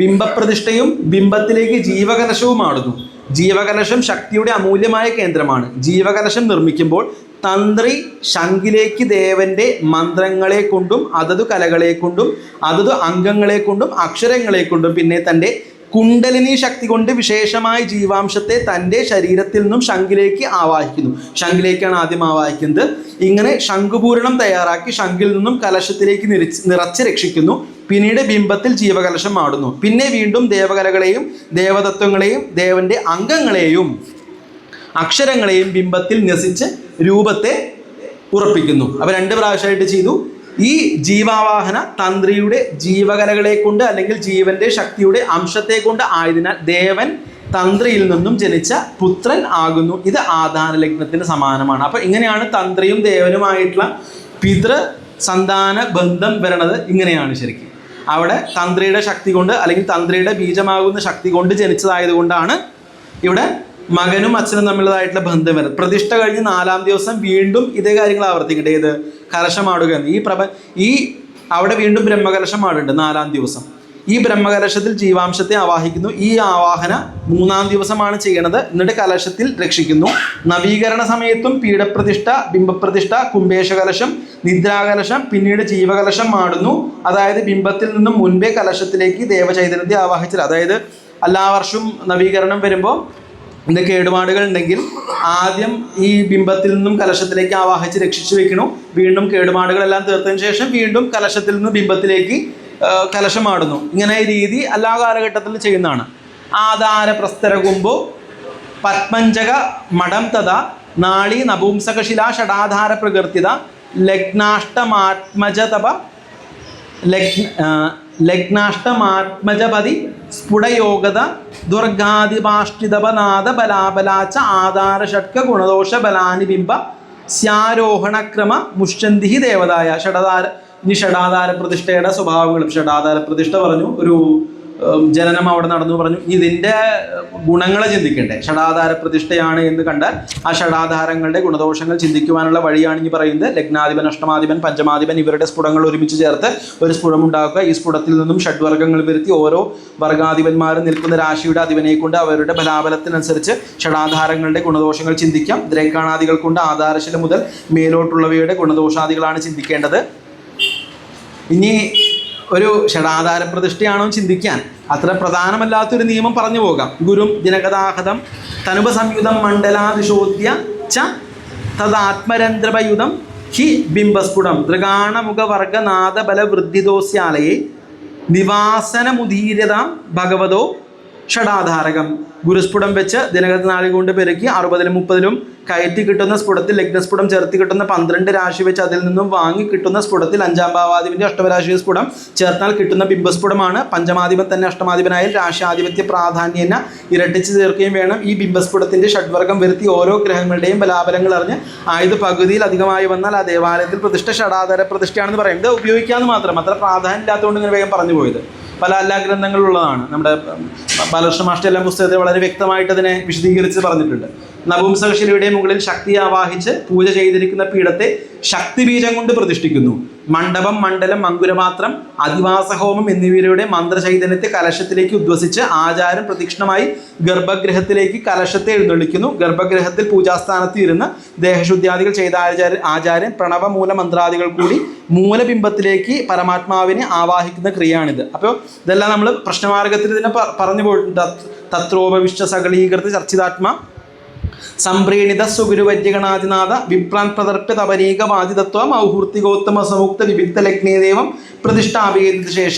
Speaker 1: ബിംബപ്രതിഷ്ഠയും ബിംബത്തിലേക്ക് ജീവകലശവും ആടുന്നു. ജീവകലശം ശക്തിയുടെ അമൂല്യമായ കേന്ദ്രമാണ്. ജീവകലശം നിർമ്മിക്കുമ്പോൾ തന്ത്രി ശംഖിലേക്ക് ദേവന്റെ മന്ത്രങ്ങളെ കൊണ്ടും അതതു കലകളെ കൊണ്ടും അതതു അംഗങ്ങളെ കൊണ്ടും അക്ഷരങ്ങളെ കൊണ്ടും പിന്നെ തൻ്റെ കുണ്ടലിനി ശക്തി കൊണ്ട് വിശേഷമായ ജീവാംശത്തെ തൻ്റെ ശരീരത്തിൽ നിന്നും ശംഖിലേക്ക് ആവാഹിക്കുന്നു. ശംഖിലേക്കാണ് ആദ്യം ആവാഹിക്കുന്നത്. ഇങ്ങനെ ശംഖുപൂരണം തയ്യാറാക്കി ശംഖിൽ നിന്നും കലശത്തിലേക്ക് നിറച്ച് രക്ഷിക്കുന്നു. പിന്നീട് ബിംബത്തിൽ ജീവകലശം ആടുന്നു. പിന്നെ വീണ്ടും ദേവകലകളെയും ദേവതത്വങ്ങളെയും ദേവന്റെ അംഗങ്ങളെയും അക്ഷരങ്ങളെയും ബിംബത്തിൽ ന്യസിച്ച് രൂപത്തെ ഉറപ്പിക്കുന്നു. അപ്പോൾ 2 പ്രാവശ്യമായിട്ട് ചെയ്തു. ഈ ജീവാവാഹന തന്ത്രിയുടെ ജീവകലകളെ കൊണ്ട് അല്ലെങ്കിൽ ജീവന്റെ ശക്തിയുടെ അംശത്തെ കൊണ്ട് ആയതിനാൽ ദേവൻ തന്ത്രിയിൽ നിന്നും ജനിച്ച പുത്രൻ ആകുന്നു. ഇത് ആധാന ലഗ്നത്തിന് സമാനമാണ്. അപ്പോൾ ഇങ്ങനെയാണ് തന്ത്രിയും ദേവനുമായിട്ടുള്ള പിതൃ സന്താന ബന്ധം വരണത്. ഇങ്ങനെയാണ് ശരിക്കും. അവിടെ തന്ത്രിയുടെ ശക്തി കൊണ്ട് അല്ലെങ്കിൽ തന്ത്രിയുടെ ബീജമാകുന്ന ശക്തി കൊണ്ട് ജനിച്ചതായതുകൊണ്ടാണ് ഇവിടെ മകനും അച്ഛനും തമ്മിലുള്ളതായിട്ടുള്ള ബന്ധം വരുന്നത്. പ്രതിഷ്ഠ കഴിഞ്ഞ് 4-ാം ദിവസം വീണ്ടും ഇതേ കാര്യങ്ങൾ ആവർത്തിക്കട്ടെ. ഇത് കലശമാടുക എന്ന് ഈ അവിടെ വീണ്ടും ബ്രഹ്മകലശമാടുണ്ട് 4-ാം ദിവസം. ഈ ബ്രഹ്മകലശത്തിൽ ജീവാംശത്തെ ആവാഹിക്കുന്നു. ഈ ആവാഹന 3-ാം ദിവസമാണ് ചെയ്യണത്. എന്നിട്ട് കലശത്തിൽ രക്ഷിക്കുന്നു. നവീകരണ സമയത്തും പീഠപ്രതിഷ്ഠ, ബിംബപ്രതിഷ്ഠ, കുംഭേശകലശം, നിദ്രാകലശം, പിന്നീട് ജീവകലശം ആടുന്നു. അതായത് ബിംബത്തിൽ നിന്നും മുൻപേ കലശത്തിലേക്ക് ദേവചൈതന്യത്തെ ആവാഹിച്ചത്. അതായത് എല്ലാ വർഷവും നവീകരണം വരുമ്പോൾ ഇതിൻ്റെ കേടുപാടുകൾ ഉണ്ടെങ്കിൽ ആദ്യം ഈ ബിംബത്തിൽ നിന്നും കലശത്തിലേക്ക് ആവാഹിച്ച് രക്ഷിച്ചു വെക്കണം. വീണ്ടും കേടുപാടുകളെല്ലാം തീർത്തതിന് ശേഷം വീണ്ടും കലശത്തിൽ നിന്ന് ബിംബത്തിലേക്ക് കലശമാടുന്നു. ഇങ്ങനെ രീതി എല്ലാ കാലഘട്ടത്തിലും ചെയ്യുന്നതാണ്. ആധാര പ്രസ്തരകുമ്പോ പത്മഞ്ചക മഠം തഥ നാളി നപുംസകശില ഷടാധാര പ്രകീർത്തിത ലഗ്നാഷ്ടമാത്മജപതി സ്ഫുടയോഗത ദുർഗാദിപാഷ്ടിതപനാദ ബലാബലാച്ച ആധാര ഷട്ക ഗുണദോഷ ബലാനി ബിംബ സ്യാരോഹണക്രമ മുഷ്യന്തി ദേവതായ. ഷടാധാര പ്രതിഷ്ഠയുടെ സ്വഭാവങ്ങളും, ഷടാധാര പ്രതിഷ്ഠ പറഞ്ഞു, ഒരു ജനനം അവിടെ നടന്നു പറഞ്ഞു. ഇതിൻ്റെ ഗുണങ്ങളെ ചിന്തിക്കണ്ടേ? ഷടാധാര പ്രതിഷ്ഠയാണ് എന്ന് കണ്ടാൽ ആ ഷടാധാരങ്ങളുടെ ഗുണദോഷങ്ങൾ ചിന്തിക്കുവാനുള്ള വഴിയാണ് ഇനി പറയുന്നത്. ലഗ്നാധിപൻ, അഷ്ടമാധിപൻ, പഞ്ചമാധിപൻ ഇവരുടെ സ്ഫുടങ്ങൾ ഒരുമിച്ച് ചേർത്ത് ഒരു സ്ഫുടം ഉണ്ടാക്കുക. ഈ സ്ഫുടത്തിൽ നിന്നും ഷഡ്വർഗ്ഗങ്ങൾ വരുത്തി ഓരോ വർഗാധിപന്മാരും നിൽക്കുന്ന രാശിയുടെ അധിപനെ കൊണ്ട് അവരുടെ ബലാബലത്തിനനുസരിച്ച് ഷടാധാരങ്ങളുടെ ഗുണദോഷങ്ങൾ ചിന്തിക്കാം. ദ്രേക്കാണാദികൾ കൊണ്ട് ആധാരശില മുതൽ മേലോട്ടുള്ളവയുടെ ഗുണദോഷാദികളാണ് ചിന്തിക്കേണ്ടത്. ഇനി ഒരു ഷടാധാര പ്രതിഷ്ഠയാണോ ചിന്തിക്കാൻ അത്ര പ്രധാനമല്ലാത്തൊരു നിയമം പറഞ്ഞു പോകാം. ഗുരും ദിനഗതാഹതം തനുപസംയുതം മണ്ഡലാദിശോദ്യ ച തദാത്മരന്ധ്രപയുധം ഹി ബിംബസ്ഫുടം ദൃഗാണമുഖവർഗനാഥബലവൃദ്ധിദോസ്യാലയെ നിവാസനമുദീര്യത ഭഗവതോ ഷടാധാരകം. ഗുരുസ്ഫുടം വെച്ച് ദിനഗത നാളി കൊണ്ട് പെരുക്കി 60-ലും 30-ലും കയറ്റി കിട്ടുന്ന സ്ഫുടത്തിൽ ലഗ്നസ്ഫുടം ചേർത്തി കിട്ടുന്ന 12 രാശി വെച്ച് അതിൽ നിന്നും വാങ്ങി കിട്ടുന്ന സ്ഫുടത്തിൽ 5-ാം ഭാവാധിപന്റെ അഷ്ടമരാശി സ്ഫുടം ചേർത്താൽ കിട്ടുന്ന ബിംബസ്ഫുടമാണ്. പഞ്ചമാധിപൻ തന്നെ അഷ്ടമാധിപനായാൽ രാശിയാധിപത്യ പ്രാധാന്യേന ഇരട്ടിച്ച് ചേർക്കുകയും വേണം. ഈ ബിംബസ്ഫുടത്തിന്റെ ഷഡ്വർഗം വരുത്തി ഓരോ ഗ്രഹങ്ങളുടെയും ബലാബലങ്ങൾ അറിഞ്ഞ് ആയത് പകുതിയിൽ അധികമായി വന്നാൽ ആ ദേവാലയത്തിൽ പ്രതിഷ്ഠ ഷടാധാര പ്രതിഷ്ഠയാണെന്ന് പറയും. ഇത് ഉപയോഗിക്കാമെന്ന് മാത്രം, അത്ര പ്രാധാന്യം ഇല്ലാത്തതുകൊണ്ട് ഇങ്ങനെ വേഗം പറഞ്ഞു പോയത്. പല എല്ലാ ഗ്രന്ഥങ്ങളിലുള്ളതാണ്. നമ്മുടെ ബാലകൃഷ്ണ മാസ്റ്റർ എല്ലാം പുസ്തകത്തിൽ വളരെ വ്യക്തമായിട്ട് അതിനെ വിശദീകരിച്ച് പറഞ്ഞിട്ടുണ്ട്. നപുംസകശിലയുടെ മുകളിൽ ശക്തി ആവാഹിച്ച് പൂജ ചെയ്തിരിക്കുന്ന പീഠത്തെ ശക്തിബീജം കൊണ്ട് പ്രതിഷ്ഠിക്കുന്നു. മണ്ഡപം, മണ്ഡലം, അങ്കുരപാത്രം, അധിവാസഹോമം എന്നിവയുടെ മന്ത്രചൈതന്യത്തെ കലശത്തിലേക്ക് ഉദ്വസിച്ച് ആചാരം പ്രദക്ഷിണമായി ഗർഭഗൃഹത്തിലേക്ക് കലശത്തെ എഴുന്നള്ളിക്കുന്നു. ഗർഭഗൃഹത്തിൽ പൂജാസ്ഥാനത്ത് ഇരുന്ന് ദേഹശുദ്ധ്യാദികൾ ചെയ്ത ആചാര്യൻ പ്രണവമൂല മന്ത്രാദികൾ കൂടി മൂലബിംബത്തിലേക്ക് പരമാത്മാവിനെ ആവാഹിക്കുന്ന ക്രിയയാണിത്. അപ്പോൾ ഇതെല്ലാം നമ്മൾ പ്രശ്നമാർഗത്തിൽ ഇതിനെ പറഞ്ഞു പോയിട്ടുണ്ട്. തത്രോപവിഷ്ട സകളീകൃത ചർച്ചിതാത്മ സംപ്രീണിത സുഗുരുവര്യഗണാദിനാഥ വിപ്രാൻ പ്രതർപ്യത അപരീകവാദിതത്വ മൗഹൂർത്തികോത്തമ സമുക്ത വിവിക്ത ലഗ്നേദേവം പ്രതിഷ്ഠാപീത ശേഷ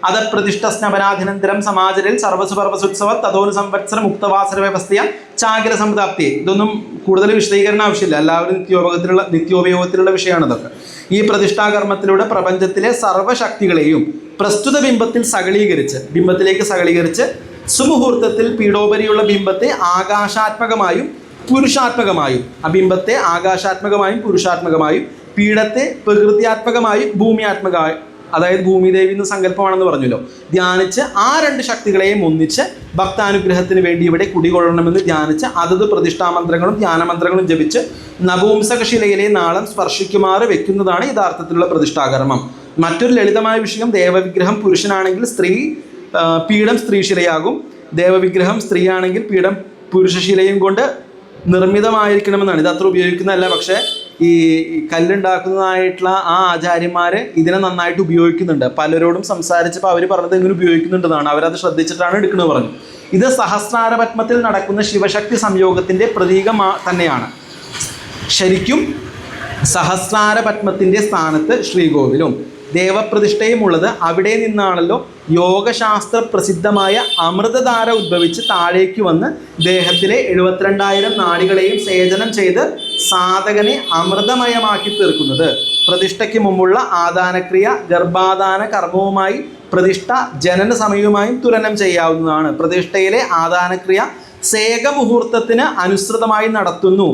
Speaker 1: അധപ്രതിഷ്ഠ സ്നപനാധിനന്തരം സമാചരിൽ സർവസുപർവസുത്സവ തഥോനു സംവത്സര മുക്തവാസര വ്യവസ്ഥയ ചാകിര സമുദാപ്തി. ഇതൊന്നും കൂടുതൽ വിശദീകരണം ആവശ്യമില്ല, എല്ലാവരും നിത്യോപയോഗത്തിലുള്ള വിഷയമാണ് ഇതൊക്കെ. ഈ പ്രതിഷ്ഠാകർമ്മത്തിലൂടെ പ്രപഞ്ചത്തിലെ സർവ്വശക്തികളെയും പ്രസ്തുത ബിംബത്തിലേക്ക് സകളീകരിച്ച് സുമുഹൂർത്തത്തിൽ പീഠോപരിയുള്ള ബിംബത്തെ ആകാശാത്മകമായും പുരുഷാത്മകമായും, ആ ബിംബത്തെ ആകാശാത്മകമായും പുരുഷാത്മകമായും, പീഠത്തെ പ്രകൃതിയാത്മകമായും ഭൂമിയാത്മകമായും, അതായത് ഭൂമിദേവി എന്ന സങ്കല്പമാണെന്ന് പറഞ്ഞല്ലോ, ധ്യാനിച്ച് ആ 2 ശക്തികളെയും ഒന്നിച്ച് ഭക്താനുഗ്രഹത്തിന് വേണ്ടി ഇവിടെ കുടികൊള്ളണമെന്ന് ധ്യാനിച്ച് അതത് പ്രതിഷ്ഠാമന്ത്രങ്ങളും ധ്യാനമന്ത്രങ്ങളും ജപിച്ച് നപുംസകശിലയിലെ നാളം സ്പർശിക്കുമാറ് വെക്കുന്നതാണ് യഥാർത്ഥത്തിലുള്ള പ്രതിഷ്ഠാകർമ്മം. മറ്റൊരു ലളിതമായ വിഷയം, ദേവവിഗ്രഹം പുരുഷനാണെങ്കിൽ പീഠം സ്ത്രീശിലയാകും. ദേവവിഗ്രഹം സ്ത്രീയാണെങ്കിൽ പീഠം പുരുഷശിലയും കൊണ്ട് നിർമ്മിതമായിരിക്കണമെന്നാണ്. ഇത് അത്ര ഉപയോഗിക്കുന്നതല്ല, പക്ഷേ ഈ കല്ലുണ്ടാക്കുന്നതായിട്ടുള്ള ആ ആചാര്യന്മാർ ഇതിനെ നന്നായിട്ട് ഉപയോഗിക്കുന്നുണ്ട്. പലരോടും സംസാരിച്ചപ്പോൾ അവർ പറഞ്ഞത് ഇങ്ങനെ ഉപയോഗിക്കുന്നുണ്ടെന്നാണ്. അവരത് ശ്രദ്ധിച്ചിട്ടാണ് എടുക്കുന്നത് പറഞ്ഞു. ഇത് സഹസ്രാര പത്മത്തിൽ നടക്കുന്ന ശിവശക്തി സംയോഗത്തിൻ്റെ പ്രതീകം തന്നെയാണ്. ശരിക്കും സഹസ്രാര പത്മത്തിൻ്റെ സ്ഥാനത്ത് ശ്രീകോവിലും ദേവപ്രതിഷ്ഠയും ഉള്ളത് അവിടെ നിന്നാണല്ലോ. യോഗശാസ്ത്ര പ്രസിദ്ധമായ അമൃതധാര ഉദ്ഭവിച്ച് താഴേക്ക് വന്ന് ദേഹത്തിലെ 72,000 നാഡികളെയും സേചനം ചെയ്ത് സാധകനെ അമൃതമയമാക്കി തീർക്കുന്നത്. പ്രതിഷ്ഠയ്ക്ക് മുമ്പുള്ള ആദാനക്രിയ ഗർഭാധാന കർമ്മവുമായി പ്രതിഷ്ഠ ജനന സമയവുമായും തുലനം ചെയ്യാവുന്നതാണ്. പ്രതിഷ്ഠയിലെ ആദാനക്രിയ സേകമുഹൂർത്തത്തിന് അനുസൃതമായി നടത്തുന്നു.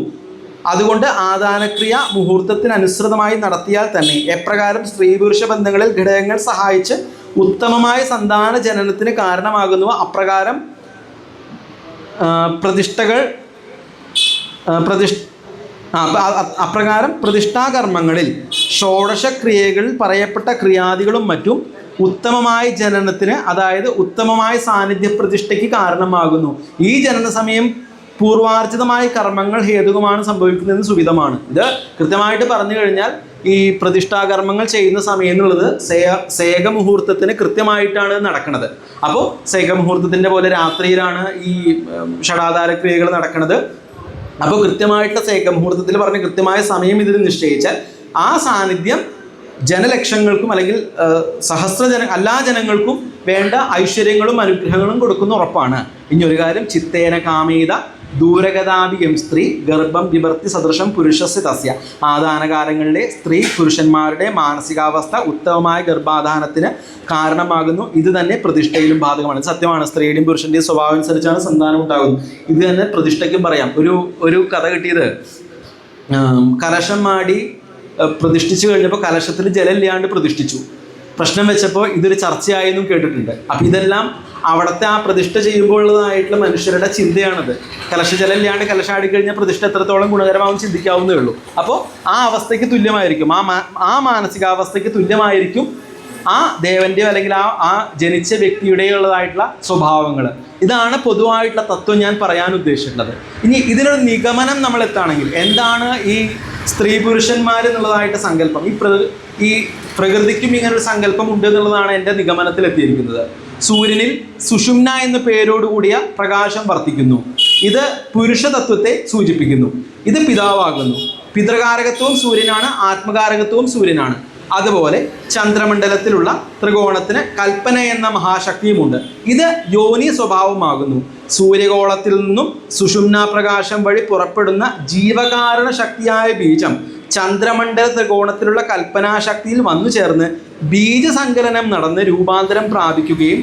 Speaker 1: അതുകൊണ്ട് ആദാനക്രിയ മുഹൂർത്തത്തിനനുസൃതമായി നടത്തിയാൽ തന്നെ എപ്രകാരം സ്ത്രീ പുരുഷ ബന്ധങ്ങളിൽ ഘടകങ്ങൾ സഹായിച്ച് ഉത്തമമായ സന്താന ജനനത്തിന് കാരണമാകുന്നുവോ അപ്രകാരം പ്രതിഷ്ഠാകർമ്മങ്ങളിൽ ഷോഡശക്രിയകളിൽ പറയപ്പെട്ട ക്രിയാദികളും മറ്റും ഉത്തമമായ ജനനത്തിന്, അതായത് ഉത്തമമായ സാന്നിധ്യ പ്രതിഷ്ഠയ്ക്ക് കാരണമാകുന്നു. ഈ ജനന സമയം പൂർവാർജിതമായ കർമ്മങ്ങൾ ഹേതുകമാണ് സംഭവിക്കുന്നതെന്ന് സുവിധമാണ്. ഇത് കൃത്യമായിട്ട് പറഞ്ഞു കഴിഞ്ഞാൽ ഈ പ്രതിഷ്ഠാകർമ്മങ്ങൾ ചെയ്യുന്ന സമയം എന്നുള്ളത് സേകമുഹൂർത്തത്തിന് കൃത്യമായിട്ടാണ് നടക്കുന്നത്. അപ്പോൾ സേകമുഹൂർത്തത്തിൻ്റെ പോലെ രാത്രിയിലാണ് ഈ ഷടാധാര ക്രിയകൾ നടക്കുന്നത്. അപ്പോൾ കൃത്യമായിട്ടുള്ള സേകമുഹൂർത്തത്തിൽ പറഞ്ഞ് കൃത്യമായ സമയം ഇതിൽ നിശ്ചയിച്ചാൽ ആ സാന്നിധ്യം ജനലക്ഷങ്ങൾക്കും അല്ലെങ്കിൽ എല്ലാ ജനങ്ങൾക്കും വേണ്ട ഐശ്വര്യങ്ങളും അനുഗ്രഹങ്ങളും കൊടുക്കുന്ന ഉറപ്പാണ്. ഇനി ഒരു കാര്യം, ചിത്തേന കാമേത ദൂരഗതാഭിയം സ്ത്രീ ഗർഭം വിവർത്തി സദൃശം പുരുഷസ്യ തസ്യ. ആദാനകാലങ്ങളിലെ സ്ത്രീ പുരുഷന്മാരുടെ മാനസികാവസ്ഥ ഉത്തമമായ ഗർഭാധാനത്തിന് കാരണമാകുന്നു. ഇത് തന്നെ പ്രതിഷ്ഠയിലും ബാധകമാണ്. സത്യമാണ്, സ്ത്രീയുടെയും പുരുഷൻ്റെയും സ്വഭാവം അനുസരിച്ചാണ് സന്താനം ഉണ്ടാകുന്നത്. ഇത് തന്നെ പ്രതിഷ്ഠയ്ക്കും പറയാം. ഒരു കഥ കിട്ടിയത്, കലശം മാടി പ്രതിഷ്ഠിച്ചു കഴിഞ്ഞപ്പോൾ കലശത്തിൽ ജലമില്ലാണ്ട് പ്രതിഷ്ഠിച്ചു. പ്രശ്നം വെച്ചപ്പോൾ ഇതൊരു ചർച്ചയായെന്നും കേട്ടിട്ടുണ്ട്. അപ്പം ഇതെല്ലാം അവിടുത്തെ ആ പ്രതിഷ്ഠ ചെയ്യുമ്പോഴുള്ളതായിട്ടുള്ള മനുഷ്യരുടെ ചിന്തയാണത്. കലശജലം ഇല്ലാണ്ട് കലശാടിക്കഴിഞ്ഞാൽ പ്രതിഷ്ഠ എത്രത്തോളം ഗുണകരമാവും ചിന്തിക്കാവുന്നേ ഉള്ളൂ. അപ്പോൾ ആ അവസ്ഥയ്ക്ക് തുല്യമായിരിക്കും, ആ മാനസികാവസ്ഥയ്ക്ക് തുല്യമായിരിക്കും ആ ദേവൻ്റെയോ അല്ലെങ്കിൽ ആ ജനിച്ച വ്യക്തിയുടെയോ ഉള്ളതായിട്ടുള്ള സ്വഭാവങ്ങൾ. ഇതാണ് പൊതുവായിട്ടുള്ള തത്വം ഞാൻ പറയാൻ ഉദ്ദേശിച്ചിട്ടുള്ളത്. ഇനി ഇതിനൊരു നിഗമനം നമ്മൾ എത്താണെങ്കിൽ എന്താണ് ഈ സ്ത്രീ പുരുഷന്മാർ എന്നുള്ളതായിട്ട് സങ്കല്പം? ഈ പ്രകൃതിക്കും ഇങ്ങനൊരു സങ്കല്പം ഉണ്ട് എന്നുള്ളതാണ് എൻ്റെ നിഗമനത്തിൽ എത്തിയിരിക്കുന്നത്. സൂര്യനിൽ സുഷുമ്ന എന്ന പേരോടുകൂടിയ പ്രകാശം വർത്തിക്കുന്നു. ഇത് പുരുഷ തത്വത്തെ സൂചിപ്പിക്കുന്നു. ഇത് പിതാവാകുന്നു. പിതൃകാരകത്വവും സൂര്യനാണ്, ആത്മകാരകത്വവും സൂര്യനാണ്. അതുപോലെ ചന്ദ്രമണ്ഡലത്തിലുള്ള ത്രികോണത്തിന് കൽപ്പന എന്ന മഹാശക്തിയുമുണ്ട്. ഇത് യോനി സ്വഭാവമാകുന്നു. സൂര്യഗോളത്തിൽ നിന്നും സുഷുമ്ന പ്രകാശം വഴി പുറപ്പെടുന്ന ജീവകാരണ ശക്തിയായ ബീജം ചന്ദ്രമണ്ഡല ത്രികോണത്തിലുള്ള കൽപ്പനാശക്തിയിൽ വന്നു ചേർന്ന് ബീജസങ്കലനം നടന്ന് രൂപാന്തരം പ്രാപിക്കുകയും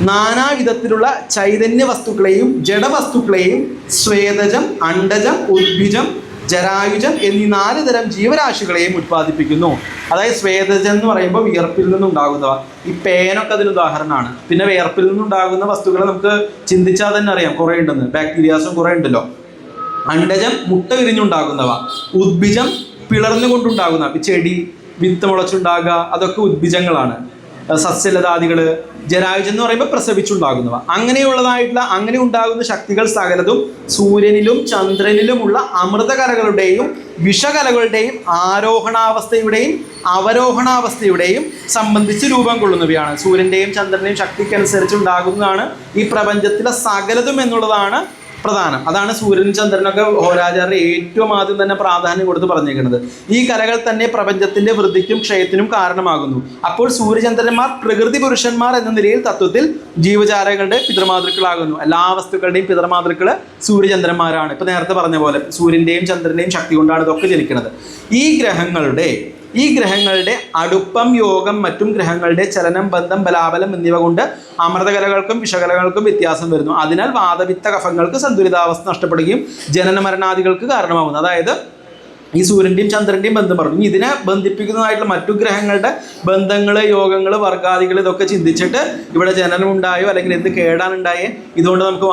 Speaker 1: നാനാവിധത്തിലുള്ള ചൈതന്യ വസ്തുക്കളെയും ജഡവസ്തുക്കളെയും ശ്വേതജം, അണ്ഡജം, ഉദ്ഭിജം, ജരായുജം എന്നീ 4 തരം ജീവരാശികളെയും ഉത്പാദിപ്പിക്കുന്നു. അതായത് ശ്വേതജം എന്ന് പറയുമ്പോൾ വിയർപ്പിൽ നിന്നുണ്ടാകുന്നവ. ഈ പേനൊക്കെ അതിന് ഉദാഹരണമാണ്. പിന്നെ വിയർപ്പിൽ നിന്നുണ്ടാകുന്ന വസ്തുക്കൾ നമുക്ക് ചിന്തിച്ചാൽ തന്നെ അറിയാം കുറേ ഉണ്ടെന്ന്. ബാക്ടീരിയാസും കുറേ ഉണ്ടല്ലോ. അണ്ഡജം മുട്ട വിരിഞ്ഞുണ്ടാകുന്നവ. ഉദ്ഭിജം പിളർന്നുകൊണ്ടുണ്ടാകുന്ന ചെടി വിത്ത് മുളച്ചുണ്ടാകുക, അതൊക്കെ ഉദ്ഭിജങ്ങളാണ്. സസ്യലതാദികൾ. ജരായുജം എന്ന് പറയുമ്പോൾ പ്രസവിച്ചുണ്ടാകുന്നവ. അങ്ങനെ ഉണ്ടാകുന്ന ശക്തികൾ സകലതും സൂര്യനിലും ചന്ദ്രനിലുമുള്ള അമൃതകലകളുടെയും വിഷകലകളുടെയും ആരോഹണാവസ്ഥയുടെയും അവരോഹണാവസ്ഥയുടെയും സംബന്ധിച്ച് രൂപം കൊള്ളുന്നവയാണ്. സൂര്യൻ്റെയും ചന്ദ്രൻ്റെയും ശക്തിക്കനുസരിച്ച് ഉണ്ടാകുന്നതാണ് ഈ പ്രപഞ്ചത്തിലെ സകലതും എന്നുള്ളതാണ് പ്രധാനം. അതാണ് സൂര്യനും ചന്ദ്രനൊക്കെ ഹോരാചാര്യ ഏറ്റവും ആദ്യം തന്നെ പ്രാധാന്യം കൊടുത്ത് പറഞ്ഞേക്കുന്നത്. ഈ കലകൾ തന്നെ പ്രപഞ്ചത്തിന്റെ വൃദ്ധിക്കും ക്ഷയത്തിനും കാരണമാകുന്നു. അപ്പോൾ സൂര്യചന്ദ്രന്മാർ പ്രകൃതി പുരുഷന്മാർ എന്ന നിലയിൽ തത്വത്തിൽ ജീവജാലങ്ങളുടെ പിതൃമാതൃക്കളാകുന്നു. എല്ലാ വസ്തുക്കളുടെയും പിതൃമാതൃക്കൾ സൂര്യചന്ദ്രന്മാരാണ്. ഇപ്പൊ നേരത്തെ പറഞ്ഞ പോലെ സൂര്യന്റെയും ചന്ദ്രന്റെയും ശക്തി കൊണ്ടാണ് ഇതൊക്കെ ജനിക്കുന്നത്. ഈ ഗ്രഹങ്ങളുടെ അടുപ്പം, യോഗം, മറ്റും ഗ്രഹങ്ങളുടെ ചലനം, ബന്ധം, ബലാബലം എന്നിവ കൊണ്ട് അമൃതകലകൾക്കും വിഷകലകൾക്കും വ്യത്യാസം വരുന്നു. അതിനാൽ വാതപിത്ത കഫങ്ങൾക്ക് സന്തുലിതാവസ്ഥ നഷ്ടപ്പെടുകയും ജനന മരണാദികൾക്ക് കാരണമാകുന്നു. അതായത് ഈ സൂര്യൻ്റെയും ചന്ദ്രൻ്റെയും ബന്ധം പറഞ്ഞു. ഇതിനെ ബന്ധിപ്പിക്കുന്നതായിട്ടുള്ള മറ്റു ഗ്രഹങ്ങളുടെ ബന്ധങ്ങൾ, യോഗങ്ങൾ, വർഗാദികൾ ഇതൊക്കെ ചിന്തിച്ചിട്ട് ഇവിടെ ജനനം ഉണ്ടായോ അല്ലെങ്കിൽ എന്ത് കേടാനുണ്ടായേ, ഇതുകൊണ്ട് നമുക്ക്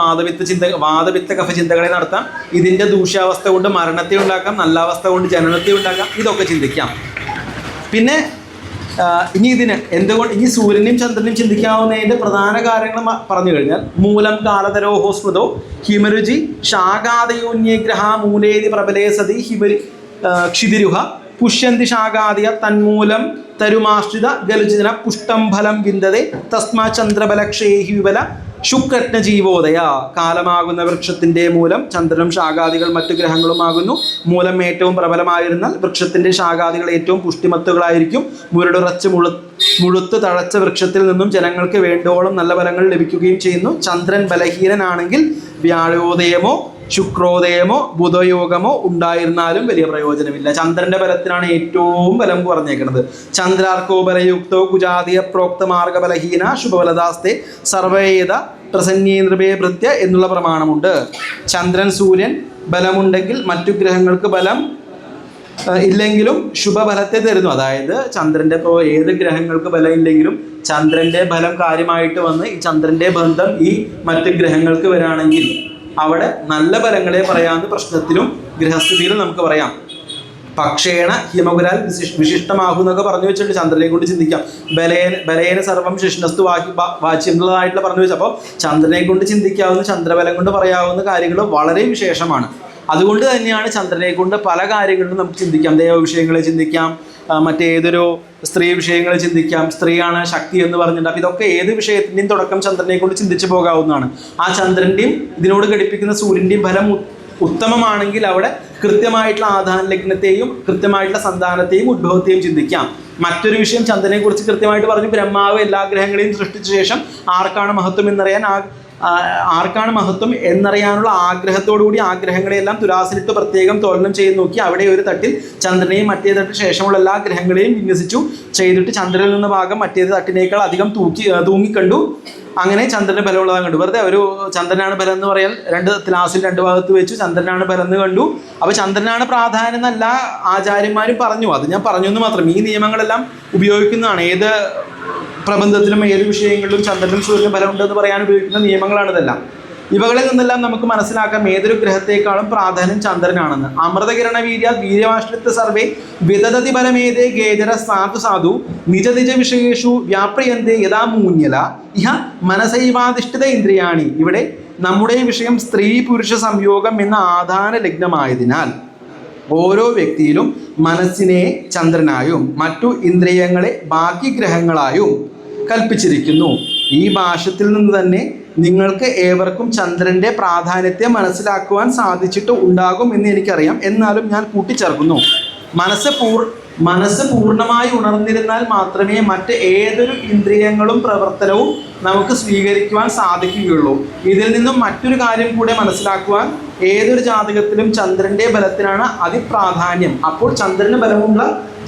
Speaker 1: വാതപിത്ത കഫ ചിന്തകളെ നടത്താം. ഇതിൻ്റെ ദൂഷ്യാവസ്ഥ കൊണ്ട് മരണത്തെ ഉണ്ടാക്കാം, നല്ല അവസ്ഥ കൊണ്ട് ജനനത്തെ ഉണ്ടാക്കാം. ഇതൊക്കെ ചിന്തിക്കാം. പിന്നെ ഇനി സൂര്യനെയും ചന്ദ്രനെയും ചിന്തിക്കാവുന്നതിൻ്റെ പ്രധാന കാര്യങ്ങൾ പറഞ്ഞു കഴിഞ്ഞാൽ മൂലം കാലതരോഹോ സ്മൃതോ ഹിമരുചി ശാഖാദയോന്യഗ്രഹ മൂലേതി പ്രബലേ സതി ക്ഷിതിരുഹ പുഷ്യന്തി ശാഖാദിയ തന്മൂലം തരുമാശ്രിത ഗലുചിതന പുഷ്ടം ഫലം വിന്ദതേ തസ്മാ ചന്ദ്രബലക്ഷേഹി വിബല ശുക്രജ്ഞ ജീവോദയ. കാലമാകുന്ന വൃക്ഷത്തിന്റെ മൂലം ചന്ദ്രനും ശാഖാദികൾ മറ്റു ഗ്രഹങ്ങളുമാകുന്നു. മൂലം ഏറ്റവും പ്രബലമായിരുന്നാൽ വൃക്ഷത്തിന്റെ ശാഖാദികൾ ഏറ്റവും പുഷ്ടിമത്തുകളായിരിക്കും. മുരടുറച്ച് മുഴുത്ത് തഴച്ച വൃക്ഷത്തിൽ നിന്നും ജനങ്ങൾക്ക് വേണ്ടോളം നല്ല ഫലങ്ങൾ ലഭിക്കുകയും ചെയ്യുന്നു. ചന്ദ്രൻ ബലഹീനനാണെങ്കിൽ വ്യാഴോദയമോ ശുക്രോദയമോ ബുധയോഗമോ ഉണ്ടായിരുന്നാലും വലിയ പ്രയോജനമില്ല. ചന്ദ്രന്റെ ബലത്തിനാണ് ഏറ്റവും ബലം പറഞ്ഞേക്കുന്നത്. ചന്ദ്രാർക്കോ ബലയുക്തോ കുജാതിയ പ്രോക്ത മാർഗ ബലഹീന ശുഭബലദാസ്തേ സർവേദ പ്രസന്നീന്ദ്രഭേ ഭൃത്യ എന്നുള്ള പ്രമാണമുണ്ട്. ചന്ദ്രൻ സൂര്യൻ ബലമുണ്ടെങ്കിൽ മറ്റു ഗ്രഹങ്ങൾക്ക് ബലം ഇല്ലെങ്കിലും ശുഭഫലത്തെ തരുന്നു. അതായത് ചന്ദ്രന്റെ ഇപ്പോൾ ഏത് ഗ്രഹങ്ങൾക്ക് ബലം ഇല്ലെങ്കിലും ചന്ദ്രന്റെ ബലം കാര്യമായിട്ട് വന്ന് ഈ ചന്ദ്രന്റെ ബന്ധം ഈ മറ്റ് ഗ്രഹങ്ങൾക്ക് വരാണെങ്കിൽ അവിടെ നല്ല ഫലങ്ങളെ പറയാവുന്ന പ്രശ്നത്തിലും ഗൃഹസ്ഥിതിയിലും നമുക്ക് പറയാം. പക്ഷേണ ഹിമകുരാൽ വിശിഷ്ടമാകും എന്നൊക്കെ പറഞ്ഞു വെച്ചിട്ട് ചന്ദ്രനെ കൊണ്ട് ചിന്തിക്കാം. ബലേന സർവം ശിഷ്ണസ്തു വാച്യം എന്നുള്ളതായിട്ടുള്ള പറഞ്ഞു വെച്ചപ്പോൾ ചന്ദ്രനെ കൊണ്ട് ചിന്തിക്കാവുന്ന, ചന്ദ്രബലം കൊണ്ട് പറയാവുന്ന കാര്യങ്ങൾ വളരെ വിശേഷമാണ്. അതുകൊണ്ട് തന്നെയാണ് ചന്ദ്രനെ കൊണ്ട് പല കാര്യങ്ങളിലും നമുക്ക് ചിന്തിക്കാം. ദേവവിഷയങ്ങളെ ചിന്തിക്കാം, മറ്റേതൊരു സ്ത്രീ വിഷയങ്ങൾ ചിന്തിക്കാം. സ്ത്രീയാണ് ശക്തി എന്ന് പറഞ്ഞിട്ട് അപ്പം ഇതൊക്കെ ഏത് വിഷയത്തിൻ്റെയും തുടക്കം ചന്ദ്രനെ കൊണ്ട് ചിന്തിച്ചു പോകാവുന്നതാണ്. ആ ചന്ദ്രൻ്റെയും ഇതിനോട് ഘടിപ്പിക്കുന്ന സൂര്യൻ്റെയും ഫലം ഉത്തമമാണെങ്കിൽ അവിടെ കൃത്യമായിട്ടുള്ള ആധാന ലഗ്നത്തെയും കൃത്യമായിട്ടുള്ള സന്താനത്തെയും ഉദ്ഭവത്തെയും ചിന്തിക്കാം. മറ്റൊരു വിഷയം ചന്ദ്രനെ കുറിച്ച് കൃത്യമായിട്ട് പറഞ്ഞു, ബ്രഹ്മാവ് എല്ലാ ഗ്രഹങ്ങളെയും സൃഷ്ടിച്ച ശേഷം ആർക്കാണ് മഹത്വം എന്നറിയാൻ ആ ആർക്കാണ് മഹത്വം എന്നറിയാനുള്ള ആഗ്രഹത്തോടുകൂടി ആഗ്രഹങ്ങളെയെല്ലാം തുലാസിലിട്ട് പ്രത്യേകം തോലനം ചെയ്ത് നോക്കി അവിടെ ഒരു തട്ടിൽ ചന്ദ്രനെയും മറ്റേ തട്ടിൽ ശേഷമുള്ള എല്ലാ ഗ്രഹങ്ങളെയും വിന്യസിച്ചു ചെയ്തിട്ട് ചന്ദ്രനിൽ നിന്ന് ഭാഗം മറ്റേത് തട്ടിനേക്കാൾ അധികം തൂങ്ങിക്കണ്ടു. അങ്ങനെ ചന്ദ്രന് ബലമുള്ളതാണ് കണ്ടു. വെറുതെ ഒരു ചന്ദ്രനാണ് ബലം എന്ന് പറയാൻ രണ്ട് ത്ലാസിൽ രണ്ട് ഭാഗത്ത് വെച്ചു ചന്ദ്രനാണ് ബലം എന്ന് കണ്ടു. അപ്പോൾ ചന്ദ്രനാണ് പ്രാധാന്യം എന്നല്ല ആചാര്യന്മാരും പറഞ്ഞു. അത് ഞാൻ പറഞ്ഞു എന്ന് മാത്രം. ഈ നിയമങ്ങളെല്ലാം ഉപയോഗിക്കുന്നതാണ്. ഏത് പ്രബന്ധത്തിലും ഏത് വിഷയങ്ങളിലും ചന്ദ്രനും സൂര്യനും ബലമുണ്ടെന്ന് പറയാൻ ഉപയോഗിക്കുന്ന നിയമങ്ങളാണ് ഇതെല്ലാം. ഇവകളിൽ നിന്നെല്ലാം നമുക്ക് മനസ്സിലാക്കാം ഏതൊരു ഗ്രഹത്തെക്കാളും പ്രാധാന്യം ചന്ദ്രനാണെന്ന്. അമൃതകിരണ വീര്യ വീര്യവാശ്രിത്യ സർവേ വിദദതി ബലമേതേ ഗേജര സാധു സാധു നിജ നിജ വിഷയേഷു വ്യാപ്രിയന്തേ യഥാ മൂന്യല ഇഹ മനസൈവാധിഷ്ഠിത ഇന്ദ്രിയാണി. ഇവിടെ നമ്മുടെ വിഷയം സ്ത്രീ പുരുഷ സംയോഗം എന്ന ആധാന ലഗ്നമായതിനാൽ ഓരോ വ്യക്തിയിലും മനസ്സിനെ ചന്ദ്രനായും മറ്റു ഇന്ദ്രിയങ്ങളെ ബാക്കി ഗ്രഹങ്ങളായും കൽപ്പിച്ചിരിക്കുന്നു. ഈ ഭാഷ്യത്തിൽ നിന്ന് തന്നെ നിങ്ങൾക്ക് ഏവർക്കും ചന്ദ്രൻ്റെ പ്രാധാന്യത്തെ മനസ്സിലാക്കുവാൻ സാധിച്ചിട്ട് ഉണ്ടാകും എന്ന് എനിക്കറിയാം. എന്നാലും ഞാൻ കൂട്ടിച്ചേർക്കുന്നു, മനസ്സ് പൂർണ്ണമായി ഉണർന്നിരുന്നാൽ മാത്രമേ മറ്റ് ഏതൊരു ഇന്ദ്രിയങ്ങളും പ്രവർത്തനവും നമുക്ക് സ്വീകരിക്കുവാൻ സാധിക്കുകയുള്ളൂ. ഇതിൽ നിന്നും മറ്റൊരു കാര്യം കൂടെ മനസ്സിലാക്കുവാൻ ഏതൊരു ജാതകത്തിലും ചന്ദ്രൻ്റെ ബലത്തിനാണ് അതിപ്രാധാന്യം. അപ്പോൾ ചന്ദ്രന് ബലമുള്ള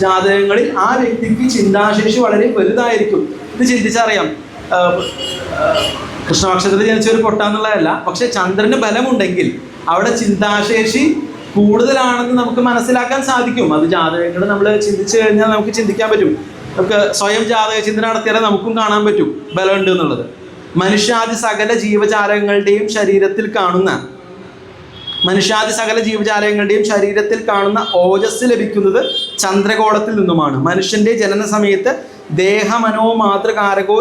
Speaker 1: ജാതകങ്ങളിൽ ആ വ്യക്തിക്ക് ചിന്താശേഷി വളരെ വലുതായിരിക്കും. ഇത് ചിന്തിച്ചറിയാം. കൃഷ്ണപക്ഷത്തിൽ ജനിച്ച ഒരു പൊട്ടാന്നുള്ളതല്ല, പക്ഷെ ചന്ദ്രന് ബലമുണ്ടെങ്കിൽ അവിടെ ചിന്താശേഷി കൂടുതലാണെന്ന് നമുക്ക് മനസ്സിലാക്കാൻ സാധിക്കും. അത് ജാതകങ്ങൾ നമ്മൾ ചിന്തിച്ചു കഴിഞ്ഞാൽ നമുക്ക് ചിന്തിക്കാൻ പറ്റും. നമുക്ക് സ്വയം ജാതക ചിന്തന നടത്തിയാലേ നമുക്കും കാണാൻ പറ്റും ബലമുണ്ട് എന്നുള്ളത്. മനുഷ്യാദി സകല ജീവജാലങ്ങളുടെയും ശരീരത്തിൽ കാണുന്ന ഓജസ് ലഭിക്കുന്നത് ചന്ദ്രഗോളത്തിൽ നിന്നുമാണ്. മനുഷ്യന്റെ ജനന സമയത്ത് ദേഹമനോ മാതൃകാരകോ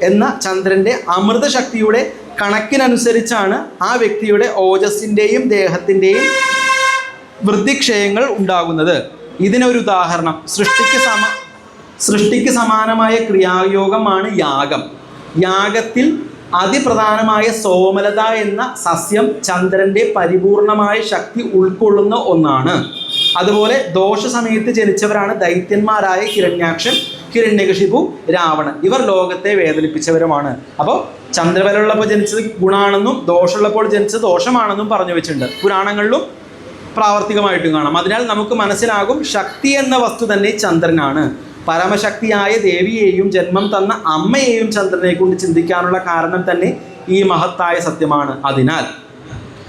Speaker 1: എന്ന ചന്ദ്രന്റെ അമൃതശക്തിയുടെ കണക്കിനനുസരിച്ചാണ് ആ വ്യക്തിയുടെ ഓജസ്സിൻ്റെയും ദേഹത്തിൻ്റെയും വൃദ്ധിക്ഷയങ്ങൾ ഉണ്ടാകുന്നത്. ഇതിനൊരു ഉദാഹരണം സൃഷ്ടിക്ക് സമാനമായ ക്രിയായോഗമാണ് യാഗം. യാഗത്തിൽ അതിപ്രധാനമായ സോമലത എന്ന സസ്യം ചന്ദ്രന്റെ പരിപൂർണമായ ശക്തി ഉൾക്കൊള്ളുന്ന ഒന്നാണ്. അതുപോലെ ദോഷസമയത്ത് ജനിച്ചവരാണ് ദൈത്യന്മാരായ ഹിരണ്യാക്ഷൻ, ഹിരണ്യകശിപു, രാവണൻ. ഇവർ ലോകത്തെ വേദനിപ്പിച്ചവരുമാണ്. അപ്പോൾ ചന്ദ്രബലമുള്ളപ്പോൾ ജനിച്ചത് ഗുണമാണെന്നും ദോഷമുള്ളപ്പോൾ ജനിച്ചത് ദോഷമാണെന്നും പറഞ്ഞു വെച്ചിട്ടുണ്ട്. പുരാണങ്ങളിലും പ്രാവർത്തികമായിട്ടും കാണാം. അതിനാൽ നമുക്ക് മനസ്സിലാകും ശക്തി എന്ന വസ്തു തന്നെ ചന്ദ്രനാണ്. പരമശക്തിയായ ദേവിയെയും ജന്മം തന്ന അമ്മയെയും ചന്ദ്രനെ കൊണ്ട് ചിന്തിക്കാനുള്ള കാരണം തന്നെ ഈ മഹത്തായ സത്യമാണ്. അതിനാൽ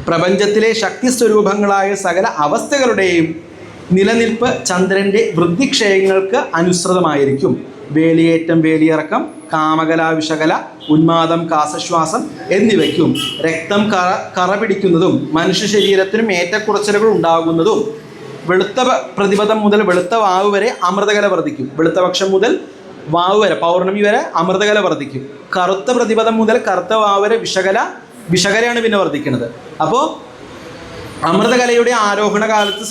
Speaker 1: പ്രപഞ്ചത്തിലെ ശക്തി സ്വരൂപങ്ങളായ സകല അവസ്ഥകളുടെയും നിലനിൽപ്പ് ചന്ദ്രൻ്റെ വൃദ്ധിക്ഷയങ്ങൾക്ക് അനുസൃതമായിരിക്കും. വേലിയേറ്റം, വേലിയിറക്കം, കാമകല, വിഷകല, ഉന്മാദം, കാസശ്വാസം എന്നിവയ്ക്കും രക്തം കറ പിടിക്കുന്നതും മനുഷ്യ ശരീരത്തിനും ഏറ്റക്കുറച്ചിലുകൾ ഉണ്ടാകുന്നതും വെളുത്ത പ്രതിപദം മുതൽ വെളുത്ത വാവ് വരെ അമൃതകല വർദ്ധിക്കും. വെളുത്ത പക്ഷം മുതൽ വാവ് വരെ പൗർണമി വരെ അമൃതകല വർദ്ധിക്കും. കറുത്ത പ്രതിപദം മുതൽ കറുത്ത വാവ് വരെ വിഷകലയാണ് പിന്നെ വർദ്ധിക്കുന്നത്. അപ്പോൾ അമൃതകലയുടെ ആരോഹണ കാലത്ത്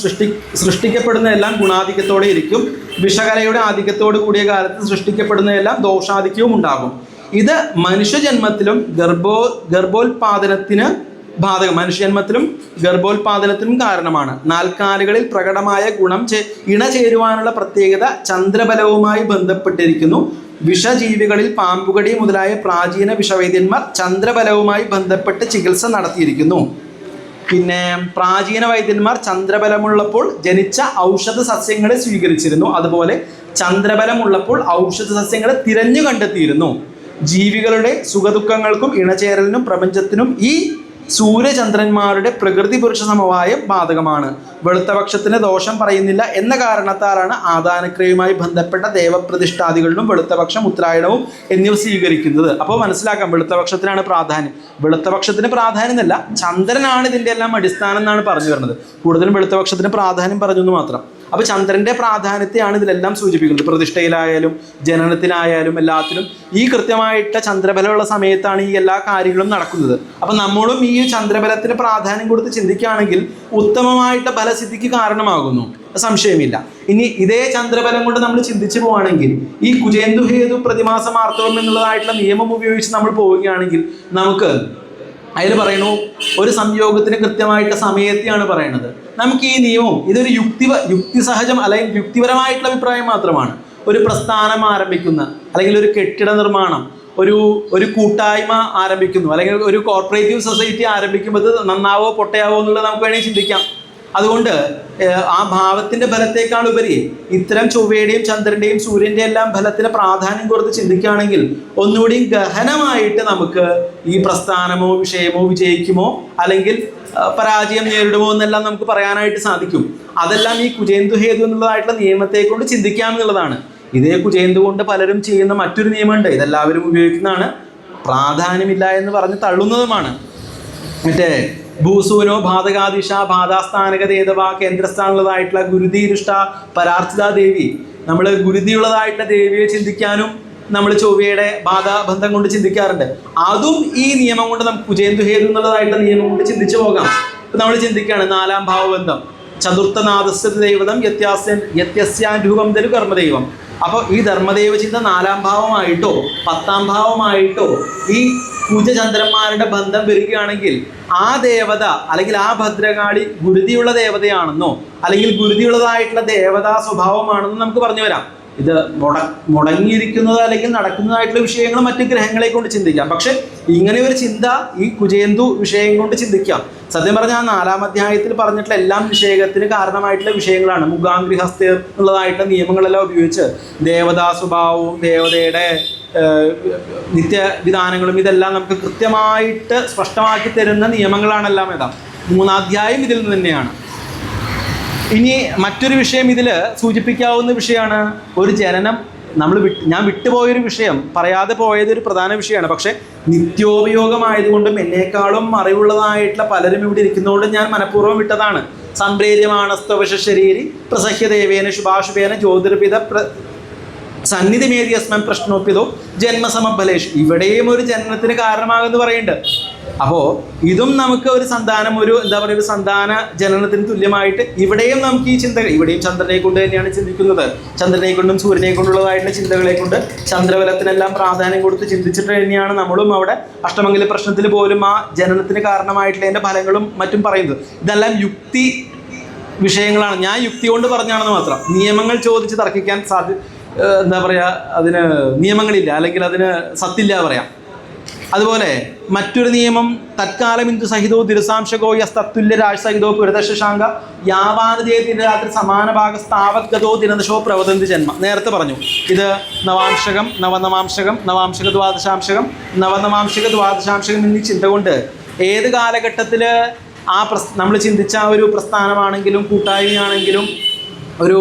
Speaker 1: സൃഷ്ടിക്കപ്പെടുന്നതെല്ലാം ഗുണാധിക്യത്തോടെ ഇരിക്കും. വിഷകലയുടെ ആധിക്യത്തോട് കൂടിയ കാലത്ത് സൃഷ്ടിക്കപ്പെടുന്നതെല്ലാം ദോഷാധിക്യവും ഉണ്ടാകും. ഇത് മനുഷ്യജന്മത്തിലും ഗർഭോത്പാദനത്തിന് ഗർഭോത്പാദനത്തിനും കാരണമാണ്. നാൽക്കാലികളിൽ പ്രകടമായ ഗുണം ഇണചേരുവാനുള്ള പ്രത്യേകത ചന്ദ്രബലവുമായി ബന്ധപ്പെട്ടിരിക്കുന്നു. വിഷജീവികളിൽ പാമ്പുകടി മുതലായ പ്രാചീന വിഷവൈദ്യന്മാർ ചന്ദ്രബലവുമായി ബന്ധപ്പെട്ട് ചികിത്സ നടത്തിയിരിക്കുന്നു. പിന്നെ പ്രാചീന വൈദ്യന്മാർ ചന്ദ്രബലമുള്ളപ്പോൾ ജനിച്ച ഔഷധ സസ്യങ്ങളെ സ്വീകരിച്ചിരുന്നു. അതുപോലെ ചന്ദ്രബലമുള്ളപ്പോൾ ഔഷധ സസ്യങ്ങളെ തിരഞ്ഞു കണ്ടെത്തിയിരുന്നു. ജീവികളുടെ സുഖദുഃഖങ്ങൾക്കും ഇണചേരലിനും പ്രപഞ്ചത്തിനും ഈ സൂര്യചന്ദ്രന്മാരുടെ പ്രകൃതി പുരുഷ സമവായം ബാധകമാണ്. വെളുത്തപക്ഷത്തിന് ദോഷം പറയുന്നില്ല എന്ന കാരണത്താലാണ് ആദാനക്രിയയുമായി ബന്ധപ്പെട്ട ദേവപ്രതിഷ്ഠാദികളിലും വെളുത്തപക്ഷം, ഉത്തരായണവും എന്നിവ സ്വീകരിക്കുന്നത്. അപ്പോൾ മനസ്സിലാക്കാം വെളുത്തപക്ഷത്തിനാണ് പ്രാധാന്യം. വെളുത്തപക്ഷത്തിന് പ്രാധാന്യം എന്നല്ല, ചന്ദ്രനാണ് ഇതിൻ്റെ എല്ലാം അടിസ്ഥാനം എന്നാണ് പറഞ്ഞു വരുന്നത്. കൂടുതലും വെളുത്തപക്ഷത്തിന് പ്രാധാന്യം പറഞ്ഞു എന്ന് മാത്രം. അപ്പോൾ ചന്ദ്രൻ്റെ പ്രാധാന്യത്തെയാണ് ഇതിലെല്ലാം സൂചിപ്പിക്കുന്നത്. പ്രതിഷ്ഠയിലായാലും ജനനത്തിലായാലും എല്ലാത്തിലും ഈ കൃത്യമായിട്ട് ചന്ദ്രബലമുള്ള സമയത്താണ് ഈ എല്ലാ കാര്യങ്ങളും നടക്കുന്നത്. അപ്പം നമ്മളും ഈ ചന്ദ്രബലത്തിന് പ്രാധാന്യം കൊടുത്ത് ചിന്തിക്കുകയാണെങ്കിൽ ഉത്തമമായിട്ട് ഫലസിദ്ധിക്ക് കാരണമാകുന്നു, സംശയമില്ല. ഇനി ഇതേ ചന്ദ്രബലം കൊണ്ട് നമ്മൾ ചിന്തിച്ചു പോവുകയാണെങ്കിൽ ഈ കുജേന്ദു ഹേതു പ്രതിമാസമാർത്തവം എന്നുള്ളതായിട്ടുള്ള നിയമം ഉപയോഗിച്ച് നമ്മൾ പോവുകയാണെങ്കിൽ നമുക്ക് അതിൽ പറയുന്നു ഒരു സംയോഗത്തിന് കൃത്യമായിട്ട് സമയത്തെയാണ് പറയുന്നത്. നമുക്ക് ഈ നിയമം ഇതൊരു യുക്തിസഹജം അല്ലെങ്കിൽ യുക്തിപരമായിട്ടുള്ള അഭിപ്രായം മാത്രമാണ്. ഒരു പ്രസ്ഥാനം ആരംഭിക്കുന്ന അല്ലെങ്കിൽ ഒരു കെട്ടിട നിർമ്മാണം, ഒരു കൂട്ടായ്മ ആരംഭിക്കുന്നു, അല്ലെങ്കിൽ ഒരു കോർപ്പറേറ്റീവ് സൊസൈറ്റി ആരംഭിക്കുമ്പോൾ ഇത് നന്നാവോ പൊട്ടയാവോ എന്നുള്ളത് നമുക്ക് വേണമെങ്കിൽ ചിന്തിക്കാം. അതുകൊണ്ട് ആ ഭാവത്തിന്റെ ബലത്തേക്കാൾ ഉപരി ഇത്തരം ചൊവ്വയുടെയും ചന്ദ്രന്റെയും സൂര്യന്റെയും എല്ലാം ഫലത്തിന് പ്രാധാന്യം കൊടുത്ത് ചിന്തിക്കുകയാണെങ്കിൽ ഒന്നുകൂടി ഗഹനമായിട്ട് നമുക്ക് ഈ പ്രസ്ഥാനമോ വിഷയമോ വിജയിക്കുമോ അല്ലെങ്കിൽ പരാജയം നേരിടുമോ എന്നെല്ലാം നമുക്ക് പറയാനായിട്ട് സാധിക്കും. അതെല്ലാം ഈ കുജേന്ദു ഹേതു എന്നുള്ളതായിട്ടുള്ള നിയമത്തെ കൊണ്ട് ചിന്തിക്കാം എന്നുള്ളതാണ്. ഇതേ കുജേന്ദു കൊണ്ട് പലരും ചെയ്യുന്ന മറ്റൊരു നിയമമുണ്ട്, ഇതെല്ലാവരും ഉപയോഗിക്കുന്നതാണ്, പ്രാധാന്യമില്ല എന്ന് പറഞ്ഞ് തള്ളുന്നതുമാണ്. മറ്റേ ഭൂസൂനോ ബാധകാദിശ ബാധാസ്ഥാനകതേതവ കേന്ദ്രസ്ഥാനുള്ളതായിട്ടുള്ള ഗുരുതിരുഷ്ട പരാർച്ചിത ദേവി. നമ്മൾ ഗുരുതിയുള്ളതായിട്ടുള്ള ദേവിയെ ചിന്തിക്കാനും നമ്മൾ ചൊവ്വയുടെ ബാധാബന്ധം കൊണ്ട് ചിന്തിക്കാറുണ്ട്. അതും ഈ നിയമം കൊണ്ട് നമുക്ക് കുജേന്ദു ഹേതു എന്നുള്ളതായിട്ടുള്ള നിയമം കൊണ്ട് ചിന്തിച്ചു പോകാം. ഇപ്പം നമ്മൾ ചിന്തിക്കുകയാണ് 4ാം ഭാവബന്ധം, ചതുർത്ഥനാദസ്യ ദൈവതം യത്യസ്യാൻ രൂപം തരു കർമ്മദൈവം. അപ്പോൾ ഈ ധർമ്മദൈവ ചിന്ത 4ാം ഭാവമായിട്ടോ 10ാം ഭാവമായിട്ടോ ഈ കുജചന്ദ്രന്മാരുടെ ബന്ധം വരികയാണെങ്കിൽ ആ ദേവത അല്ലെങ്കിൽ ആ ഭദ്രകാളി ഗുരുതിയുള്ള ദേവതയാണെന്നോ അല്ലെങ്കിൽ ഗുരുതിയുള്ളതായിട്ടുള്ള ദേവതാ സ്വഭാവമാണെന്നോ നമുക്ക് പറഞ്ഞു വരാം. ഇത് മുടങ്ങിയിരിക്കുന്നത് അല്ലെങ്കിൽ നടക്കുന്നതായിട്ടുള്ള വിഷയങ്ങൾ മറ്റ് ഗ്രഹങ്ങളെ കൊണ്ട് ചിന്തിക്കാം. പക്ഷെ ഇങ്ങനെ ഒരു ചിന്ത ഈ കുജേന്ദു വിഷയം കൊണ്ട് ചിന്തിക്കാം. സത്യം പറഞ്ഞാൽ 4ാം അധ്യായത്തിൽ പറഞ്ഞിട്ടുള്ള എല്ലാം നിഷേധത്തിന് കാരണമായിട്ടുള്ള വിഷയങ്ങളാണ്. മുഖാംഗ്രിഹസ്തേ ഉള്ളതായിട്ടുള്ള നിയമങ്ങളെല്ലാം ഉപയോഗിച്ച് ദേവതാ സ്വഭാവവും ദേവതയുടെ നിത്യവിധാനങ്ങളും ഇതെല്ലാം നമുക്ക് കൃത്യമായിട്ട് സ്പഷ്ടമാക്കി തരുന്ന നിയമങ്ങളാണെല്ലാം. 3ാം അധ്യായം ഇതിൽ നിന്ന് തന്നെയാണ്. ഇനി മറ്റൊരു വിഷയം ഇതിൽ സൂചിപ്പിക്കാവുന്ന വിഷയമാണ് ഒരു ജനനം. ഞാൻ വിട്ടുപോയൊരു വിഷയം, പറയാതെ പോയതൊരു പ്രധാന വിഷയമാണ്. പക്ഷെ നിത്യോപയോഗമായതുകൊണ്ടും എന്നേക്കാളും അറിവുള്ളതായിട്ടുള്ള പലരും ഇവിടെ ഇരിക്കുന്നതുകൊണ്ടും ഞാൻ മനഃപൂർവ്വം വിട്ടതാണ്. സംപ്രേര്യമാണസ്തവശ ശരീരി പ്രസഹ്യദേവേന ശുഭാശുഭേന ജ്യോതിർപിത സന്നിധിമേദിയസ്മൻ പ്രശ്നോപ്പിതോ ജന്മസമഫലേഷ്. ഇവിടെയും ഒരു ജനനത്തിന് കാരണമാകുമെന്ന് പറയുന്നുണ്ട്. അപ്പോൾ ഇതും നമുക്ക് ഒരു സന്താനം, ഒരു എന്താ പറയുക, ഒരു സന്താന ജനനത്തിന് തുല്യമായിട്ട് ഇവിടെയും നമുക്ക് ഈ ചിന്തകൾ, ഇവിടെയും ചന്ദ്രനെ കൊണ്ട് തന്നെയാണ് ചിന്തിക്കുന്നത്. ചന്ദ്രനെ കൊണ്ടും സൂര്യനെ കൊണ്ടുള്ളതായിട്ടുള്ള ചിന്തകളെ കൊണ്ട് ചന്ദ്രബലത്തിനെല്ലാം പ്രാധാന്യം കൊടുത്ത് ചിന്തിച്ചിട്ട് തന്നെയാണ് നമ്മളും അവിടെ അഷ്ടമംഗല പ്രശ്നത്തിൽ പോലും ആ ജനനത്തിന് കാരണമായിട്ടുള്ളതിൻ്റെ ഫലങ്ങളും മറ്റും പറയുന്നത്. ഇതെല്ലാം യുക്തി വിഷയങ്ങളാണ്. ഞാൻ യുക്തി കൊണ്ട് പറഞ്ഞാണെന്ന് മാത്രം. നിയമങ്ങൾ ചോദിച്ച് തർക്കിക്കാൻ എന്താ പറയുക, അതിന് നിയമങ്ങളില്ല, അല്ലെങ്കിൽ അതിന് സത്തില്ല പറയാം. അതുപോലെ മറ്റൊരു നിയമം തത്കാലം ഇന്ദു സഹിതോ ദിരസാംശകോ യസ്തത്തുല്യ രാജസഹിതോ പുരതശാങ്ക യാവാനുദേ ദിനരാത്രി സമാന ഭാഗസ്ഥാവത്ഗതോ ദിനദശോ പ്രവദന്തി ജന്മ. നേരത്തെ പറഞ്ഞു ഇത് നവാംശകം നവനവാംശകം നവാംശക ദ്വാദശാംശകം നവനവാംശക ദ്വാദശാംശകം എന്നീ ചിന്ത കൊണ്ട് ഏത് കാലഘട്ടത്തിൽ ആ നമ്മൾ ചിന്തിച്ച ഒരു പ്രസ്ഥാനമാണെങ്കിലും കൂട്ടായ്മയാണെങ്കിലും ഒരു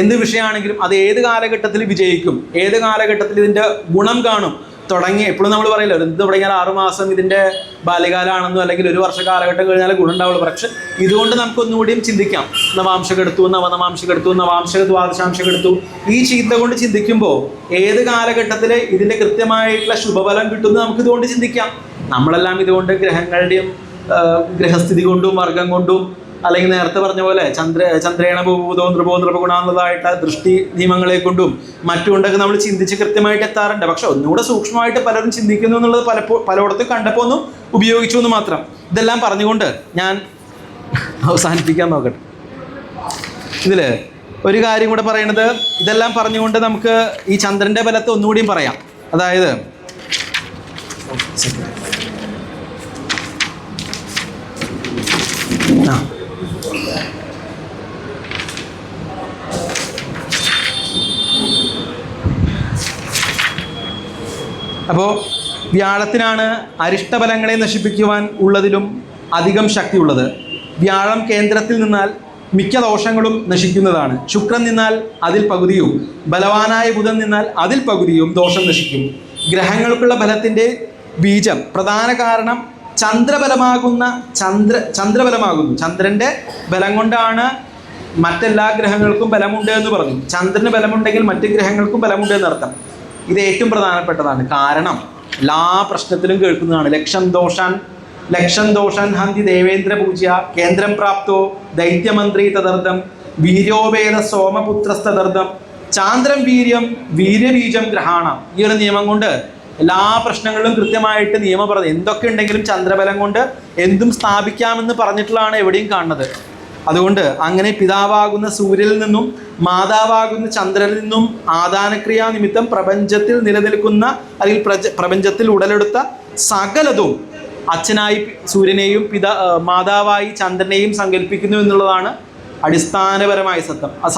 Speaker 1: എന്ത് വിഷയമാണെങ്കിലും അത് ഏത് കാലഘട്ടത്തിൽ വിജയിക്കും, ഏത് കാലഘട്ടത്തിൽ ഇതിൻ്റെ ഗുണം കാണും തുടങ്ങി. എപ്പോഴും നമ്മൾ പറയില്ല എന്ത് തുടങ്ങിയാൽ 6 മാസം ഇതിൻ്റെ ബാല്യകാലമാണെന്നോ അല്ലെങ്കിൽ 1 വർഷ കാലഘട്ടം കഴിഞ്ഞാൽ ഗുണം ഉണ്ടാവുള്ളൂ. പക്ഷെ ഇതുകൊണ്ട് നമുക്കൊന്നുകൂടിയും ചിന്തിക്കാം. നവാംശകം എടുത്തു, നവനവാംശകം എടുത്തു, നവാംശക ദ്വാദശാംശകം എടുത്തു. ഈ ചിന്ത കൊണ്ട് ചിന്തിക്കുമ്പോൾ ഏത് കാലഘട്ടത്തിൽ ഇതിൻ്റെ കൃത്യമായിട്ടുള്ള ശുഭഫലം കിട്ടുമെന്ന് നമുക്ക് ഇതുകൊണ്ട് ചിന്തിക്കാം. നമ്മളെല്ലാം ഇതുകൊണ്ട് ഗ്രഹങ്ങളുടെയും ഗ്രഹസ്ഥിതി കൊണ്ടും വർഗം കൊണ്ടും അല്ലെങ്കിൽ നേരത്തെ പറഞ്ഞ പോലെ ചന്ദ്രേണ ഭൂതോ നൃപോ നൃപഗുണാന്നുള്ളതായിട്ട് ദൃഷ്ടി നിയമങ്ങളെ കൊണ്ടും മറ്റുകൊണ്ടൊക്കെ നമ്മൾ ചിന്തിച്ച് കൃത്യമായിട്ട് എത്താറുണ്ട്. പക്ഷെ ഒന്നുകൂടെ സൂക്ഷ്മമായിട്ട് പലരും ചിന്തിക്കുന്നു എന്നുള്ളത് പലയിടത്തും കണ്ടപ്പോൾ ഒന്നും ഉപയോഗിച്ചു എന്ന് മാത്രം. ഇതെല്ലാം പറഞ്ഞുകൊണ്ട് ഞാൻ അവസാനിപ്പിക്കാൻ നോക്കട്ടെ. ഇതിൽ ഒരു കാര്യം കൂടെ പറയണത്, ഇതെല്ലാം പറഞ്ഞുകൊണ്ട് നമുക്ക് ഈ ചന്ദ്രൻ്റെ ബലത്തെ ഒന്നുകൂടിയും പറയാം. അതായത് അപ്പോൾ വ്യാഴത്തിനാണ് അരിഷ്ടബലങ്ങളെ നശിപ്പിക്കുവാൻ ഉള്ളതിലും അധികം ശക്തിയുള്ളത്. വ്യാഴം കേന്ദ്രത്തിൽ നിന്നാൽ മിക്ക ദോഷങ്ങളും നശിക്കുന്നതാണ്. ശുക്രൻ നിന്നാൽ അതിൽ പകുതിയും, ബലവാനായ ബുധൻ നിന്നാൽ അതിൽ പകുതിയും ദോഷം നശിക്കും. ഗ്രഹങ്ങൾക്കുള്ള ബലത്തിൻ്റെ ബീജം പ്രധാന കാരണം ചന്ദ്രബലമാകുന്നു. ചന്ദ്രൻ്റെ ബലം കൊണ്ടാണ് മറ്റെല്ലാ ഗ്രഹങ്ങൾക്കും ബലമുണ്ട് എന്ന് പറഞ്ഞു. ചന്ദ്രന് ബലമുണ്ടെങ്കിൽ മറ്റ് ഗ്രഹങ്ങൾക്കും ബലമുണ്ട് എന്നർത്ഥം. ഇത് ഏറ്റവും പ്രധാനപ്പെട്ടതാണ്. കാരണം എല്ലാ പ്രശ്നത്തിലും കേൾക്കുന്നതാണ് ലക്ഷം ദോഷാൻ ഹന്തി ദേവേന്ദ്ര പൂജ്യ കേന്ദ്രം പ്രാപ്തോ ദൈത്യമന്ത്രി തദർത്ഥം വീര്യോപേത സോമപുത്രസ്തദർത്ഥം ചാന്ദ്രം വീര്യബീജം ഗ്രഹാണം. ഈ ഒരു നിയമം കൊണ്ട് എല്ലാ പ്രശ്നങ്ങളിലും കൃത്യമായിട്ട് നിയമം പറഞ്ഞു. എന്തൊക്കെ ഉണ്ടെങ്കിലും ചന്ദ്രബലം കൊണ്ട് എന്തും സ്ഥാപിക്കാമെന്ന് പറഞ്ഞിട്ടുള്ളതാണ് എവിടെയും കാണുന്നത്. അതുകൊണ്ട് അങ്ങനെ പിതാവാകുന്ന സൂര്യനിൽ നിന്നും മാതാവാകുന്ന ചന്ദ്രനിൽ നിന്നും ആദാനക്രിയാ നിമിത്തം പ്രപഞ്ചത്തിൽ നിലനിൽക്കുന്ന അല്ലെങ്കിൽ പ്രപഞ്ചത്തിൽ ഉടലെടുത്ത സകലതും അച്ഛനായി സൂര്യനെയും മാതാവായി ചന്ദ്രനെയും സങ്കല്പിക്കുന്നു എന്നുള്ളതാണ് അടിസ്ഥാനപരമായ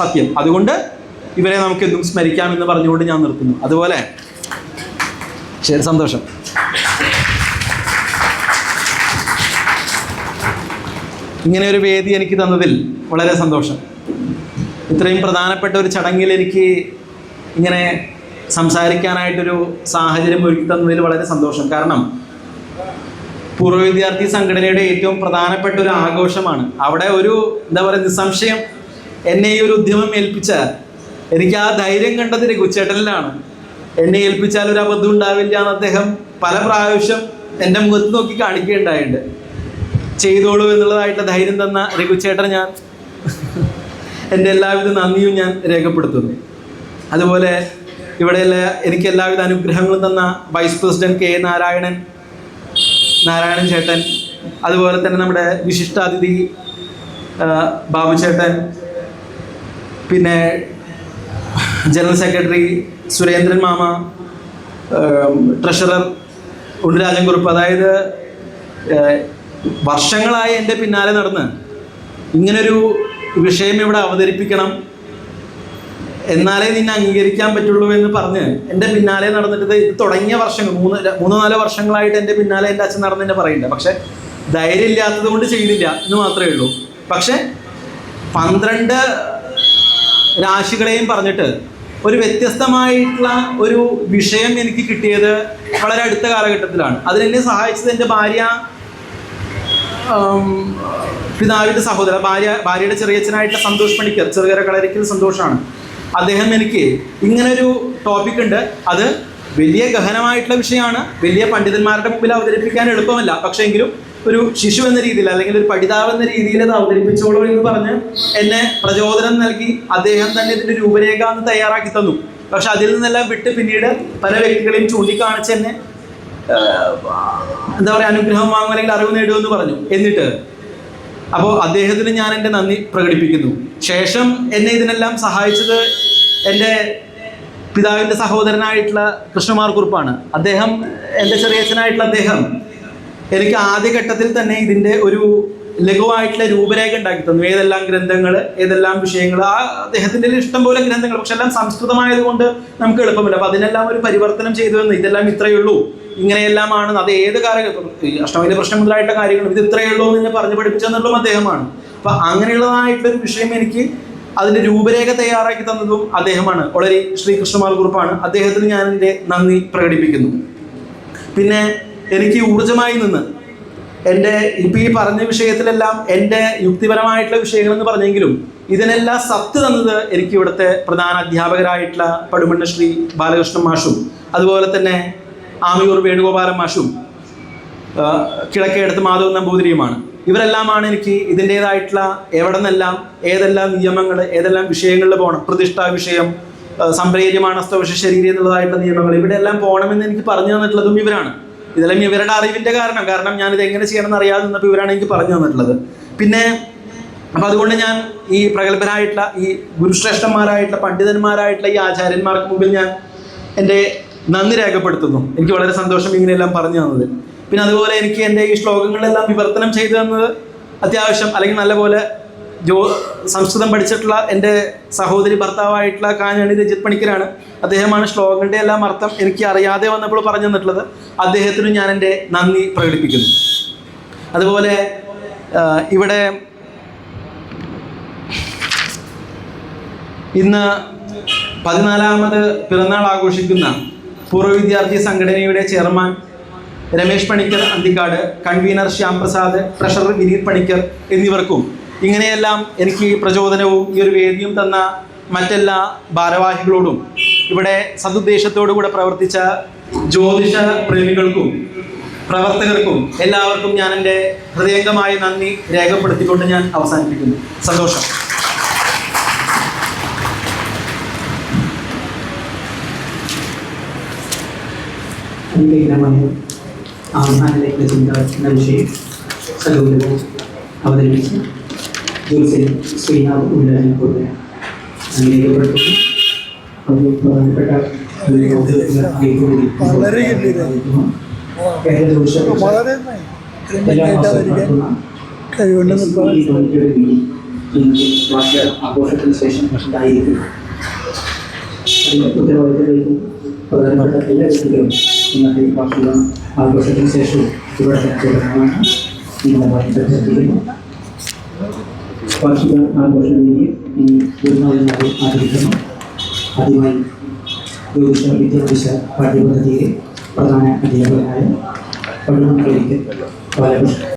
Speaker 1: സത്യം. അതുകൊണ്ട് ഇവരെ നമുക്ക് എന്നും സ്മരിക്കാമെന്ന് പറഞ്ഞുകൊണ്ട് ഞാൻ നിർത്തുന്നു. അതുപോലെ ശരി, സന്തോഷം. ഇങ്ങനെ ഒരു വേദി എനിക്ക് തന്നതിൽ വളരെ സന്തോഷം. ഇത്രയും പ്രധാനപ്പെട്ട ഒരു ചടങ്ങിൽ എനിക്ക് ഇങ്ങനെ സംസാരിക്കാനായിട്ടൊരു സാഹചര്യം ഒരുക്കി തന്നതിൽ വളരെ സന്തോഷം. കാരണം പൂർവ്വ വിദ്യാർത്ഥി സംഘടനയുടെ ഏറ്റവും പ്രധാനപ്പെട്ട ഒരു ആഘോഷമാണ്. അവിടെ ഒരു എന്താ പറയുക, നിസ്സംശയം എന്നെ ഈ ഒരു ഉദ്യമം ഏൽപ്പിച്ച എനിക്ക് ആ ധൈര്യം കണ്ടത് രഘുചേട്ടനിലാണ്. എന്നെ ഏൽപ്പിച്ചാൽ ഒരു അബദ്ധം ഉണ്ടാവില്ല എന്ന് അദ്ദേഹം പല പ്രാവശ്യം എൻ്റെ മുഖത്ത് നോക്കി കാണിക്കുകയുണ്ടായിട്ടുണ്ട്. ചെയ്തോളൂ എന്നുള്ളതായിട്ടുള്ള ധൈര്യം തന്ന രഘുചേട്ടൻ ഞാൻ എൻ്റെ എല്ലാവിധ നന്ദിയും ഞാൻ രേഖപ്പെടുത്തുന്നു. അതുപോലെ ഇവിടെയുള്ള എനിക്ക് എല്ലാവിധ അനുഗ്രഹങ്ങളും തന്ന വൈസ് പ്രസിഡന്റ് കെ നാരായണൻ ചേട്ടൻ, അതുപോലെ തന്നെ നമ്മുടെ വിശിഷ്ടാതിഥി ബാബു ചേട്ടൻ, പിന്നെ general secretary Surendran mama, treasurer Unnirajan Kurup, അതായത് വർഷങ്ങളായി എൻ്റെ പിന്നാലെ നടന്ന് ഇങ്ങനൊരു വിഷയം ഇവിടെ അവതരിപ്പിക്കണം, എന്നാലേ നിന്നെ അംഗീകരിക്കാൻ പറ്റുള്ളൂ എന്ന് പറഞ്ഞ് എൻ്റെ പിന്നാലെ നടന്നിട്ട് ഇത് തുടങ്ങിയ വർഷങ്ങൾ 3-4 വർഷങ്ങളായിട്ട് എൻ്റെ പിന്നാലെ എൻ്റെ അച്ഛൻ നടന്ന് പറയുന്നുണ്ട്. പക്ഷെ ധൈര്യം ഇല്ലാത്തത് കൊണ്ട് ചെയ്തില്ല എന്ന് മാത്രമേ ഉള്ളൂ. പക്ഷെ 12 രാശികളെയും പറഞ്ഞിട്ട് ഒരു വ്യത്യസ്തമായിട്ടുള്ള ഒരു വിഷയം എനിക്ക് കിട്ടിയത് വളരെ അടുത്ത കാലഘട്ടത്തിലാണ്. അതിനെന്നെ സഹായിച്ചത് എൻ്റെ പിതാവിൻ്റെ സഹോദരൻ, ഭാര്യയുടെ ചെറിയച്ഛനായിട്ടുള്ള സന്തോഷ് പണിക്കർ, ചെറുകര കളരിക്കൽ സന്തോഷാണ്. അദ്ദേഹം എനിക്ക് ഇങ്ങനൊരു ടോപ്പിക് ഉണ്ട്, അത് വലിയ ഗഹനമായിട്ടുള്ള വിഷയമാണ്, വലിയ പണ്ഡിതന്മാരുടെ മുമ്പിൽ അവതരിപ്പിക്കാൻ എളുപ്പമല്ല, പക്ഷേ എങ്കിലും ഒരു ശിശു എന്ന രീതിയിൽ അല്ലെങ്കിൽ ഒരു പഠിതാവ് എന്ന രീതിയിൽ അത് അവതരിപ്പിച്ചോളൂ എന്ന് പറഞ്ഞ് എന്നെ പ്രചോദനം നൽകി അദ്ദേഹം തന്നെ ഇതിൻ്റെ രൂപരേഖ ഒന്ന് തയ്യാറാക്കി തന്നു. പക്ഷെ അതിൽ നിന്നെല്ലാം വിട്ട് പിന്നീട് പല വ്യക്തികളെയും ചൂണ്ടിക്കാണിച്ച് എന്നെ എന്താ പറയുക, അനുഗ്രഹം വാങ്ങും അല്ലെങ്കിൽ അറിവ് നേടുമെന്ന് പറഞ്ഞു. എന്നിട്ട് അപ്പോൾ അദ്ദേഹത്തിന് ഞാൻ എൻ്റെ നന്ദി പ്രകടിപ്പിക്കുന്നു. ശേഷം എന്നെ ഇതിനെല്ലാം സഹായിച്ചത് എൻ്റെ പിതാവിൻ്റെ സഹോദരനായിട്ടുള്ള കൃഷ്ണകുമാർ കുറുപ്പാണ്. അദ്ദേഹം, എൻ്റെ ചെറിയച്ഛനായിട്ടുള്ള അദ്ദേഹം എനിക്ക് ആദ്യഘട്ടത്തിൽ തന്നെ ഇതിൻ്റെ ഒരു ലഘുവായിട്ടുള്ള രൂപരേഖ ഉണ്ടാക്കി തന്നു. ഏതെല്ലാം ഗ്രന്ഥങ്ങൾ, ഏതെല്ലാം വിഷയങ്ങൾ, ആ അദ്ദേഹത്തിൻ്റെ ഇഷ്ടം പോലെ ഗ്രന്ഥങ്ങൾ, പക്ഷെ എല്ലാം സംസ്കൃതമായതുകൊണ്ട് നമുക്ക് എളുപ്പമില്ല. അപ്പോൾ അതിനെല്ലാം ഒരു പരിവർത്തനം ചെയ്തു തന്നു. ഇതെല്ലാം ഇത്രയേ ഉള്ളൂ, ഇങ്ങനെയെല്ലാമാണ്, അത് ഏത് കാലഘട്ടം, അഷ്ടമിയിലെ പ്രശ്നം മുതലായിട്ടുള്ള കാര്യങ്ങളും ഇത് ഇത്രയേ ഉള്ളൂ എന്ന് പറഞ്ഞു പഠിപ്പിച്ചെന്നുള്ളതും അദ്ദേഹമാണ്. അപ്പം അങ്ങനെയുള്ളതായിട്ടൊരു വിഷയം എനിക്ക് അതിൻ്റെ രൂപരേഖ തയ്യാറാക്കി തന്നതും അദ്ദേഹമാണ്, വളരെ ശ്രീകൃഷ്ണകുമാർ കുറുപ്പാണ്. അദ്ദേഹത്തിന് ഞാൻ എൻ്റെ നന്ദി പ്രകടിപ്പിക്കുന്നു. പിന്നെ എനിക്ക് ഊർജ്ജമായി നിന്ന് എൻ്റെ ഇപ്പോൾ ഈ പറഞ്ഞ വിഷയത്തിലെല്ലാം എൻ്റെ യുക്തിപരമായിട്ടുള്ള വിഷയങ്ങളെന്ന് പറഞ്ഞെങ്കിലും ഇതിനെല്ലാം സത്ത് തന്നത് എനിക്ക് ഇവിടുത്തെ പ്രധാന അധ്യാപകരായിട്ടുള്ള പടുമണ്ണ ശ്രീ ബാലകൃഷ്ണൻ മാഷും, അതുപോലെ തന്നെ ആമയൂർ വേണുഗോപാലൻ മാഷും, കിഴക്കേടത്ത് മാധവൻ നമ്പൂതിരിയുമാണ്. ഇവരെല്ലാമാണ് എനിക്ക് ഇതിൻ്റേതായിട്ടുള്ള എവിടെ നിന്നെല്ലാം ഏതെല്ലാം നിയമങ്ങൾ, ഏതെല്ലാം വിഷയങ്ങളിൽ പോകണം, പ്രതിഷ്ഠാ വിഷയം, സംപ്രേര്യമാണ് സ്തവശ ശരീരം എന്നുള്ളതായിട്ടുള്ള നിയമങ്ങൾ, ഇവിടെയെല്ലാം പോകണമെന്ന് എനിക്ക് പറഞ്ഞു തന്നിട്ടുള്ളതും ഇവരാണ്. ഇതെല്ലാം ഇവരുടെ അറിവിൻ്റെ കാരണം ഞാനിത് എങ്ങനെ ചെയ്യണമെന്ന് അറിയാതെ നിന്നപ്പോൾ ഇവരാണ് എനിക്ക് പറഞ്ഞു തന്നിട്ടുള്ളത്. പിന്നെ അപ്പം അതുകൊണ്ട് ഞാൻ ഈ പ്രഗത്ഭരായിട്ടുള്ള ഈ ഗുരുശ്രേഷ്ഠന്മാരായിട്ടുള്ള പണ്ഡിതന്മാരായിട്ടുള്ള ഈ ആചാര്യന്മാർക്ക് മുമ്പിൽ ഞാൻ എൻ്റെ നന്ദി രേഖപ്പെടുത്തുന്നു. എനിക്ക് വളരെ സന്തോഷം ഇങ്ങനെയെല്ലാം പറഞ്ഞു തന്നത്. പിന്നെ അതുപോലെ എനിക്ക് എൻ്റെ ഈ ശ്ലോകങ്ങളെല്ലാം വിവർത്തനം ചെയ്തു തന്നത് അത്യാവശ്യം അല്ലെങ്കിൽ നല്ലപോലെ സംസ്കൃതം പഠിച്ചിട്ടുള്ള എൻ്റെ സഹോദരി ഭർത്താവായിട്ടുള്ള കാഞ്ഞാണി രജിത് പണിക്കരാണ്. അദ്ദേഹമാണ് ശ്ലോകങ്ങളുടെ എല്ലാം അർത്ഥം എനിക്ക് അറിയാതെ വന്നപ്പോൾ പറഞ്ഞു തന്നിട്ടുള്ളത്. അദ്ദേഹത്തിനും ഞാൻ എൻ്റെ നന്ദി പ്രകടിപ്പിക്കുന്നു. അതുപോലെ ഇവിടെ ഇന്ന് 14ാമത് പിറന്നാൾ ആഘോഷിക്കുന്ന പൂർവ്വ വിദ്യാർത്ഥി സംഘടനയുടെ chairman Ramesh Panicker Anthikad, convener Shyam Prasad, treasurer Girish Panicker എന്നിവർക്കും ഇങ്ങനെയെല്ലാം എനിക്ക് പ്രചോദനവും ഈ ഒരു വേദിയും തന്ന മറ്റെല്ലാ ഭാരവാഹികളോടും ഇവിടെ സതുദ്ദേശത്തോടുകൂടെ പ്രവർത്തിച്ച ജ്യോതിഷ പ്രേമികൾക്കും പ്രവർത്തകർക്കും എല്ലാവർക്കും ഞാൻ എൻ്റെ ഹൃദയംഗമായ നന്ദി രേഖപ്പെടുത്തിക്കൊണ്ട് ഞാൻ അവസാനിപ്പിക്കുന്നു. സന്തോഷം.
Speaker 2: അവസാനത്തിലേക്ക് ചിന്ത എന്ന വിഷയം സഗൗരവം അവതരിപ്പിച്ചു ജോത്സ്യൻ ശ്രീനാഥ് ഉല്ലാജിനെക്കൂടെ അംഗീകരിക്കപ്പെടുന്നു. അത് പ്രധാനപ്പെട്ട ആഘോഷത്തിന് ശേഷം ഉണ്ടായിരിക്കും. ഉത്തരവാദിത്തത്തിലേക്കും പ്രധാനപ്പെട്ട എല്ലാ വ്യക്തികളും ഇന്നത്തെ വാർഷിക ആഘോഷത്തിന് ശേഷം ഇവിടെ തുടരാനാണ് നിങ്ങളുടെ വാർഷിക ആഘോഷ വേദി ഇനി പൂർണ്ണമായി ആചരിക്കുന്നു. ആദ്യമായി ജ്യോതിഷ വിദ്യാഭ്യാസ പാഠ്യപദ്ധതിയിലെ പ്രധാന അധ്യാപകനായ പടുമൺ ബാലകൃഷ്ണൻ